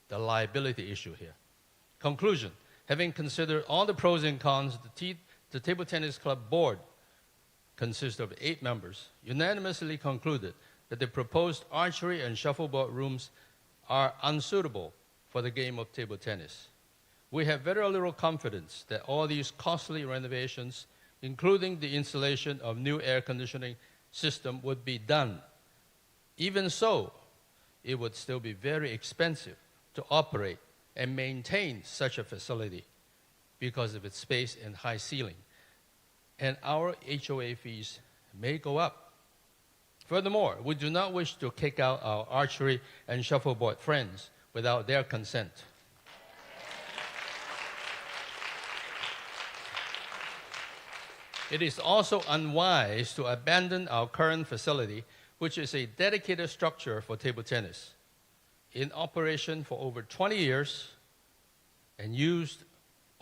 The liability issue here. Conclusion, having considered all the pros and cons, the Table Tennis Club board consists of 8 members, unanimously concluded that the proposed archery and shuffleboard rooms are unsuitable for the game of table tennis. We have very little confidence that all these costly renovations, including the installation of new air conditioning system, would be done. Even so, it would still be very expensive to operate and maintain such a facility because of its space and high ceiling. And our HOA fees may go up. Furthermore, we do not wish to kick out our archery and shuffleboard friends without their consent. It is also unwise to abandon our current facility, which is a dedicated structure for table tennis, in operation for over 20 years and used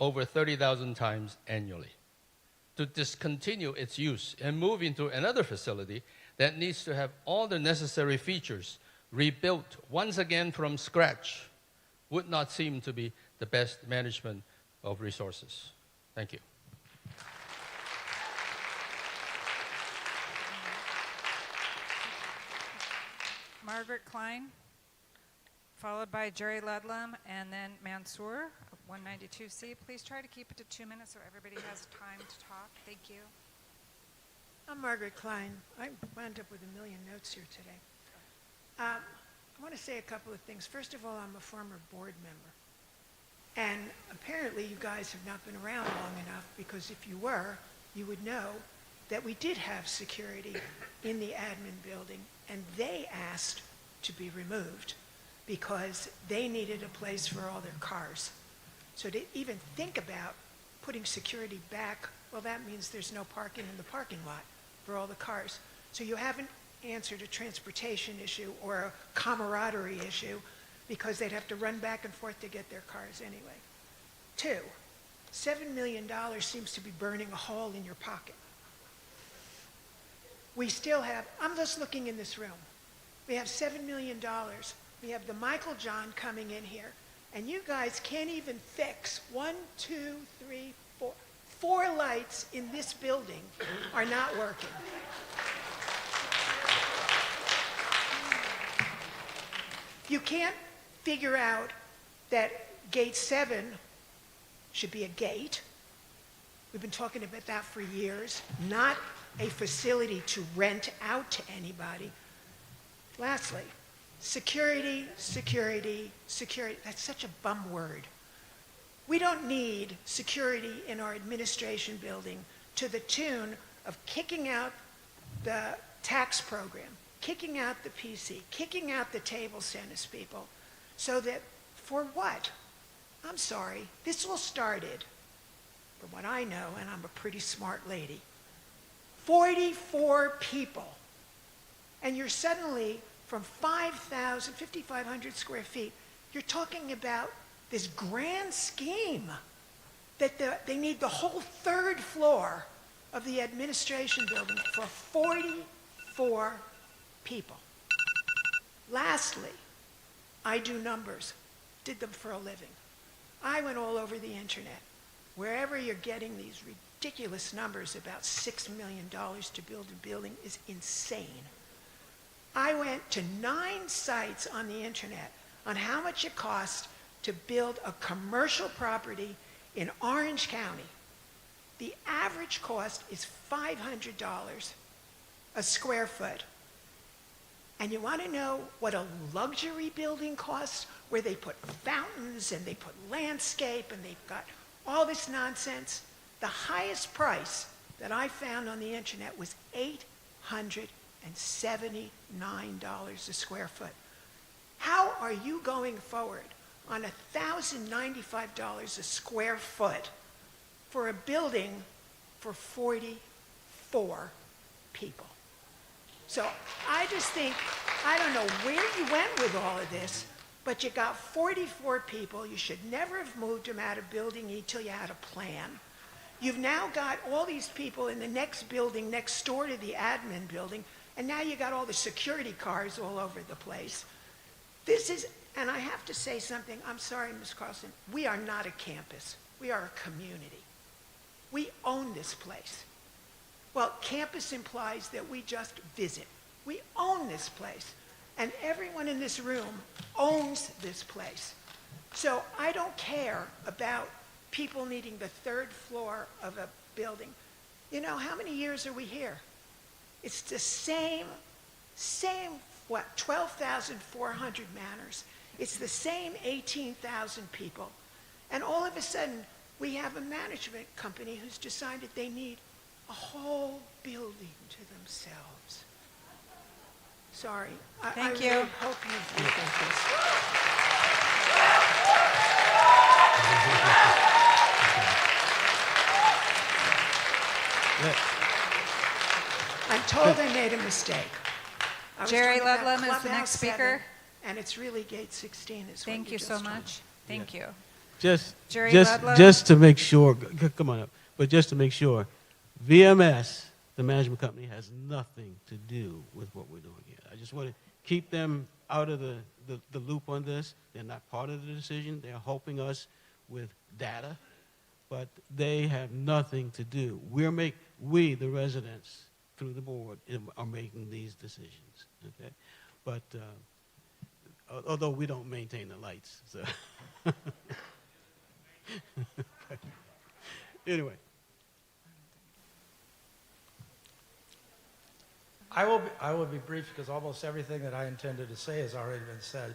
over 30,000 times annually, to discontinue its use and move into another facility that needs to have all the necessary features rebuilt once again from scratch would not seem to be the best management of resources. Thank you. Margaret Klein, followed by Jerry Ludlam, and then Mansour of 192C. Please try to keep it to 2 minutes so everybody has time to talk. Thank you. I'm Margaret Klein. I wound up with a million notes here today. I want to say a couple of things. First of all, I'm a former board member. And apparently you guys have not been around long enough, because if you were, you would know that we did have security in the admin building, and they asked to be removed because they needed a place for all their cars. So to even think about putting security back, well, that means there's no parking in the parking lot for all the cars. So you haven't answered a transportation issue or a camaraderie issue, because they'd have to run back and forth to get their cars anyway. 2, $7 million seems to be burning a hole in your pocket. We still have, I'm just looking in this room, we have $7 million. We have the Michael John coming in here, and you guys can't even fix 4 lights in this building are not working. You can't figure out that gate 7 should be a gate. We've been talking about that for years, not a facility to rent out to anybody. Lastly, security, security, security. That's such a bum word. We don't need security in our administration building to the tune of kicking out the tax program, kicking out the PC, kicking out the table tennis people, so that, for what? I'm sorry, this all started, from what I know, and I'm a pretty smart lady, 44 people. And you're suddenly, from 5,500 square feet, you're talking about this grand scheme that they need the whole 3rd floor of the administration building for 44 people. Lastly, I do numbers, did them for a living. I went all over the internet. Wherever you're getting these ridiculous numbers about $6 million to build a building is insane. I went to 9 sites on the internet on how much it costs to build a commercial property in Orange County. The average cost is $500 a square foot. And you want to know what a luxury building costs, where they put fountains and they put landscape and they've got all this nonsense? The highest price that I found on the internet was $879 a square foot. How are you going forward on $1,095 a square foot for a building for 44 people? So I just think, I don't know where you went with all of this, but you got 44 people. You should never have moved them out of building E till you had a plan. You've now got all these people in the next building next door to the admin building, and now you got all the security cars all over the place. This is, and I have to say something, I'm sorry, Ms. Carlson, we are not a campus. We are a community. We own this place. Well, campus implies that we just visit. We own this place. And everyone in this room owns this place. So I don't care about people needing the third floor of a building. You know, how many years are we here? It's the same, what, 12,400 manners. It's the same 18,000 people. And all of a sudden, we have a management company who's decided they need a whole building to themselves. Sorry. Thank I you. really hope you rethink this. I'm told I made a mistake. I was Jerry talking about Ludlam is the Clubhouse next 7, speaker. and it's really gate 16 is what Thank you just so told me. much. Thank you. Jerry Just Ludlam. to make sure, come on up, but just to make sure, VMS, the management company, has nothing to do with what we're doing here. I just want to keep them out of the loop on this. They're not part of the decision. They're helping us with data, but they have nothing to do. We, the residents, through the board, are making these decisions, okay? But although we don't maintain the lights, so. Anyway. I will be brief because almost everything that I intended to say has already been said.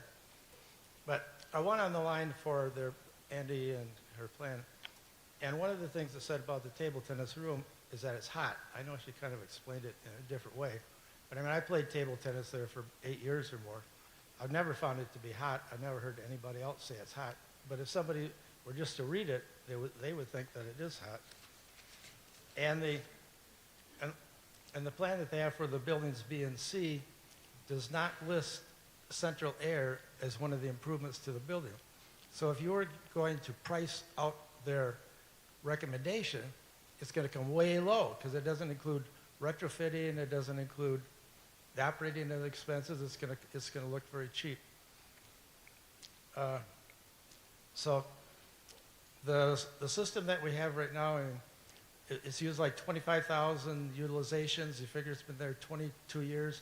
But I want on the line for Andy and her plan. And one of the things that's said about the table tennis room is that it's hot. I know she kind of explained it in a different way. But I mean, I played table tennis there for 8 years or more. I've never found it to be hot. I've never heard anybody else say it's hot. But if somebody were just to read it, they would think that it is hot. And the plan that they have for the buildings B and C does not list central air as one of the improvements to the building. So if you were going to price out their recommendation, it's going to come way low because it doesn't include retrofitting, it doesn't include the operating expenses. It's going to look very cheap. So the system that we have right now, it's used like 25,000 utilizations. You figure it's been there 22 years.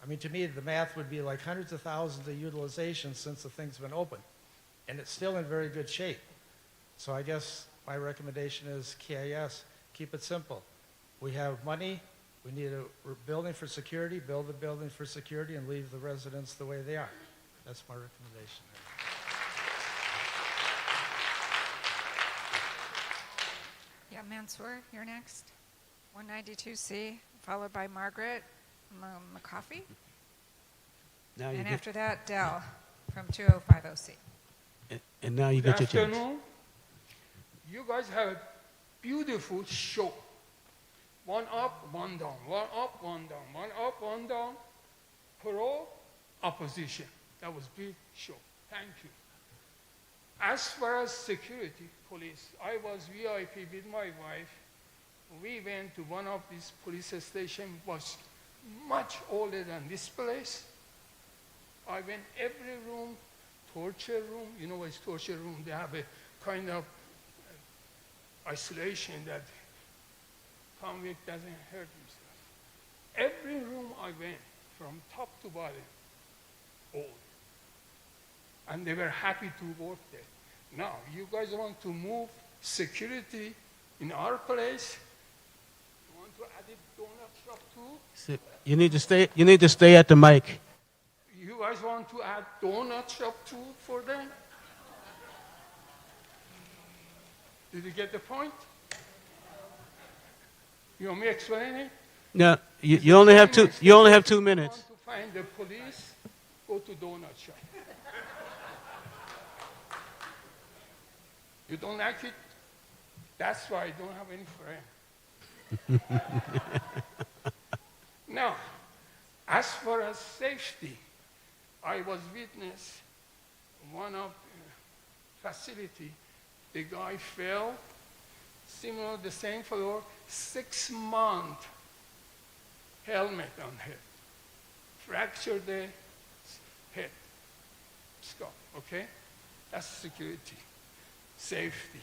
I mean, to me, the math would be like hundreds of thousands of utilizations since the thing's been open. And it's still in very good shape. So I guess my recommendation is KIS, keep it simple. We have money. We need a building for security, build a building for security, and leave the residents the way they are. That's my recommendation. Yeah, Mansour, you're next. 192C, followed by Margaret McCoffey. Now you And get, after that, Dell from 2050C. and now you get your chance. Afternoon. You guys have a beautiful show. One up, one down, one up, one down, one up, one down. Pro, opposition. That was big show. Thank you. As far as security, police, I was VIP with my wife. We went to one of these police stations, was much older than this place. I went every room, torture room. You know what's torture room? They have a kind of isolation that convict doesn't hurt himself. Every room I went, from top to bottom, old. And they were happy to work there. Now, you guys want to move security in our place? You want to add a donut shop too? You need to stay at the mic. You guys want to add donut shop too for them? Did you get the point? You want me to explain it? No, you only have 2. You only have 2 minutes. Want to find the police? Go to donut shop. You don't like it? That's why I don't have any friends. Now, as far as safety, I was witness one of the facility. The guy fell similar, the same floor, 6-month helmet on head. Fracture the head, skull, okay? That's security, safety.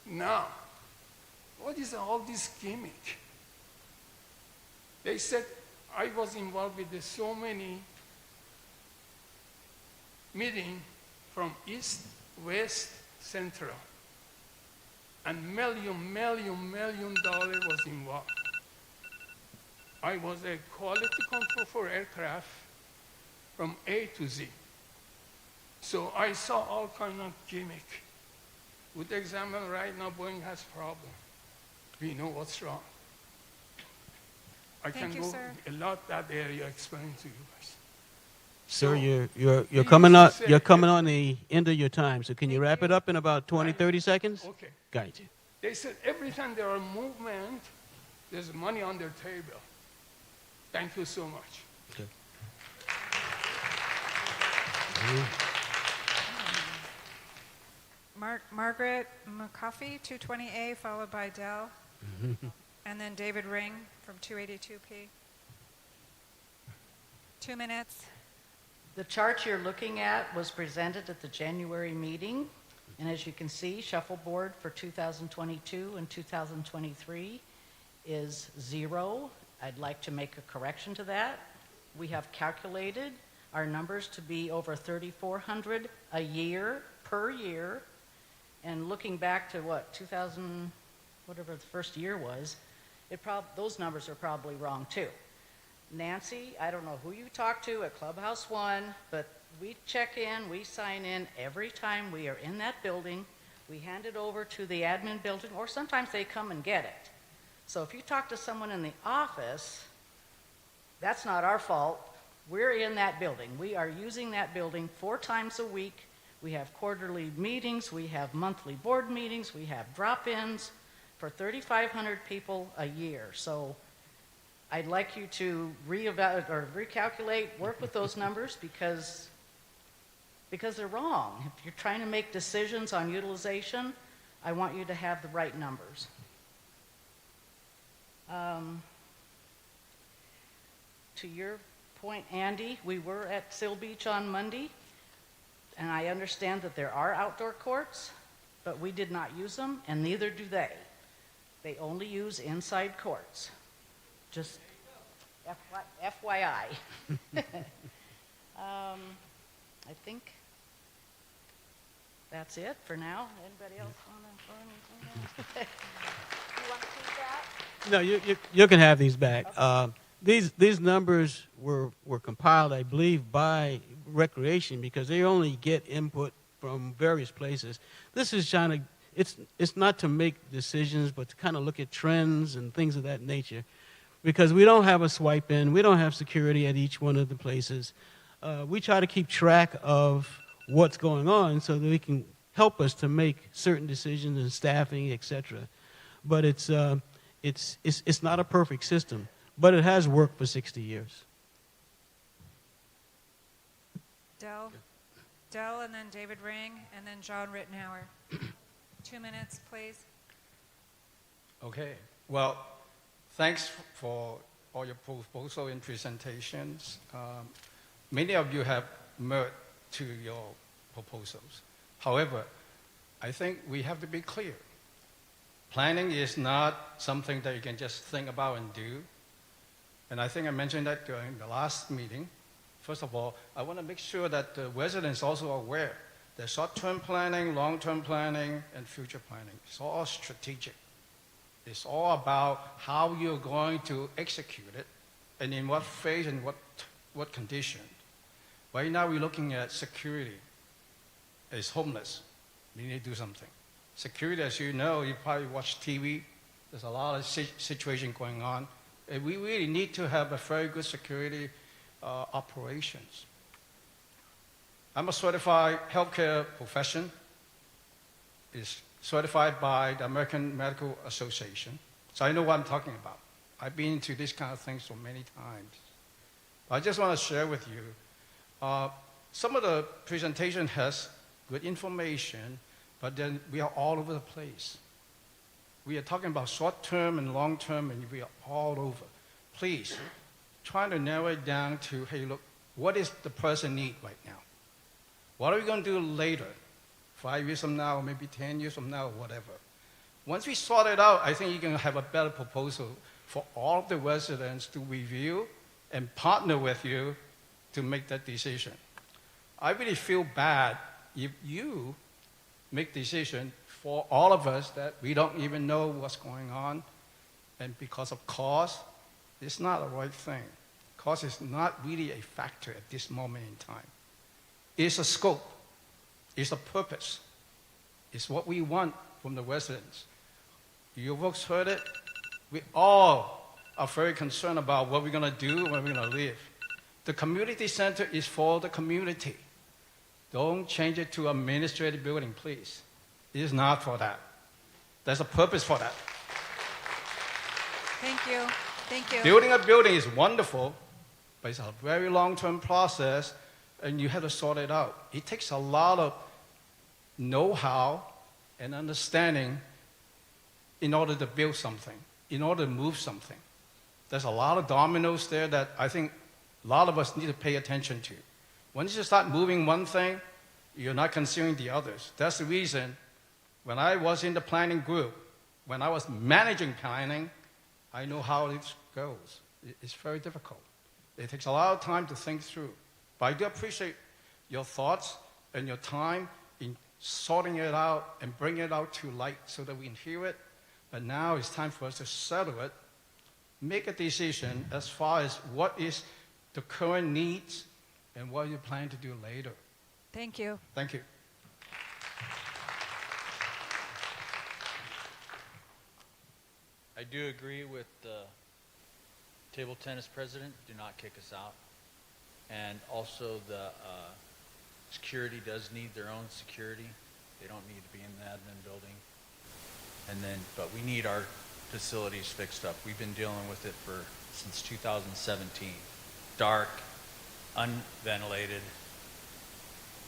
Now, what is all this gimmick? They said I was involved with so many meetings from East, West, Central. And million dollars was involved. I was a quality control for aircraft from A to Z. So I saw all kind of gimmick. With the example right now, Boeing has problem. We know what's wrong. I Thank can you, go sir. a lot that area explain to you guys. Sir, So, you're we coming used on to say you're coming on the end of your time. So can you wrap it up in about 20, 30 seconds? Okay. Got you. They said every time there are movement, there's money on their table. Thank you so much. Okay. Margaret McCuffey, 220A, followed by Dell, and then David Ring from 282P. 2 minutes. The chart you're looking at was presented at the January meeting, and as you can see, shuffleboard for 2022 and 2023 is 0. I'd like to make a correction to that. We have calculated our numbers to be over 3,400 a year, per year, and looking back to what, 2000, whatever the first year was, those numbers are probably wrong too. Nancy, I don't know who you talked to at Clubhouse 1, but we check in, we sign in every time we are in that building. We hand it over to the admin building, or sometimes they come and get it. So if you talk to someone in the office, that's not our fault. We're in that building. We are using that building 4 times a week. We have quarterly meetings, we have monthly board meetings, we have drop-ins for 3,500 people a year. So I'd like you to reevaluate or recalculate, work with those numbers because they're wrong. If you're trying to make decisions on utilization, I want you to have the right numbers. To your point, Andy, we were at Seal Beach on Monday, and I understand that there are outdoor courts, but we did not use them, and neither do they. They only use inside courts. Just FYI. I think that's it for now. Anybody else want to throw anything else? You want to keep that? No, you can have these back. These numbers were compiled, I believe, by Recreation because they only get input from various places. This is trying to, it's not to make decisions, but to kind of look at trends and things of that nature. Because we don't have a swipe in, we don't have security at each one of the places. We try to keep track of what's going on so that we can help us to make certain decisions and staffing, etc. But it's not a perfect system, but it has worked for 60 years. Dell, and then David Ring, and then John Rittenhauer. 2 minutes, please. Okay. Well, thanks for all your proposal and presentations. Many of you have merged to your proposals. However, I think we have to be clear. Planning is not something that you can just think about and do. And I think I mentioned that during the last meeting. First of all, I want to make sure that the residents also are aware that short-term planning, long-term planning, and future planning is all strategic. It's all about how you're going to execute it and in what phase and what condition. Right now, we're looking at security. It's homeless. We need to do something. Security, as you know, you probably watch TV. There's a lot of situation going on. And we really need to have a very good security operations. I'm a certified healthcare profession. It's certified by the American Medical Association. So I know what I'm talking about. I've been into these kind of things so many times. I just want to share with you, some of the presentation has good information, but then we are all over the place. We are talking about short-term and long-term, and we are all over. Please, try to narrow it down to, hey, look, what is the person need right now? What are we going to do later? 5 years from now, or maybe 10 years from now, or whatever. Once we sort it out, I think you can have a better proposal for all of the residents to review and partner with you to make that decision. I really feel bad if you make decision for all of us that we don't even know what's going on, and because of cost, it's not the right thing. Cost is not really a factor at this moment in time. It's a scope, it's a purpose, it's what we want from the residents. You folks heard it. We all are very concerned about what we're going to do, where we're going to live. The community center is for the community. Don't change it to an administrative building, please. It is not for that. There's a purpose for that. Thank you. Thank you. Building a building is wonderful, but it's a very long-term process, and you have to sort it out. It takes a lot of know-how and understanding in order to build something, in order to move something. There's a lot of dominoes there that I think a lot of us need to pay attention to. Once you start moving one thing, you're not considering the others. That's the reason when I was in the planning group, when I was managing planning, I know how it goes. It's very difficult. It takes a lot of time to think through. But I do appreciate your thoughts and your time in sorting it out and bringing it out to light so that we can hear it. But now it's time for us to settle it, make a decision as far as what is the current needs and what you plan to do later. Thank you. Thank you. I do agree with the table tennis president, do not kick us out. And also the security does need their own security. They don't need to be in the admin building. And then, but we need our facilities fixed up. We've been dealing with it since 2017. Dark, unventilated.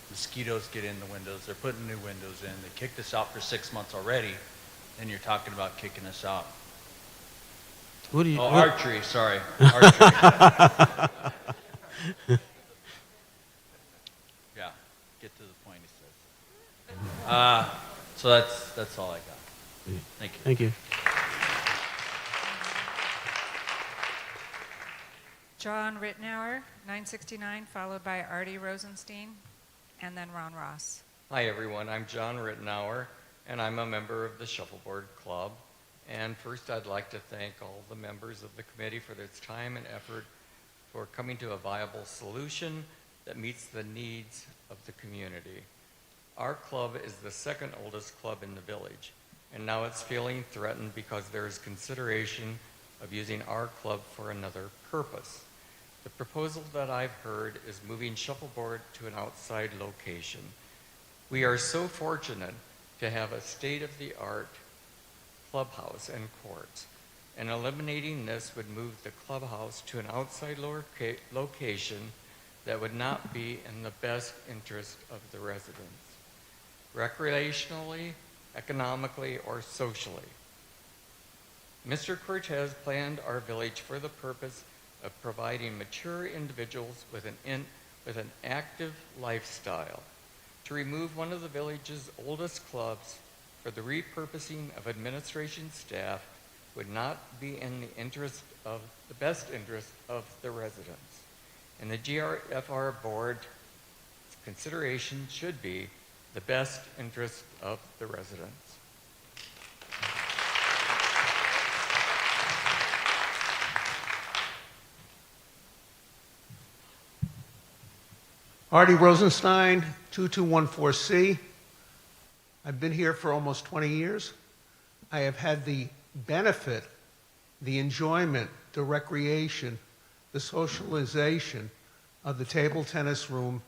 Mosquitoes get in the windows. They're putting new windows in. They kicked us out for 6 months already. And you're talking about kicking us out. Archery, sorry. Archery. Yeah, get to the point, he says. So that's all I got. Thank you. Thank you. John Rittenauer, 969, followed by Artie Rosenstein, and then Ron Ross. Hi, everyone. I'm John Rittenauer, and I'm a member of the Shuffleboard Club. And first, I'd like to thank all the members of the committee for their time and effort for coming to a viable solution that meets the needs of the community. Our club is the second oldest club in the village, and now it's feeling threatened because there is consideration of using our club for another purpose. The proposal that I've heard is moving Shuffleboard to an outside location. We are so fortunate to have a state-of-the-art clubhouse and courts, and eliminating this would move the clubhouse to an outside location that would not be in the best interest of the residents, recreationally, economically, or socially. Mr. Cortez planned our village for the purpose of providing mature individuals with an active lifestyle. To remove one of the village's oldest clubs for the repurposing of administration staff would not be in the best interest of the residents. And the GRFR board consideration should be the best interest of the residents. Artie Rosenstein, 2214C. I've been here for almost 20 years. I have had the benefit, the enjoyment, the recreation, the socialization of the table tennis room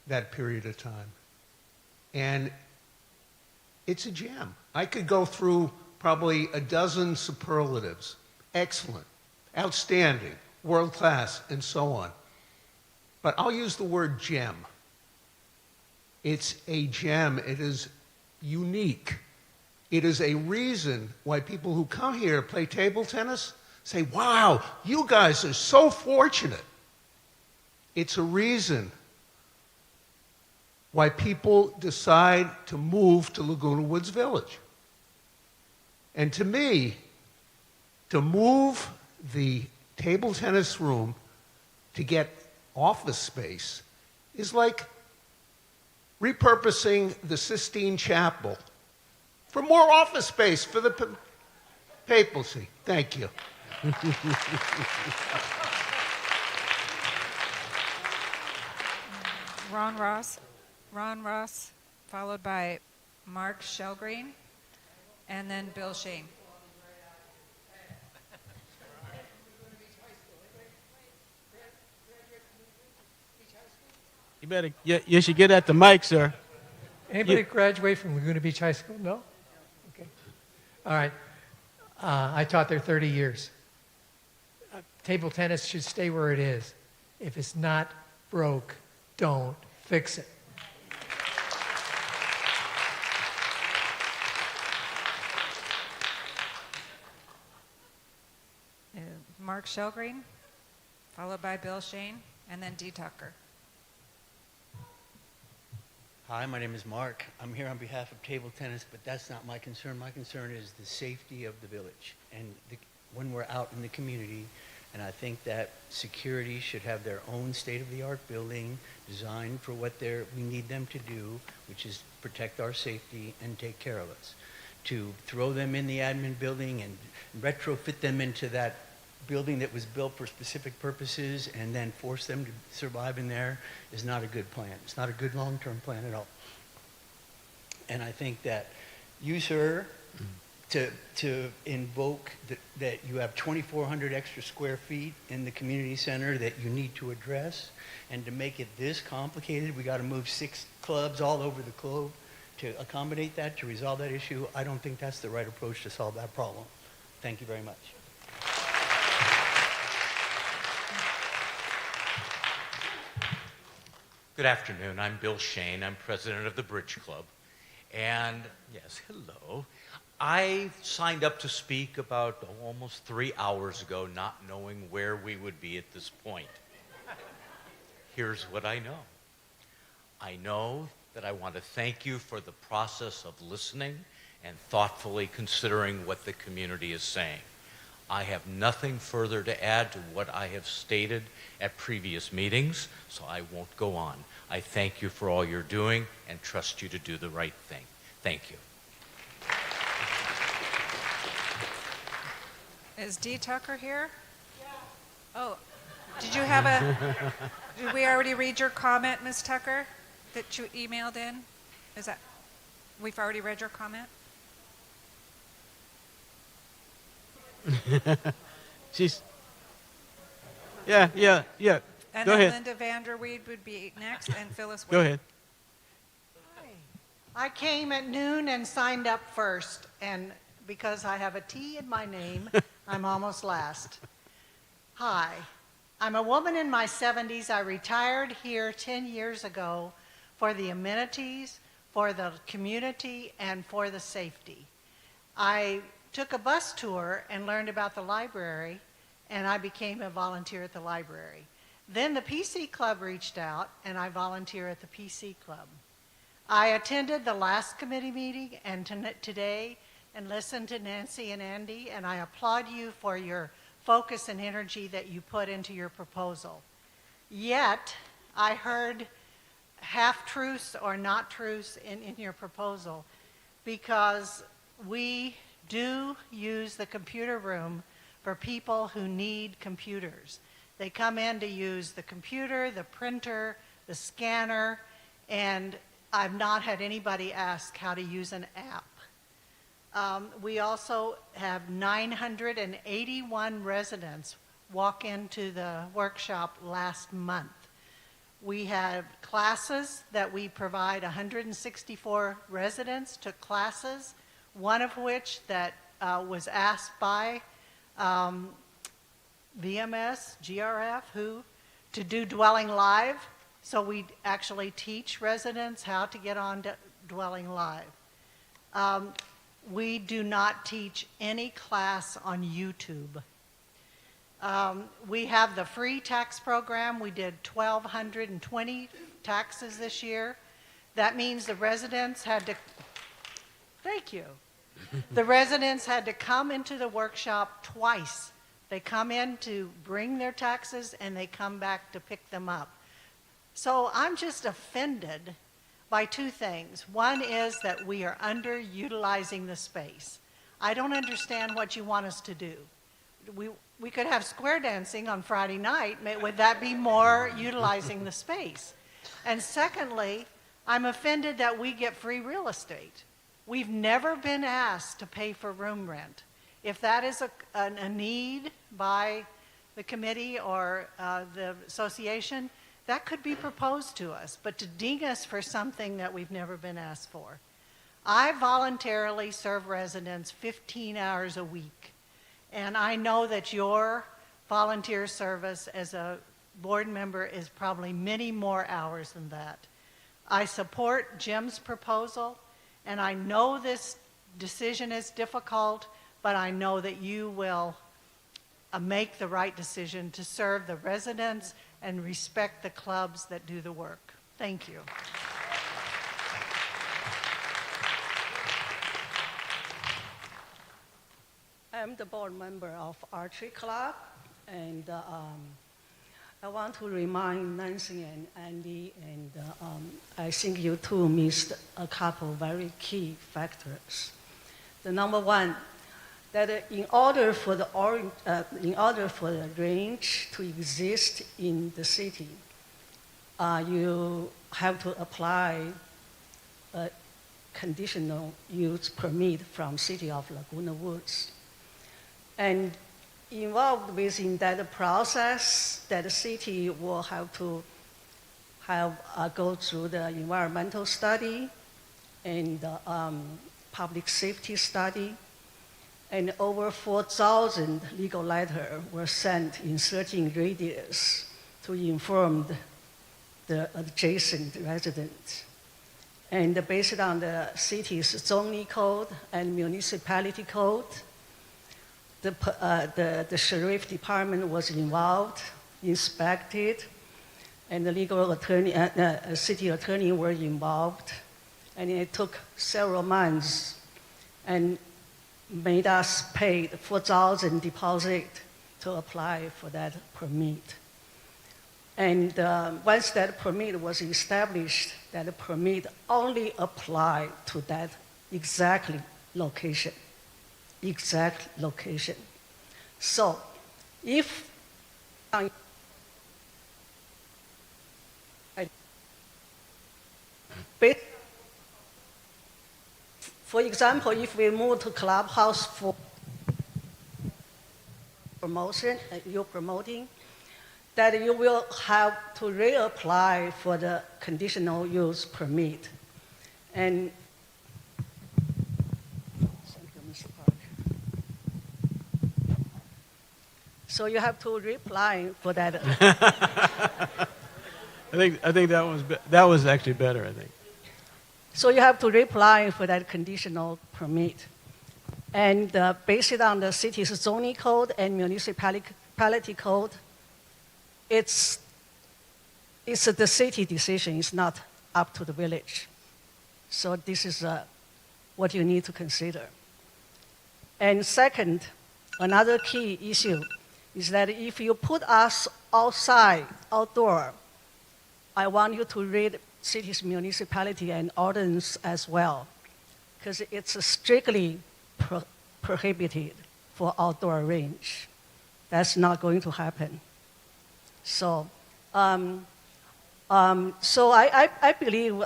that period of time. And it's a gem. I could go through probably a dozen superlatives. Excellent, outstanding, world class, and so on. But I'll use the word gem. It's a gem. It is unique It is a reason why people who come here to play table tennis say, wow, you guys are so fortunate. It's a reason why people decide to move to Laguna Woods Village. And to me, to move the table tennis room to get office space is like repurposing the Sistine Chapel for more office space for the papacy. Thank you. Ron Ross, followed by Mark Shellgreen, and then Bill Shane. You better, you should get at the mic, sir. Anybody graduate from Laguna Beach High School? No? Okay. All right. I taught there 30 years. Table tennis should stay where it is. If it's not broke, don't fix it. Mark Shellgreen, followed by Bill Shane, and then Dee Tucker. Hi, my name is Mark. I'm here on behalf of table tennis, but that's not my concern. My concern is the safety of the village and when we're out in the community. And I think that security should have their own state-of-the-art building designed for what we need them to do, which is protect our safety and take care of us. To throw them in the admin building and retrofit them into that building that was built for specific purposes and then force them to survive in there is not a good plan. It's not a good long-term plan at all. And I think that you, sir, to invoke that you have 2,400 extra square feet in the community center that you need to address, and to make it this complicated, we got to move 6 clubs all over the globe to accommodate that, to resolve that issue. I don't think that's the right approach to solve that problem. Thank you very much. Good afternoon. I'm Bill Shane. I'm president of the Bridge Club. And yes, hello. I signed up to speak about almost 3 hours ago, not knowing where we would be at this point. Here's what I know. I know that I want to thank you for the process of listening and thoughtfully considering what the community is saying. I have nothing further to add to what I have stated at previous meetings, so I won't go on. I thank you for all you're doing and trust you to do the right thing. Thank you. Is Dee Tucker here? Yeah. Oh, did you have a, did we already read your comment, Ms. Tucker, that you emailed in? Is that, we've already read your comment? She's, yeah. And Go then ahead. Linda Vanderweed would be next, and Phyllis Go Wade. ahead. I came at noon and signed up first, and because I have a T in my name, I'm almost last. Hi, I'm a woman in my 70s. I retired here 10 years ago for the amenities, for the community, and for the safety. I took a bus tour and learned about the library, and I became a volunteer at the library. Then the PC Club reached out, and I volunteer at the PC Club. I attended the last committee meeting and today and listened to Nancy and Andy, and I applaud you for your focus and energy that you put into your proposal. Yet, I heard half-truths or not truths in your proposal, because we do use the computer room for people who need computers. They come in to use the computer, the printer, the scanner, and I've not had anybody ask how to use an app. We also have 981 residents walk into the workshop last month. We have classes that we provide. 164 residents took classes, one of which that was asked by VMS, GRF, to do Dwelling Live. So we actually teach residents how to get on Dwelling Live. we do not teach any class on YouTube. We have the free tax program. We did 1,220 taxes this year. That means the residents had to, thank you. The residents had to come into the workshop twice. They come in to bring their taxes and they come back to pick them up. So I'm just offended by two things. One is that we are underutilizing the space. I don't understand what you want us to do. We could have square dancing on Friday night. Would that be more utilizing the space? And secondly, I'm offended that we get free real estate. We've never been asked to pay for room rent. If that is a need by the committee or the association, that could be proposed to us, but to ding us for something that we've never been asked for. I voluntarily serve residents 15 hours a week, and I know that your volunteer service as a board member is probably many more hours than that. I support Jim's proposal, and I know this decision is difficult, but I know that you will make the right decision to serve the residents and respect the clubs that do the work. Thank you. I'm the board member of Archery Club, and I want to remind Nancy and Andy, and I think you two missed a couple very key factors. The number one, that in order for the range to exist in the city, you have to apply a conditional use permit from City of Laguna Woods. And involved within that process, that the city will have to go through the environmental study and public safety study. And over 4,000 legal letters were sent in 13 radius to inform the adjacent residents. And based on the city's zoning code and municipality code, the sheriff department was involved, inspected, and the legal attorney, city attorney were involved. And it took several months and made us pay the 4,000 deposit to apply for that permit. And once that permit was established, that permit only applied to that exact location. So if for example, if we move to Clubhouse for promotion, you're promoting, that you will have to reapply for the conditional use permit. And thank you, Mr. Park. So you have to reapply for that. I think that was actually better, I think. So you have to reapply for that conditional permit. And based on the city's zoning code and municipality code, it's the city decision. It's not up to the village. So this is what you need to consider. And second, another key issue is that if you put us outdoor, I want you to read city's municipality and ordinance as well, because it's strictly prohibited for outdoor range. That's not going to happen. So, I believe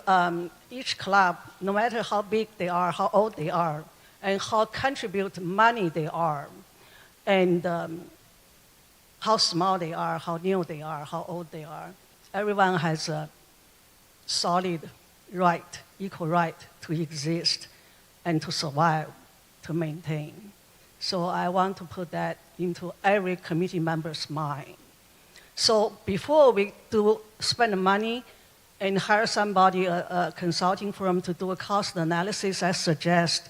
each club, no matter how big they are, how old they are, and how contribute money they are, and how small they are, how new they are, how old they are, everyone has a solid right, equal right to exist and to survive, to maintain. So I want to put that into every committee member's mind. So before we do spend money and hire somebody, a consulting firm to do a cost analysis, I suggest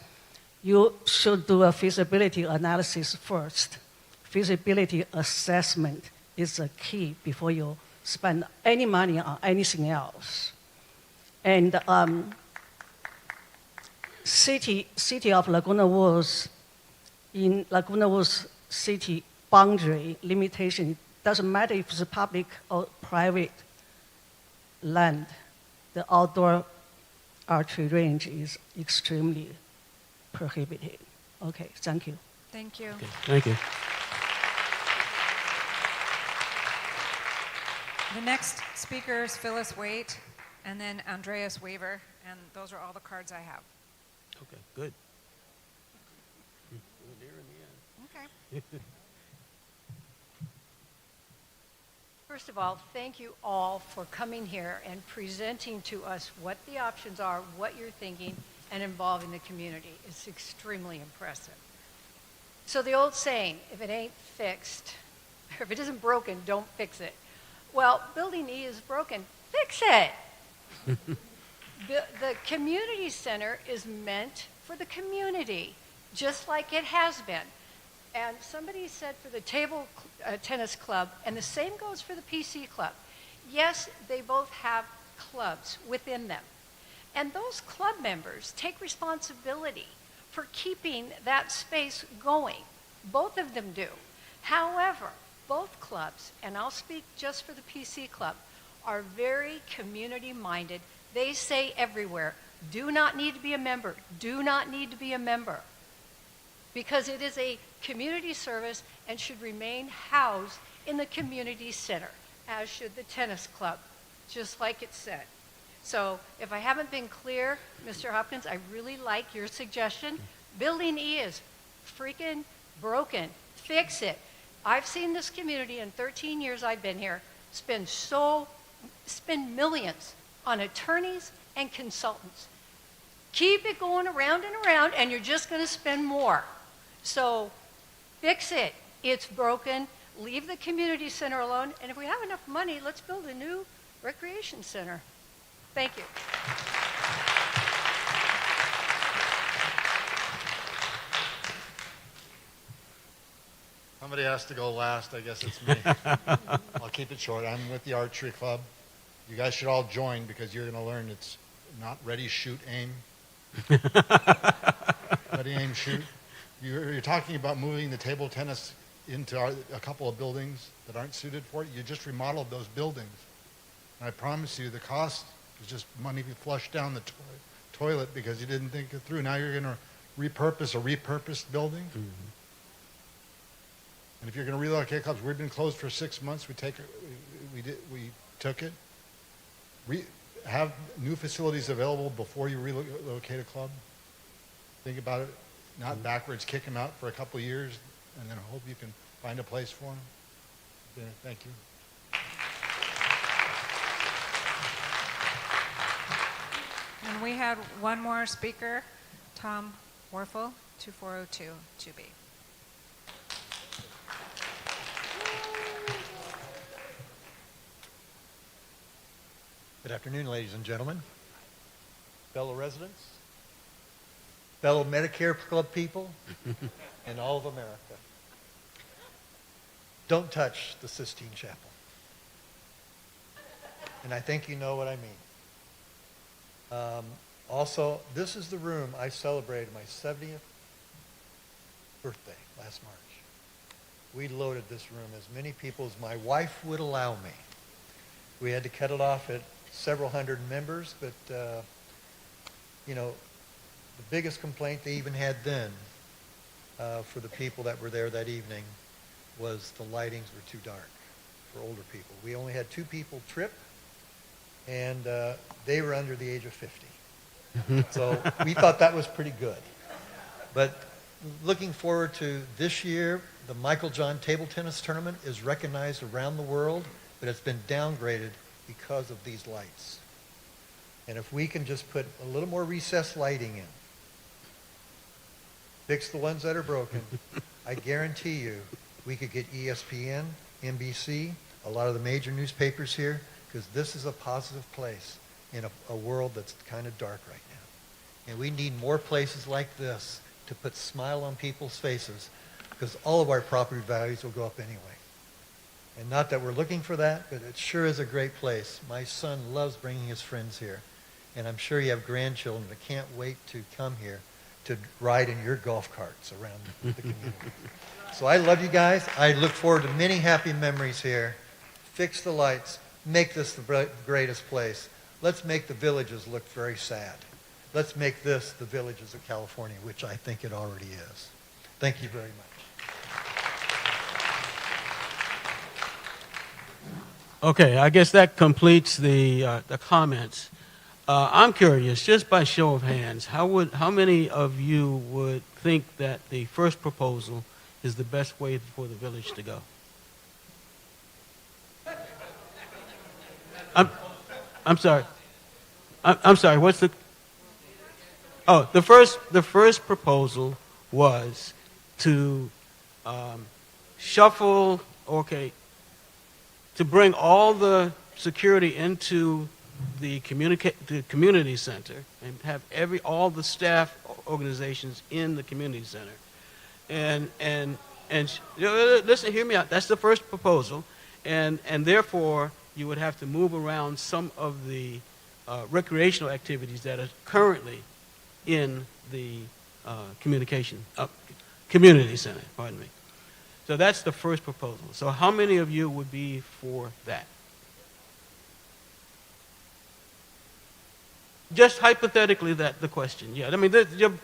you should do a feasibility analysis first. Feasibility assessment is the key before you spend any money on anything else. And city of Laguna Woods, in Laguna Woods city boundary limitation, it doesn't matter if it's public or private land, the outdoor archery range is extremely prohibited. Okay, thank you. Thank you. Okay, thank you. The next speaker is Phyllis Waite, and then Andreas Weaver, and those are all the cards I have. Okay, good. We're there in the end. Okay. First of all, thank you all for coming here and presenting to us what the options are, what you're thinking, and involving the community. It's extremely impressive. So the old saying, if it ain't fixed, or if it isn't broken, don't fix it. Well, Building E is broken. Fix it. The community center is meant for the community, just like it has been. And somebody said for the table tennis club, and the same goes for the PC club. Yes, they both have clubs within them. And those club members take responsibility for keeping that space going. Both of them do. However, both clubs, and I'll speak just for the PC club, are very community-minded. They say everywhere, do not need to be a member, do not need to be a member, because it is a community service and should remain housed in the community center, as should the tennis club, just like it said. So if I haven't been clear, Mr. Hopkins, I really like your suggestion. Building E is freaking broken. Fix it. I've seen this community in 13 years I've been here spend millions on attorneys and consultants. Keep it going around and around, and you're just going to spend more. So fix it. It's broken. Leave the community center alone. And if we have enough money, let's build a new recreation center. Thank you. Somebody has to go last. I guess it's me. I'll keep it short. I'm with the archery club. You guys should all join because you're going to learn it's not ready, shoot, aim. Ready, aim, shoot. You're talking about moving the table tennis into a couple of buildings that aren't suited for it. You just remodeled those buildings. And I promise you the cost is just money flushed down the toilet because you didn't think it through. Now you're going to repurpose a repurposed building. Mm-hmm. And if you're going to relocate clubs, we've been closed for 6 months. We took it. Have new facilities available before you relocate a club. Think about it, not backwards. Kick them out for a couple of years, and then hope you can find a place for them. Thank you. And we had one more speaker, Tom Werfel, 2402 2B. Good afternoon, ladies and gentlemen, fellow residents, fellow Medicare Club people, and all of America. Don't touch the Sistine Chapel. And I think you know what I mean. Also, this is the room I celebrated my 70th birthday last March. We loaded this room as many people as my wife would allow me. We had to cut it off at several hundred members, but you know, the biggest complaint they even had then for the people that were there that evening was the lightings were too dark for older people. We only had 2 people trip, and they were under the age of 50. So we thought that was pretty good. But looking forward to this year, the Michael John Table Tennis Tournament is recognized around the world, but it's been downgraded because of these lights. And if we can just put a little more recessed lighting in, fix the ones that are broken, I guarantee you we could get ESPN, NBC, a lot of the major newspapers here, because this is a positive place in a world that's kind of dark right now. And we need more places like this to put a smile on people's faces, because all of our property values will go up anyway. And not that we're looking for that, but it sure is a great place. My son loves bringing his friends here, and I'm sure you have grandchildren that can't wait to come here to ride in your golf carts around the community. So I love you guys. I look forward to many happy memories here. Fix the lights. Make this the greatest place. Let's make the villages look very sad. Let's make this the villages of California, which I think it already is. Thank you very much. Okay, I guess that completes the comments. I'm curious, just by show of hands, how many of you would think that the first proposal is the best way for the village to go? I'm sorry. I'm sorry. What's the? Oh, the first proposal was to shuffle. Okay. To bring all the security into the community center and have all the staff organizations in the community center, and listen, hear me out. That's the first proposal, and therefore you would have to move around some of the recreational activities that are currently in the community center. Pardon me. So that's the first proposal. So how many of you would be for that? Just hypothetically, that the question. Yeah, I mean,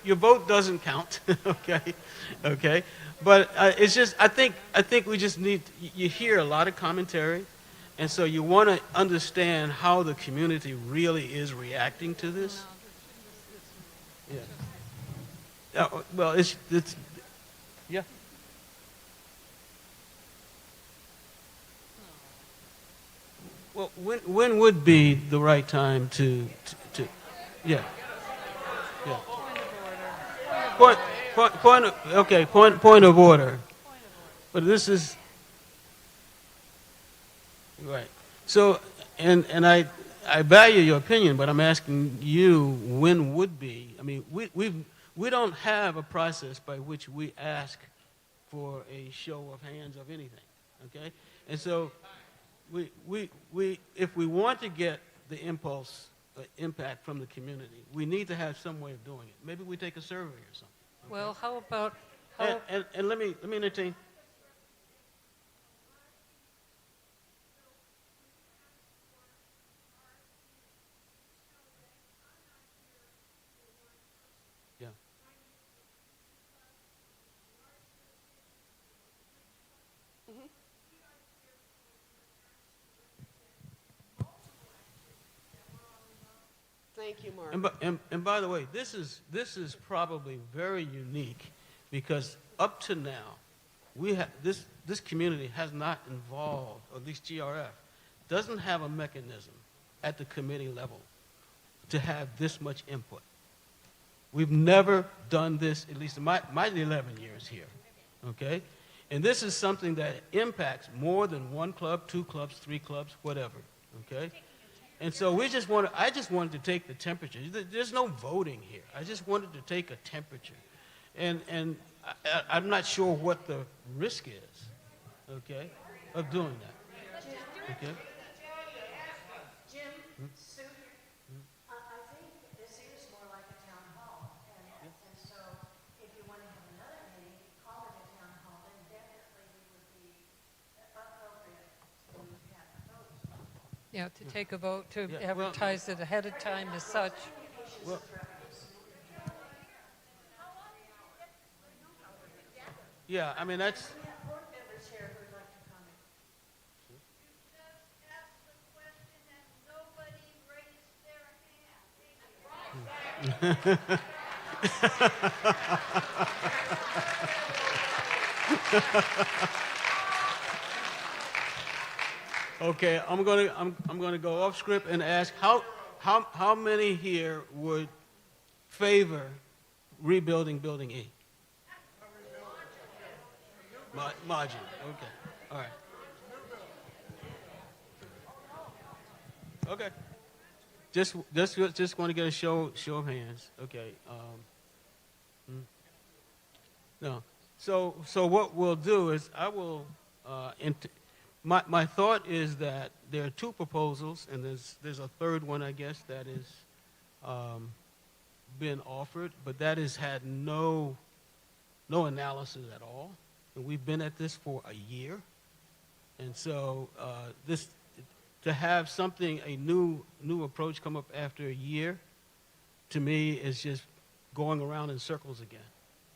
your vote doesn't count. Okay. But it's just I think we just need. You hear a lot of commentary, and so you want to understand how the community really is reacting to this. Yeah. Well, it's yeah. Well, when would be the right time to yeah. Point of order. But this is right. So and I value your opinion, but I'm asking you when would be. I mean, we don't have a process by which we ask for a show of hands of anything. Okay? And so we if we want to get the impulse impact from the community, we need to have some way of doing it. Maybe we take a survey or something. Okay? Well, how about and let me entertain. Yeah. Thank you, Mark. And by the way, this is probably very unique because up to now, we have this community has not involved, or at least GRF doesn't have a mechanism at the committee level to have this much input. We've never done this, at least in my 11 years here, okay? And this is something that impacts more than one club, 2 clubs, 3 clubs, whatever, okay? And so I just wanted to take the temperature. There's no voting here. I just wanted to take a temperature. And I'm not sure what the risk is, okay, of doing that, okay? Jim, Sue, I think this is more like a town hall, and so if you want to have another meeting, call it a town hall, then definitely it would be appropriate to have votes. Yeah, to take a vote, to advertise it ahead of time as such. Well, yeah, I mean, that's... We have board members here who would like to comment. Okay, I'm gonna go off script and ask how many here would favor rebuilding Building E? Margin. Okay. All right. Okay. Just want to get a show of hands. Okay. No. So what we'll do is I will, my thought is that there are two proposals, and there's a third one, I guess, that is been offered, but that has had no analysis at all. And we've been at this for a year. And so to have something, a new approach come up after a year, to me is just going around in circles again.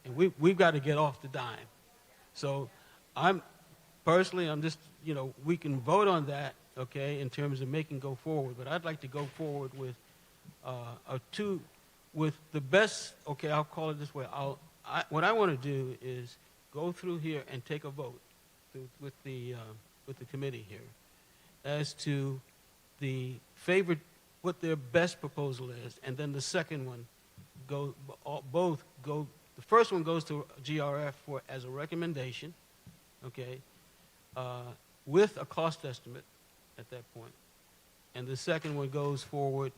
And we've got to get off the dime. So I'm just, we can vote on that, okay, in terms of making go forward. But I'd like to go forward with with the best, okay, I'll call it this way. What I want to do is go through here and take a vote with the committee here as to the favorite, what their best proposal is, and then the second one both go. The first one goes to GRF as a recommendation, okay, with a cost estimate at that point, and the second one goes forward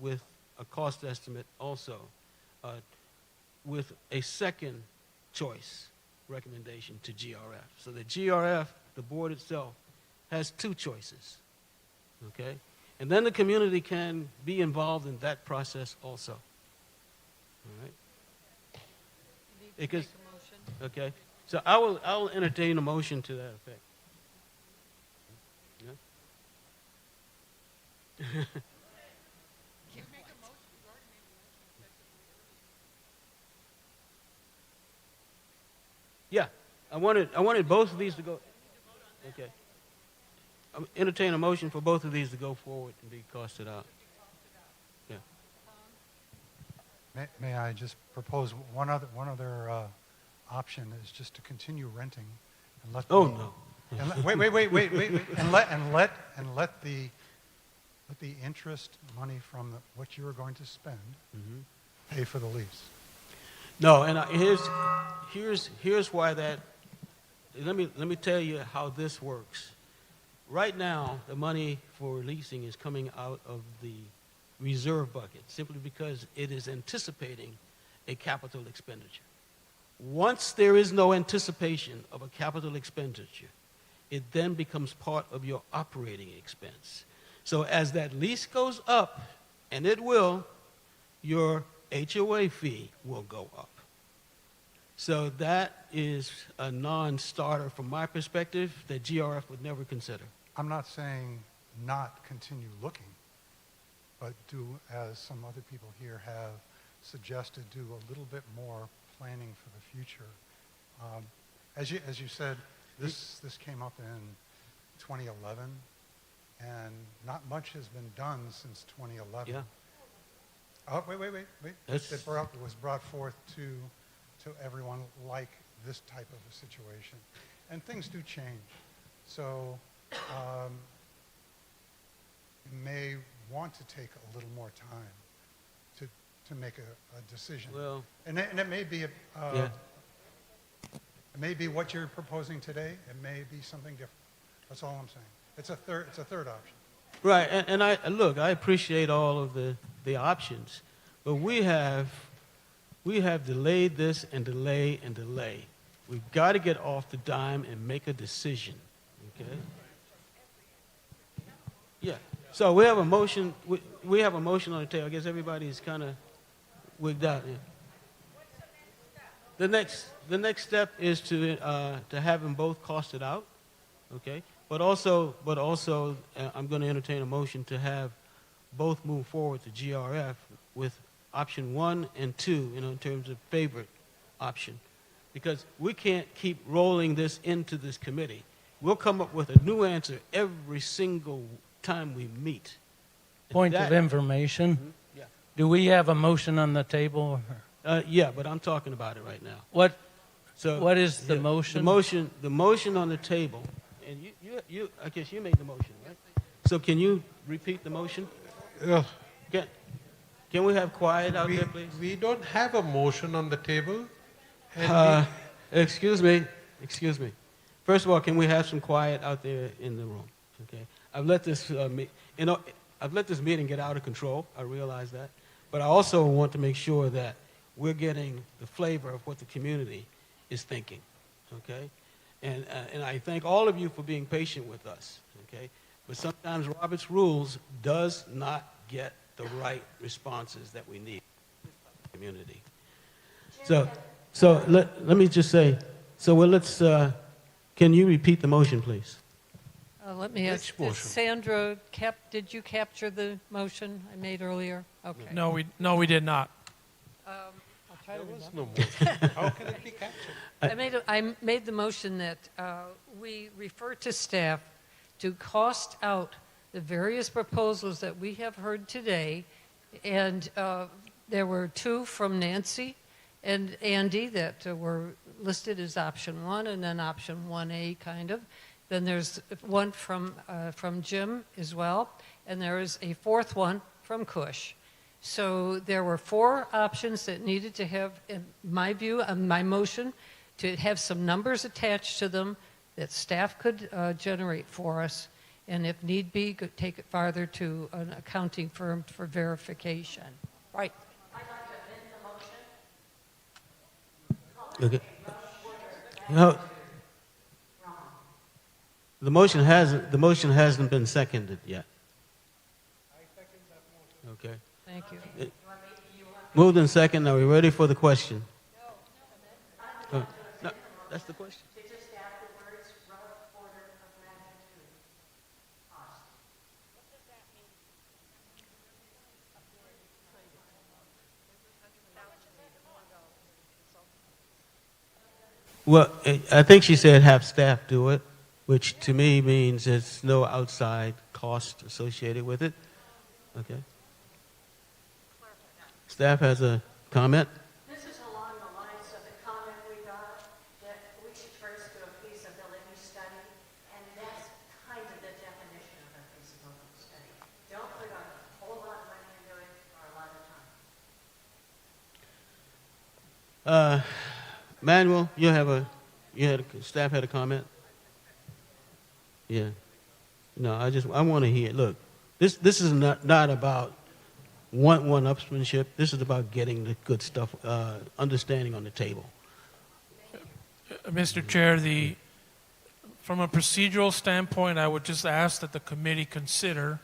with a cost estimate also, with a second choice recommendation to GRF. So the GRF, the board itself, has two choices, okay? And then the community can be involved in that process also, all right? Because, okay, so I will entertain a motion to that effect. Yeah? Yeah, I wanted both of these to go. Okay. I'll entertain a motion for both of these to go forward and be costed out. Yeah. May I just propose one other option is just to continue renting and let. Oh no. And wait, and let the interest money from what you are going to spend pay for the lease. No, and here's why that. Let me tell you how this works. Right now, the money for leasing is coming out of the reserve bucket simply because it is anticipating a capital expenditure. Once there is no anticipation of a capital expenditure, it then becomes part of your operating expense. So as that lease goes up, and it will, your HOA fee will go up. So that is a non-starter from my perspective that GRF would never consider. I'm not saying not continue looking, but do, as some other people here have suggested, do a little bit more planning for the future. As you said, this came up in 2011, and not much has been done since 2011. Yeah. Oh, wait. It was brought forth to everyone like this type of a situation. And things do change. So you may want to take a little more time to make a decision. Well, and it may be yeah. It may be what you're proposing today. It may be something different. That's all I'm saying. It's a third option. Right, and I appreciate all of the options, but we have delayed this and delay and delay. We've got to get off the dime and make a decision, okay? Yeah. So we have a motion. We have a motion on the table. I guess everybody's kind of wigged out. Yeah. The next step is to have them both costed out, okay? But also, I'm going to entertain a motion to have both move forward to GRF with option 1 and 2, in terms of favorite option, because we can't keep rolling this into this committee. We'll come up with a new answer every single time we meet. Point of information. Yeah. Do we have a motion on the table? Yeah, but I'm talking about it right now. What is the yeah, motion? The motion on the table, and you I guess you made the motion, right? So can you repeat the motion? Can we have quiet out there, please? We don't have a motion on the table. Excuse me. First of all, can we have some quiet out there in the room? Okay. I've let this meeting get out of control. I realize that, but I also want to make sure that we're getting the flavor of what the community is thinking, okay? And I thank all of you for being patient with us, okay? But sometimes Robert's Rules does not get the right responses that we need in the community. So let me just say, can you repeat the motion, please? Let me ask, Sandra, did you capture the motion I made earlier? Okay. No, we did not. I'll try to was remember. no motion. How can it be captured? I made the motion that we refer to staff to cost out the various proposals that we have heard today, and there were two from Nancy and Andy that were listed as option 1 and then option 1A kind of. Then there's one from Jim as well, and there is a fourth one from Cush. So there were 4 options that needed to have, in my view, my motion, to have some numbers attached to them that staff could generate for us, and if need be, could take it farther to an accounting firm for verification. Right. I'd like to amend the motion. Okay. No. The motion hasn't been seconded yet. Okay. Thank you. Moved in second. Are we ready for the question? No, that's the question. To just add the words rough order of magnitude cost. What does that mean? Well, I think she said have staff do it, which to me means there's no outside cost associated with it. Okay. Staff has a comment? This is along the lines of the comment we got that we should first do a feasibility study, and that's kind of the definition of a feasibility study. Don't put a whole lot of money into it or a lot of time. Manuel, staff had a comment? Yeah. No, I want to hear. Look, this is not about one-upsmanship. This is about getting the good stuff, understanding on the table. Mr. Chair, from a procedural standpoint, I would just ask that the committee consider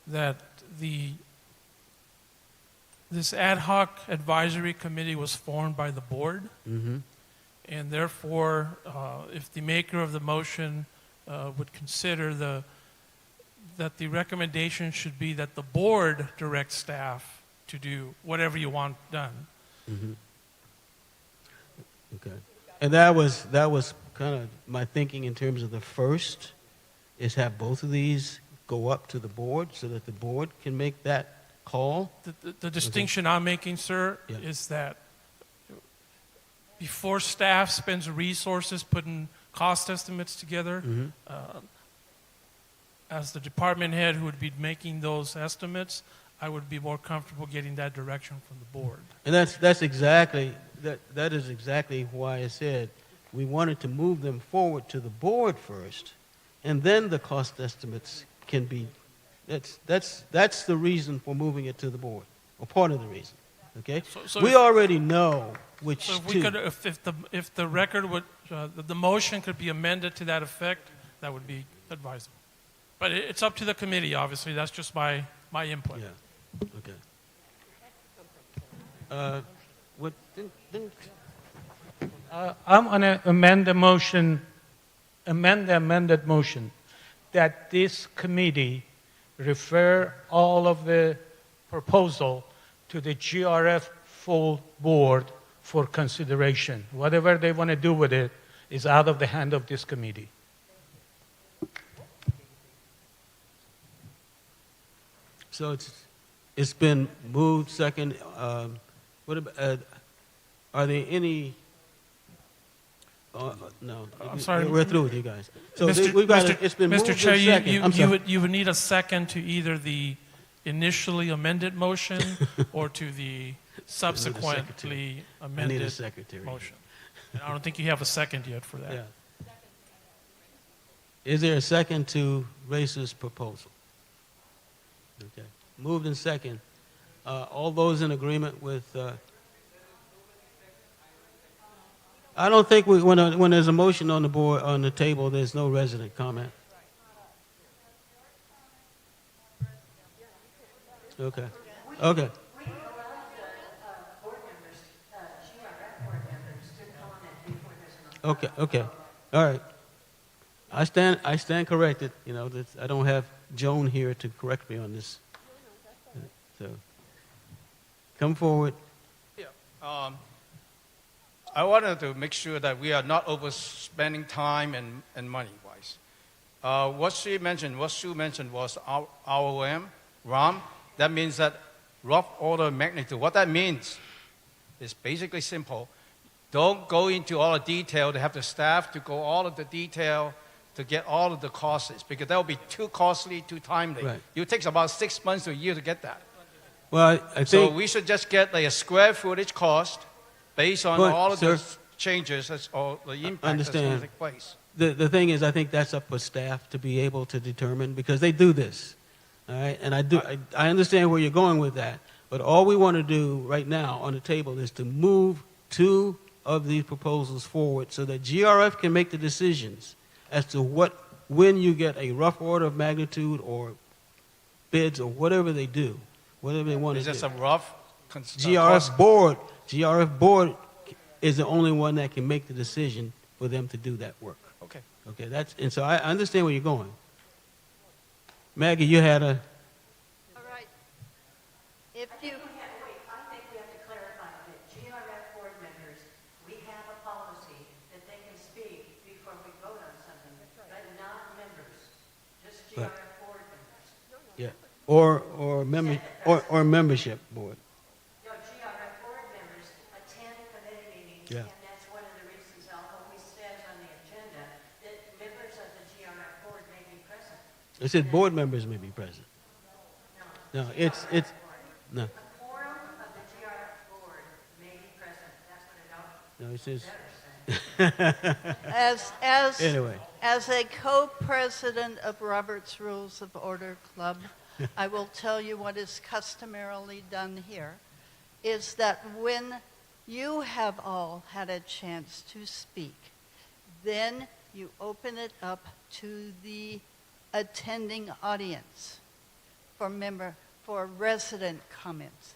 that this ad hoc advisory committee was formed by the board, Mm-hmm. and therefore, if the maker of the motion would consider that the recommendation should be that the board direct staff to do whatever you want done. Mm-hmm. Okay. And that was kind of my thinking in terms of the first, is have both of these go up to the board so that the board can make that call. The distinction I'm making, sir, Yeah. is that before staff spends resources putting cost estimates together, Mhm. As the department head who would be making those estimates, I would be more comfortable getting that direction from the board. And that's exactly that is exactly why I said we wanted to move them forward to the board first, and then the cost estimates can be. That's the reason for moving it to the board, or part of the reason. Okay. So we already know which So if two. we could, if the record would, the motion could be amended to that effect, that would be advisable. But it's up to the committee, obviously. That's just my input. Yeah. Okay. What? I'm going to amend the amended motion, that this committee refer all of the proposal to the GRF full board for consideration. Whatever they want to do with it is out of the hand of this committee. So it's been moved second. What about, are there any? No. I'm sorry. We're through with you guys. So Mr. it's been moved Mr. Chair, in second. you would need a second to either the initially amended motion or to the subsequently amended motion. And I don't think you have a second yet for that. Yeah. Is there a second to Race's proposal? Okay. Moved in second. All those in agreement with I don't think when there's a motion on the board, on the table, there's no resident comment. Okay. Okay. We allow the board members, GRF board members to comment before there's an Okay. Okay. All right. I stand corrected. You know, that I don't have Joan here to correct me on this. So, come forward. Yeah. I wanted to make sure that we are not overspending time and money-wise. What Sue mentioned was ROM, RAM. That means that rough order of magnitude. What that means is basically simple. Don't go into all the detail. They have the staff to go all of the detail to get all of the costs, because that will be too costly, too timely. Right. It takes about 6 months to a year to get that. Well, I So think. we should just get like a square footage cost based on But, all of sir, the changes or the impact that's going understand. to take place. The thing is, I think that's up for staff to be able to determine, because they do this. All right, and I understand where you're going with that, but all we want to do right now on the table is to move 2 of these proposals forward so that GRF can make the decisions as to when you get a rough order of magnitude or bids or whatever they do, whatever they want to It's do. just a rough GRF board is the only one that can make the decision for them to do that work. Okay. Okay, and so I understand where you're going. Maggie, you had a. All right. If you. Wait, I think we have to clarify that GRF board members, we have a policy that they can speak before we vote on something, but not members, just GRF board members. Yeah, or membership board. No, GRF board members attend committee meetings, Yeah. and that's one of the reasons it always says on the agenda that members of the GRF board may be present. It said board members may be present. No, it's no. A quorum of the GRF board may be present. That's what it No, it says. Anyway. Anyway, As a co-president of Robert's Rules of Order Club, I will tell you what is customarily done here, is that when you have all had a chance to speak, then you open it up to the attending audience for resident comments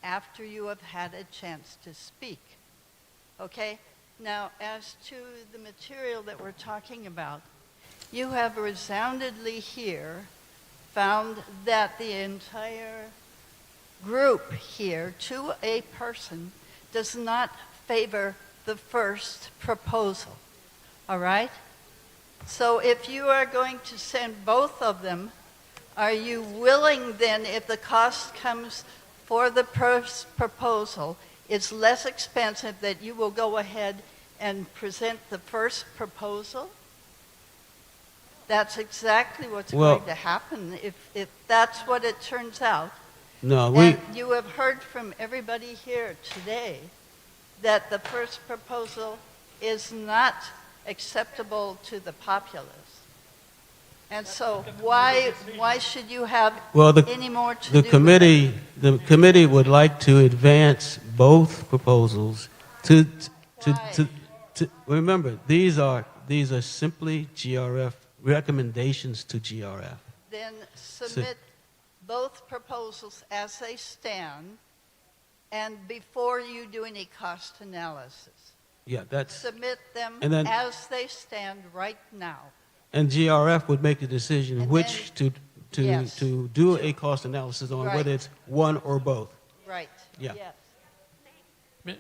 after you have had a chance to speak. Okay? Now, as to the material that we're talking about, you have resoundingly here found that the entire group here, to a person, does not favor the first proposal. All right? So if you are going to send both of them, are you willing then, if the cost comes for the first proposal, it's less expensive, that you will go ahead and present the first proposal? That's exactly what's going to happen if that's what it turns out. no, And you have heard from everybody here today that the first proposal is not acceptable to the populace. And so why should you have any more to do with it? the committee would like to advance both proposals to remember, these are simply GRF recommendations to GRF. Then submit both proposals as they stand, and before you do any cost analysis. Yeah, that's. Submit them and then- as they stand right now. And GRF would make the decision And which Yes. to do a cost analysis on, Right. whether it's one or both. Right. Yeah. Yes.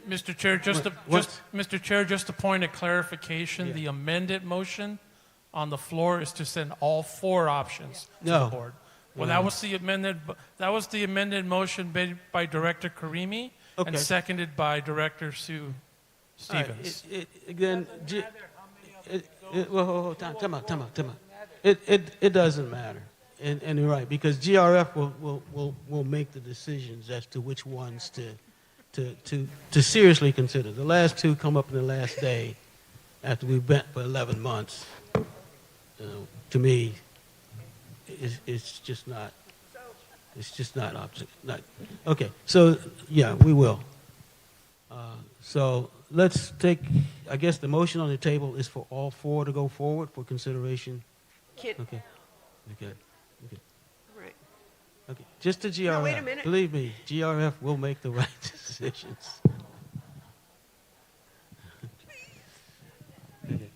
Mr. Chair, Mr. Chair, just a point of clarification. Yeah. The amended motion on the floor is to send all 4 options to No. the board. Well, No. that was the amended motion made by Director Karimi Okay. and seconded by Director Sue All right, Stevens. Again, well, time out. It doesn't matter, and you're right, because GRF will make the decisions as to which ones to seriously consider. The last 2 come up in the last day, after we've been for 11 months. To me, it's just not. It's just not okay. So yeah, we will. So let's take, I guess the motion on the table is for all four to go forward for consideration. Kid, Okay. Okay. Okay. right. Okay. Just the GRF. No, wait a minute. Believe me, GRF will make the right decisions. Okay.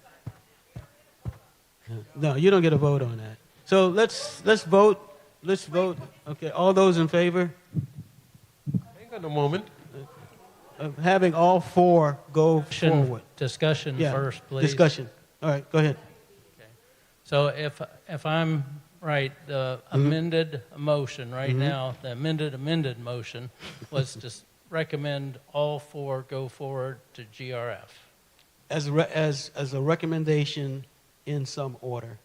No, you don't get a vote on that. So let's vote. Let's vote. Okay. All those in favor Hang on a moment. of having all four go forward? Discussion Yeah, first, please. discussion. All right, go ahead. So if I'm right, the amended motion right now, the amended motion was to recommend all four go forward to GRF. As a recommendation in some order.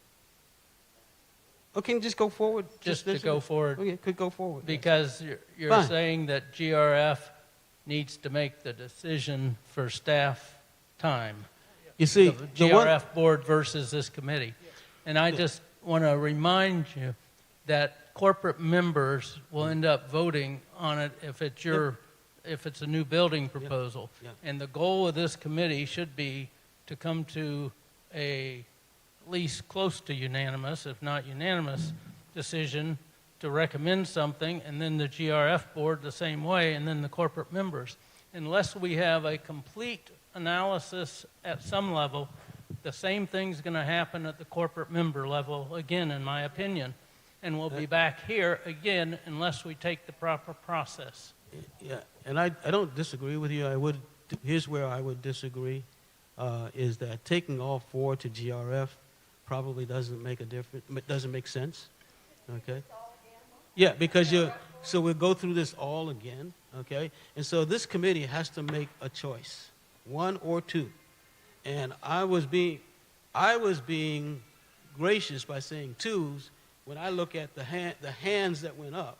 Okay, just go forward. Just to go forward. Okay, could go forward. Because you're Fine. saying that GRF needs to make the decision for staff time. You see, the the one- GRF board versus this committee. And I just want to remind you that corporate members will end up voting on it if it's a new building proposal. Yeah. And the goal of this committee should be to come to at least close to unanimous, if not unanimous, decision to recommend something, and then the GRF board the same way, and then the corporate members. Unless we have a complete analysis at some level, the same thing's going to happen at the corporate member level again, in my opinion. And we'll be back here again unless we take the proper process. Yeah, and I don't disagree with you. Here's where I would disagree, is that taking all four to GRF probably doesn't make a difference, doesn't make sense, okay? Yeah, because so we'll go through this all again, okay? And so this committee has to make a choice, one or two. And I was being gracious by saying twos when I look at the hands that went up,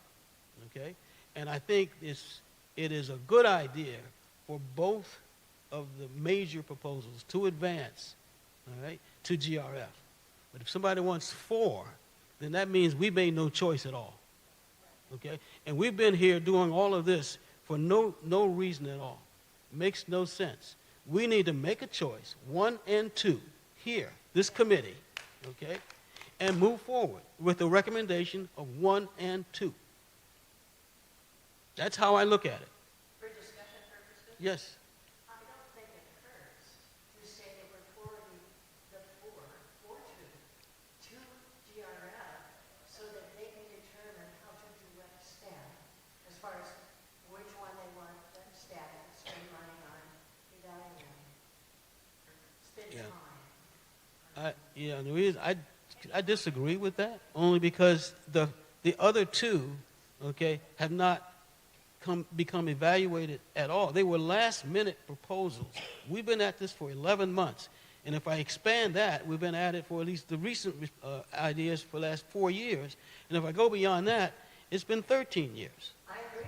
okay? And I think it is a good idea for both of the major proposals to advance, all right, to GRF. But if somebody wants four, then that means we made no choice at all, okay? And we've been here doing all of this for no reason at all. It makes no sense. We need to make a choice, one and two, here, this committee, okay, and move forward with a recommendation of one and two. That's how I look at it. For discussion purposes? Yes. I don't think it hurts to say that we're forwarding the four to GRF so that they can determine how to direct staff as far as which one they want the staff to spend money on evaluating. Spend time. The reason I disagree with that only because the other two, okay, have not become evaluated at all. They were last-minute proposals. We've been at this for 11 months. And if I expand that, we've been at it for at least the recent ideas for the last 4 years. And if I go beyond that, it's been 13 years.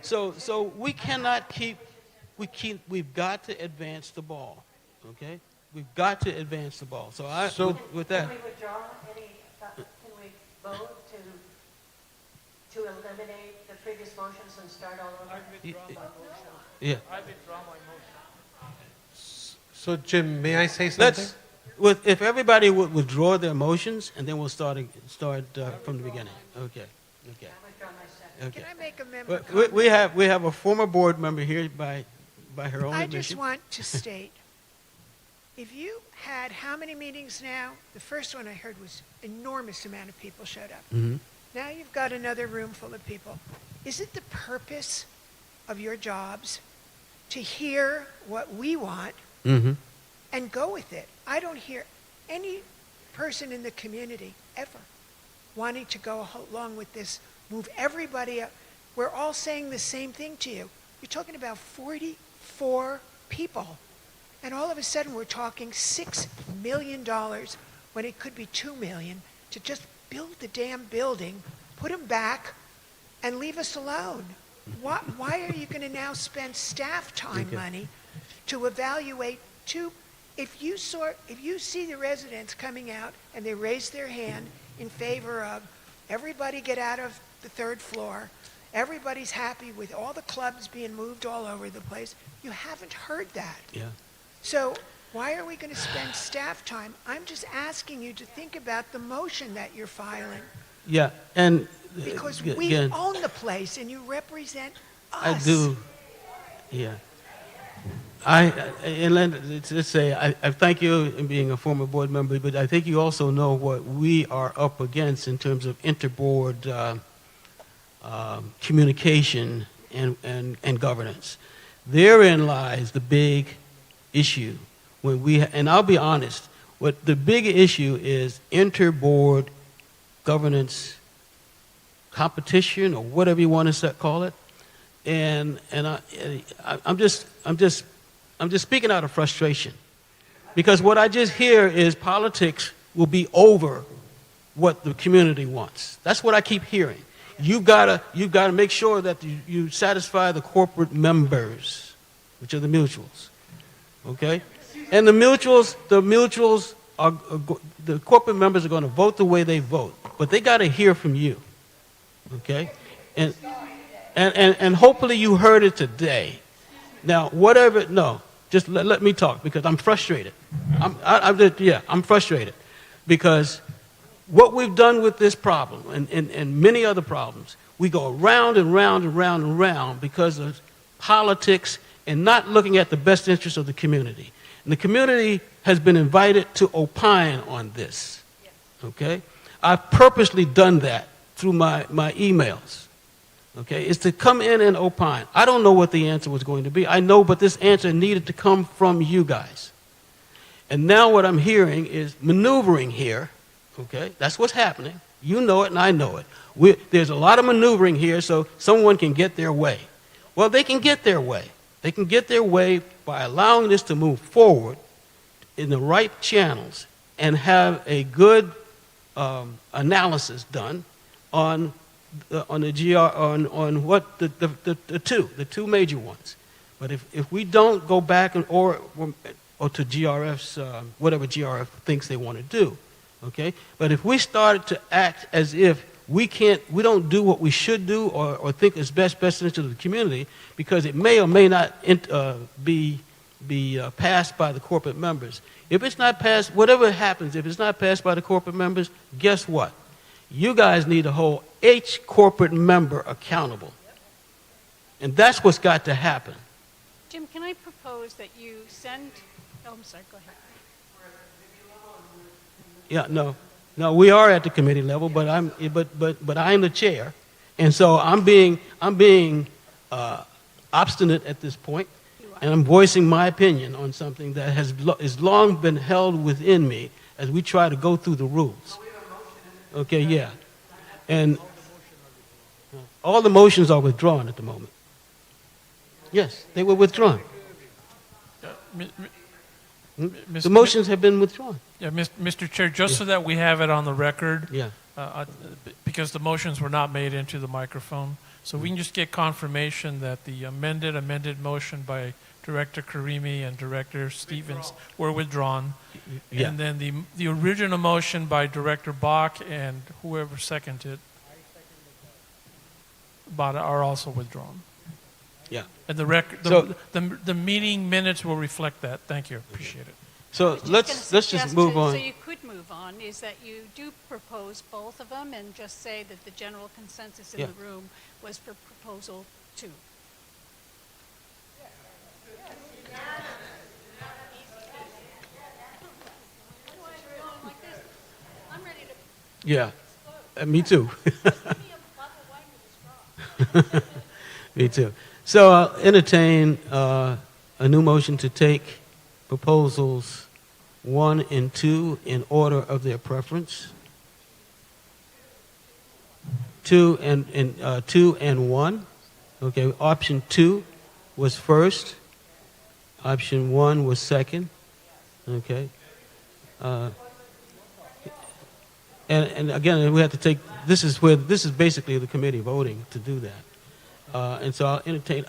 So we cannot we've got to advance the ball, okay? We've got to advance the ball. So with that. Can we withdraw any, can we vote to eliminate the previous motions and start all over? I withdraw my motion. Yeah. I withdraw my motion. So Jim, may I say something? If everybody would withdraw their motions, and then we'll start from the beginning. Okay. Okay. Okay. Can I make a member? We have a former board member here by her own I admission. just want to state, if you had how many meetings now? The first one I heard was enormous amount of people showed up. Mm-hmm. Now you've got another room full of people. Is it the purpose of your jobs to hear what we want Mm-hmm. and go with it? I don't hear any person in the community ever wanting to go along with this, move everybody up. We're all saying the same thing to you. You're talking about 44 people. And all of a sudden we're talking $6 million when it could be $2 million to just build the damn building, put them back, and leave us alone. Why are you going to now spend staff time money to evaluate two? If you see the residents coming out and they raise their hand in favor of everybody get out of the third floor everybody's happy with all the clubs being moved all over the place. You haven't heard that. Yeah. So why are we going to spend staff time? I'm just asking you to think about the motion that you're filing. Yeah, and Because we again, own the place and you represent I us. do. Yeah. And let's say, I thank you in being a former board member, but I think you also know what we are up against in terms of interboard communication and governance. Therein lies the big issue. And I'll be honest, what the big issue is interboard governance competition, or whatever you want to call it. And I'm just speaking out of frustration, because what I just hear is politics will be over what the community wants. That's what I keep hearing. You've got to make sure that you satisfy the corporate members, which are the mutuals, okay? And the mutuals are the corporate members are going to vote the way they vote, but they got to hear from you, okay? And hopefully you heard it today. Now, just let me talk, because I'm frustrated. I'm frustrated because what we've done with this problem and many other problems, we go around and round and round and round because of politics and not looking at the best interests of the community. And the community has been invited to opine on this, okay? I've purposely done that through my emails. Okay, is to come in and opine. I don't know what the answer was going to be. I know, but this answer needed to come from you guys. And now what I'm hearing is maneuvering here. Okay, that's what's happening. You know it and I know it. There's a lot of maneuvering here so someone can get their way. Well, they can get their way. They can get their way by allowing this to move forward in the right channels and have a good analysis done on what the two major ones. But if we don't go back or to GRF's whatever GRF thinks they want to do, okay. But if we started to act as if we don't do what we should do or think is best interest of the community, because it may or may not be passed by the corporate members. If it's not passed, whatever happens, if it's not passed by the corporate members, guess what? You guys need to hold each corporate member accountable. And that's what's got to happen. Jim, can I propose that you send, oh, I'm sorry, go ahead. Yeah, no, we are at the committee level, but I'm the chair, and so I'm being obstinate at this point, and I'm voicing my opinion on something that has long been held within me as we try to go through the rules. Okay, yeah, and all the motions are withdrawn at the moment. Yes, they were withdrawn. The motions have been withdrawn. Yeah, Mr. Chair, just so that we have it on the record, because the motions were not made into the microphone, so we can just get confirmation that the amended motion by Director Karimi and Director Stevens were withdrawn, and then the original motion by Director Bach and whoever seconded are also withdrawn. Yeah. And the meeting minutes will reflect that. Thank you. Appreciate it. So let's just move on. So you could move on, is that you do propose both of them and just say that the general consensus in the room was for proposal 2. Yeah, me too. Me too. So I'll entertain a new motion to take proposals 1 and 2 in order of their preference. 2 and 1. Okay, option 2 was first. Option 1 was second. Okay. And again, we have to take, this is basically the committee voting to do that. And so I'll entertain,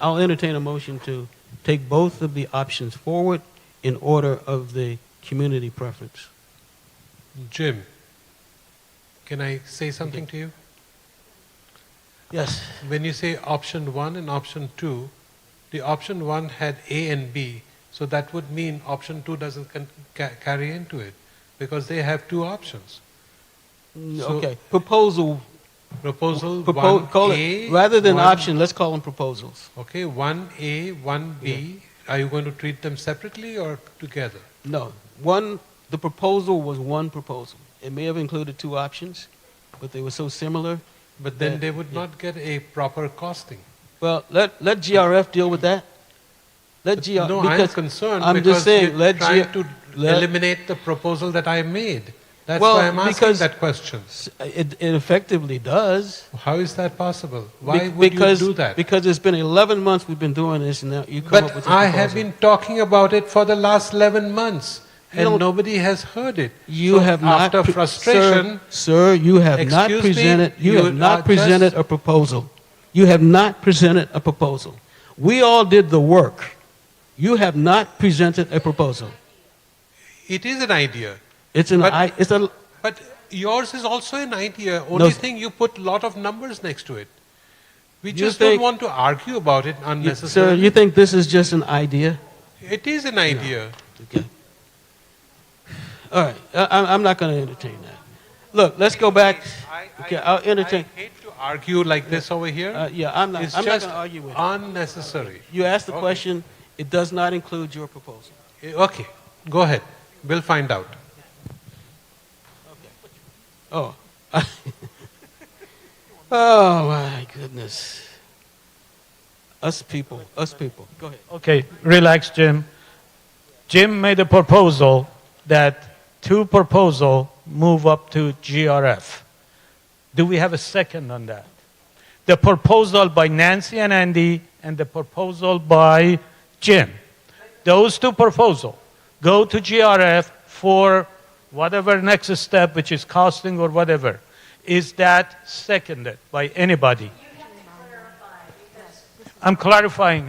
I'll entertain a motion to take both of the options forward in order of the community preference. Jim, can I say something to you? Yes. When you say option 1 and option 2, the option 1 had A and B, so that would mean option 2 doesn't carry into it because they have two options. So Okay, proposal. Proposal Call 1A, it, rather than 1 option, let's call them proposals. Okay, 1A, 1B. Are you going to treat them separately or together? No, the proposal was one proposal. It may have included two options, but they were so similar. But then that- they would not get a proper costing. Well, let GRF deal with that. Let GRF. No, I'm concerned I'm because just saying, you're let trying G- to let- eliminate the proposal that I made. That's Well, why I'm asking because that question. It effectively does. How is that possible? Why would because, you do that? Because it's been 11 months we've been doing this, and now you come up with But this I have proposal. been talking about it for the last 11 months, and nobody has heard it. You So have not, after frustration, sir, you have not excuse me, presented. You you have not are presented just- a proposal. You have not presented a proposal. We all did the work. You have not presented a proposal. it is an idea. It's an. But- It's a. But yours is also an idea. Only No. thing you put a lot of numbers next to it. We You just think- don't want to argue about it Sir, unnecessarily. you think this is just an idea? It is an idea. Okay. All right. I'm not going to entertain that. Look, let's go back. Okay, I'll entertain. I hate to argue like this over here. Yeah, I'm not. It's I'm not just going to argue with it. unnecessary. You asked the Okay. question. It does not include your proposal. Okay, go ahead. We'll find out. Oh. Oh my goodness. Us people. Go ahead. Okay, relax, Jim. Jim made a proposal that two proposal move up to GRF. Do we have a second on that? The proposal by Nancy and Andy and the proposal by Jim. Those two proposals go to GRF for whatever next step, which is costing or whatever. Is that seconded by anybody? I'm clarifying.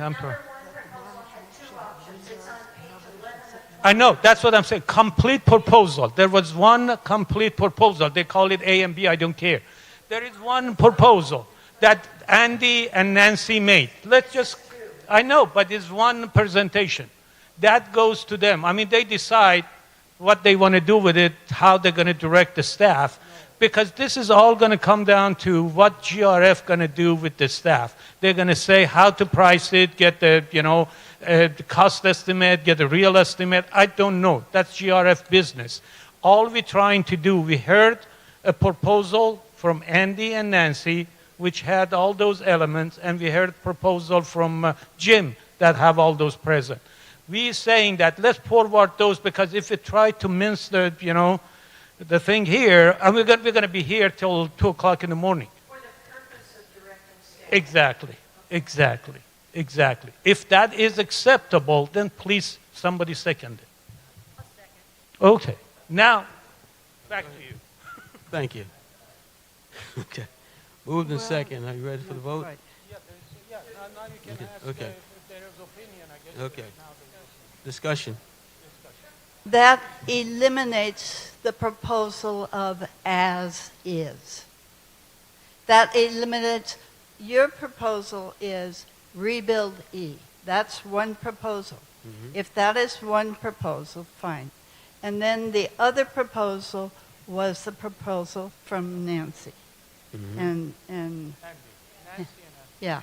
I know, that's what I'm saying. Complete proposal. There was one complete proposal. They call it A and B, I don't care. There is one proposal that Andy and Nancy made. Let's just, I know, but it's one presentation. That goes to them. I mean, they decide what they want to do with it, how they're going to direct the staff, because this is all going to come down to what GRF going to do with the staff. They're going to say how to price it, get the, the cost estimate, get a real estimate. I don't know. That's GRF business. All we're trying to do, we heard a proposal from Andy and Nancy, which had all those elements, and we heard a proposal from Jim that have all those present. We're saying that let's forward those, because if we try to mince the, the thing here, and we're going to be here till 2 o'clock in the morning. For the purpose of directing staff. Exactly. If that is acceptable, then please, somebody second it. Okay. Now, back to you. Thank you. Okay. Moved in second. Are you ready for the vote? Right. Yeah, now you can ask Okay. if there is opinion, I guess. Okay. Discussion. That eliminates the proposal of as is. That eliminates, your proposal is rebuild E. That's one proposal. If that is one proposal, fine. And then the other proposal was the proposal from Nancy. And yeah.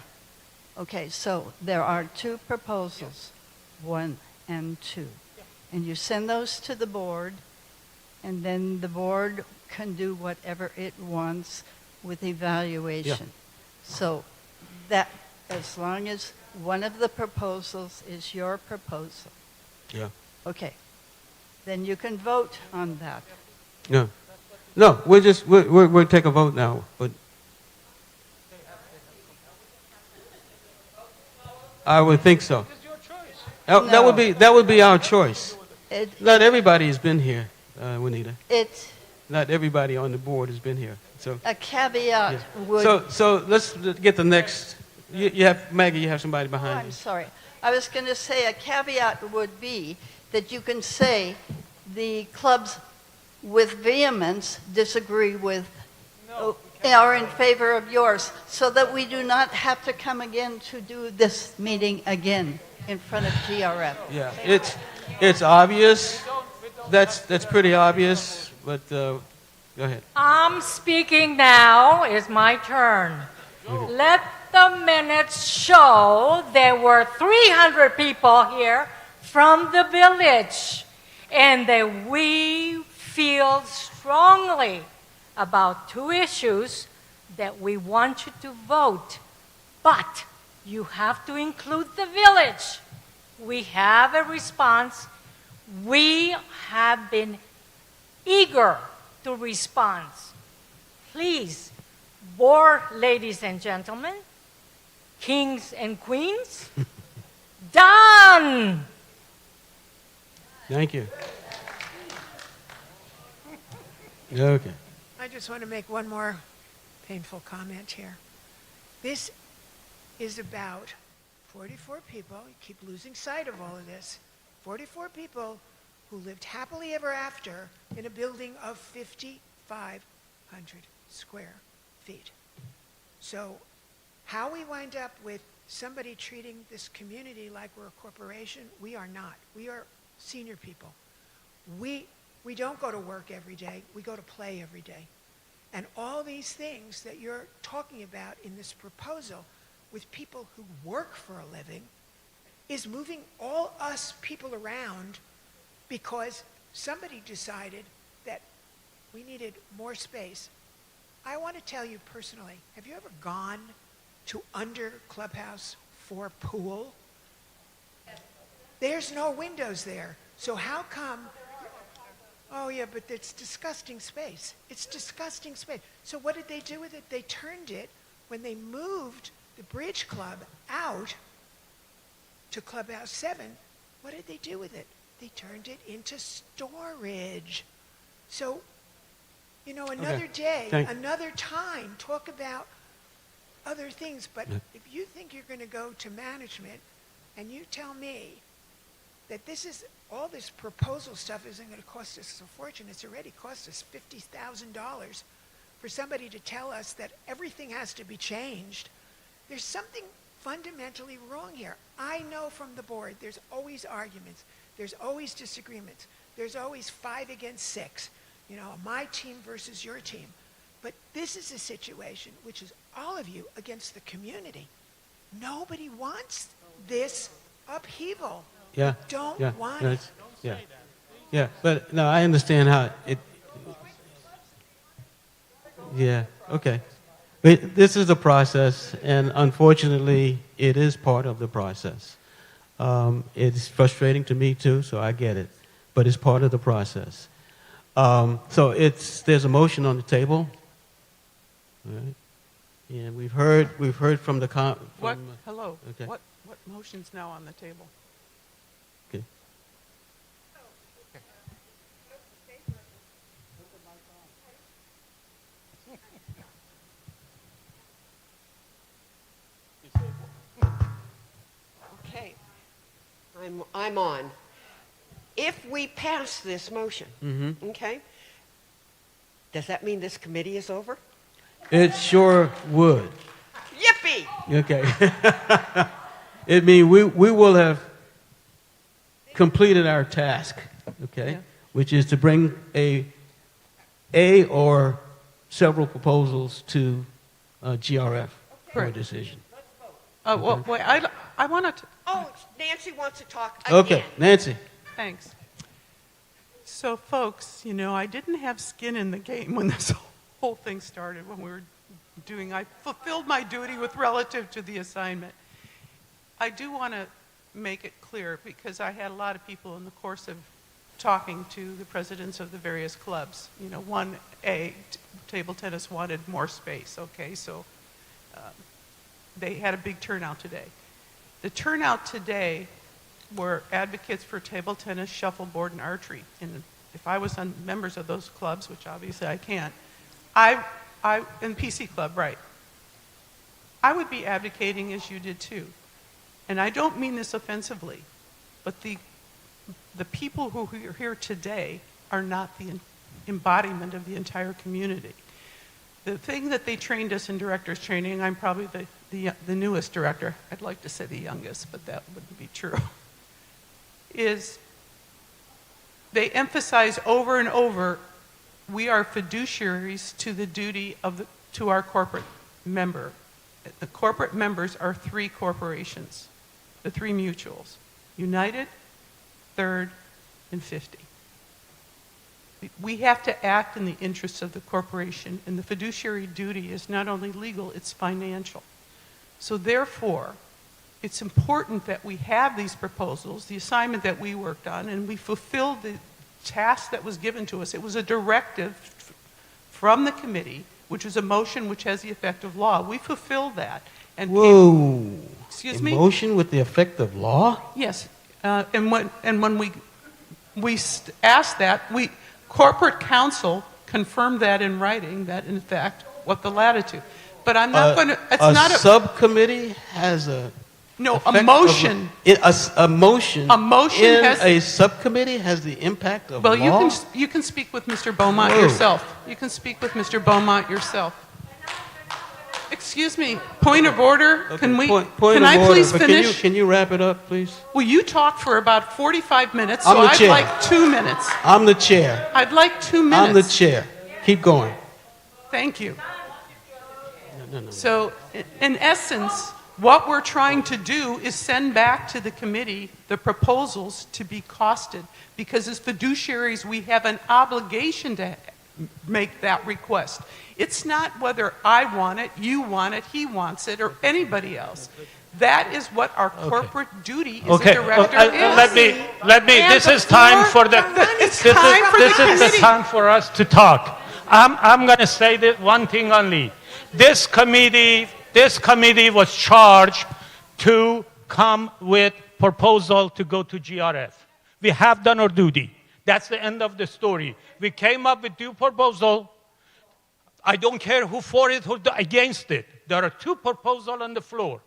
Okay, so there are two proposals, 1 and 2. And you send those to the board, and then the board can do whatever it wants with evaluation. So that, as long as one of the proposals is your proposal, Yeah. okay, then you can vote on that. No. No, we'll take a vote now, but I would think so. That would be our choice. Not everybody has been here, Juanita. It's Not everybody on the board has been here. So a caveat would... so let's get the next. You have Maggie. You have somebody behind I'm you. sorry. I was going to say a caveat would be that you can say the clubs with vehemence disagree with... No, we are in favor of yours, so that we do not have to come again to do this meeting again in front of GRF. Yeah, it's obvious. That's pretty obvious, but go ahead. I'm speaking now. It's my turn. Let the minutes show there were 300 people here from the village, and that we feel strongly about two issues that we want you to vote. But you have to include the village. We have a response. We have been eager to respond. Please, board ladies and gentlemen, kings and queens, done! Thank you. Okay. I just want to make one more painful comment here. This is about 44 people, you keep losing sight of all of this, 44 people who lived happily ever after in a building of 5,500 square feet. So how we wind up with somebody treating this community like we're a corporation, we are not. We are senior people. We don't go to work every day, we go to play every day. And all these things that you're talking about in this proposal with people who work for a living is moving all us people around because somebody decided that we needed more space. I want to tell you personally, have you ever gone to under Clubhouse for pool? There's no windows there. So how come? Oh yeah, but it's disgusting space. It's disgusting space. So what did they do with it? They turned it, when they moved the Bridge Club out to Clubhouse 7, what did they do with it? They turned it into storage. So, another day, another time, talk about other things. But if you think you're going to go to management and you tell me that all this proposal stuff isn't going to cost us a fortune, it's already cost us $50,000 for somebody to tell us that everything has to be changed, there's something fundamentally wrong here. I know from the board there's always arguments, there's always disagreements, there's always 5 against 6, my team versus your team. But this is a situation which is all of you against the community. Nobody wants this upheaval. Yeah. Don't yeah, want no, it. Yeah. Yeah, but no, I understand how it. Yeah. Okay. But this is a process, and unfortunately, it is part of the process. It's frustrating to me too, so I get it, but it's part of the process. So there's a motion on the table. All right. And we've heard from the Hello. Okay. What motion's now on the table? Okay. Okay. I'm on. If we pass this motion, okay, does that mean this committee is over? It sure would. Yippee! Okay. It means we will have completed our task, okay, which is to bring a or several proposals to GRF for a decision. Well, wait, I want to. Oh, Nancy wants to talk again. Okay, Nancy. Thanks. So, folks, I didn't have skin in the game when this whole thing started, when we were I fulfilled my duty with relative to the assignment. I do want to make it clear, because I had a lot of people in the course of talking to the presidents of the various clubs. 1A, table tennis wanted more space, okay, so they had a big turnout today. The turnout today were advocates for table tennis, shuffleboard, and archery. And if I was on members of those clubs, which obviously I can't, and PC Club, right, I would be advocating as you did too. And I don't mean this offensively, but the people who are here today are not the embodiment of the entire community. The thing that they trained us in director's training, I'm probably the newest director, I'd like to say the youngest, but that wouldn't be true, is they emphasize over and over, we are fiduciaries to the duty to our corporate member. The corporate members are 3 corporations, the 3 mutuals, United, Third, and 50. We have to act in the interests of the corporation, and the fiduciary duty is not only legal, it's financial. So therefore, it's important that we have these proposals, the assignment that we worked on, and we fulfilled the task that was given to us. It was a directive from the committee, which was a motion which has the effect of law. We fulfilled that. And Whoa. Excuse a me? motion with the effect of law? Yes. And when we asked that, corporate counsel confirmed that in writing, that in fact, what the latitude. But I'm not going to, it's not a subcommittee has a... No, a motion. A motion in has... a subcommittee has the impact of well, law? you can speak with Mr. Beaumont Whoa. yourself. You can speak with Mr. Beaumont yourself. Excuse me, point of order. Okay, Can we? point can of I order, please but finish? Can you wrap it up, please? Well, you talked for about 45 minutes, I'm so the I'd chair. like 2 minutes. I'm the chair. I'd like 2 minutes. I'm the chair. Keep going. Thank you. No. So, in essence, what we're trying to do is send back to the committee the proposals to be costed, because as fiduciaries, we have an obligation to make that request. It's not whether I want it, you want it, he wants it, or anybody else. That is what our corporate duty as a director is. Let me. This is time for the. This is the time for us to talk. I'm going to say that one thing only. This committee was charged to come with proposal to go to GRF. We have done our duty. That's the end of the story. We came up with 2 proposals. I don't care who for it, who against it. There are 2 proposals on the floor.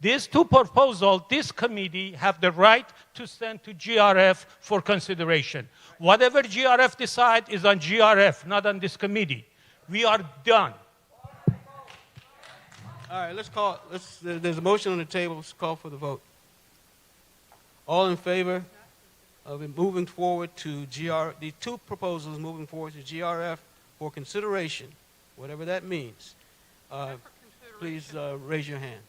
These 2 proposals, this committee have the right to send to GRF for consideration. Whatever GRF decide is on GRF, not on this committee. We are done. All right, there's a motion on the table. Let's call for the vote. All in favor of it moving forward to the 2 proposals moving forward to GRF for consideration, whatever that means, please raise your hand.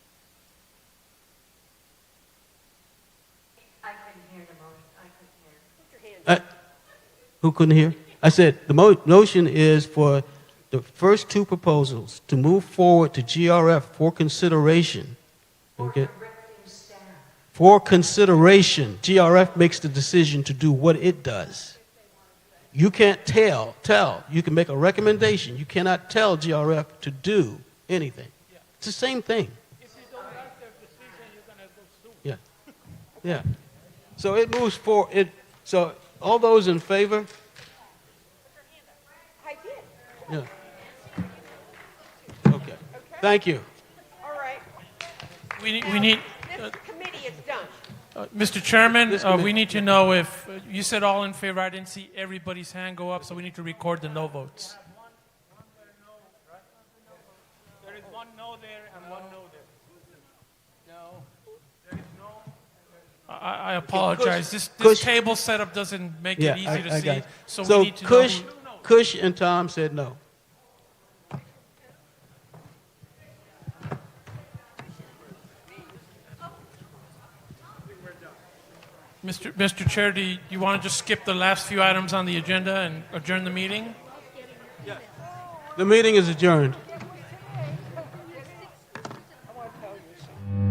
I couldn't hear the motion. I couldn't hear. Who couldn't hear? I said the motion is for the first 2 proposals to move forward to GRF for consideration. Okay? For consideration. GRF makes the decision to do what it does. You can't tell. You can make a recommendation. You cannot tell GRF to do anything. It's the same thing. If you don't like their decision, you're going to go sue. Yeah. So it moves forward. So all those in favor? I did. Yeah. Okay. Thank you. All right. We need. This committee is done. Mr. Chairman, we need to know if you said all in favor. I didn't see everybody's hand go up, so we need to record the no votes. There is 1 no there and 1 no there. No. There is no. I apologize. This table setup doesn't make it easy to see. So we need to know. Kush and Tom said no. Mr. Chair, do you want to just skip the last few items on the agenda and adjourn the meeting? The meeting is adjourned. I want to tell you something.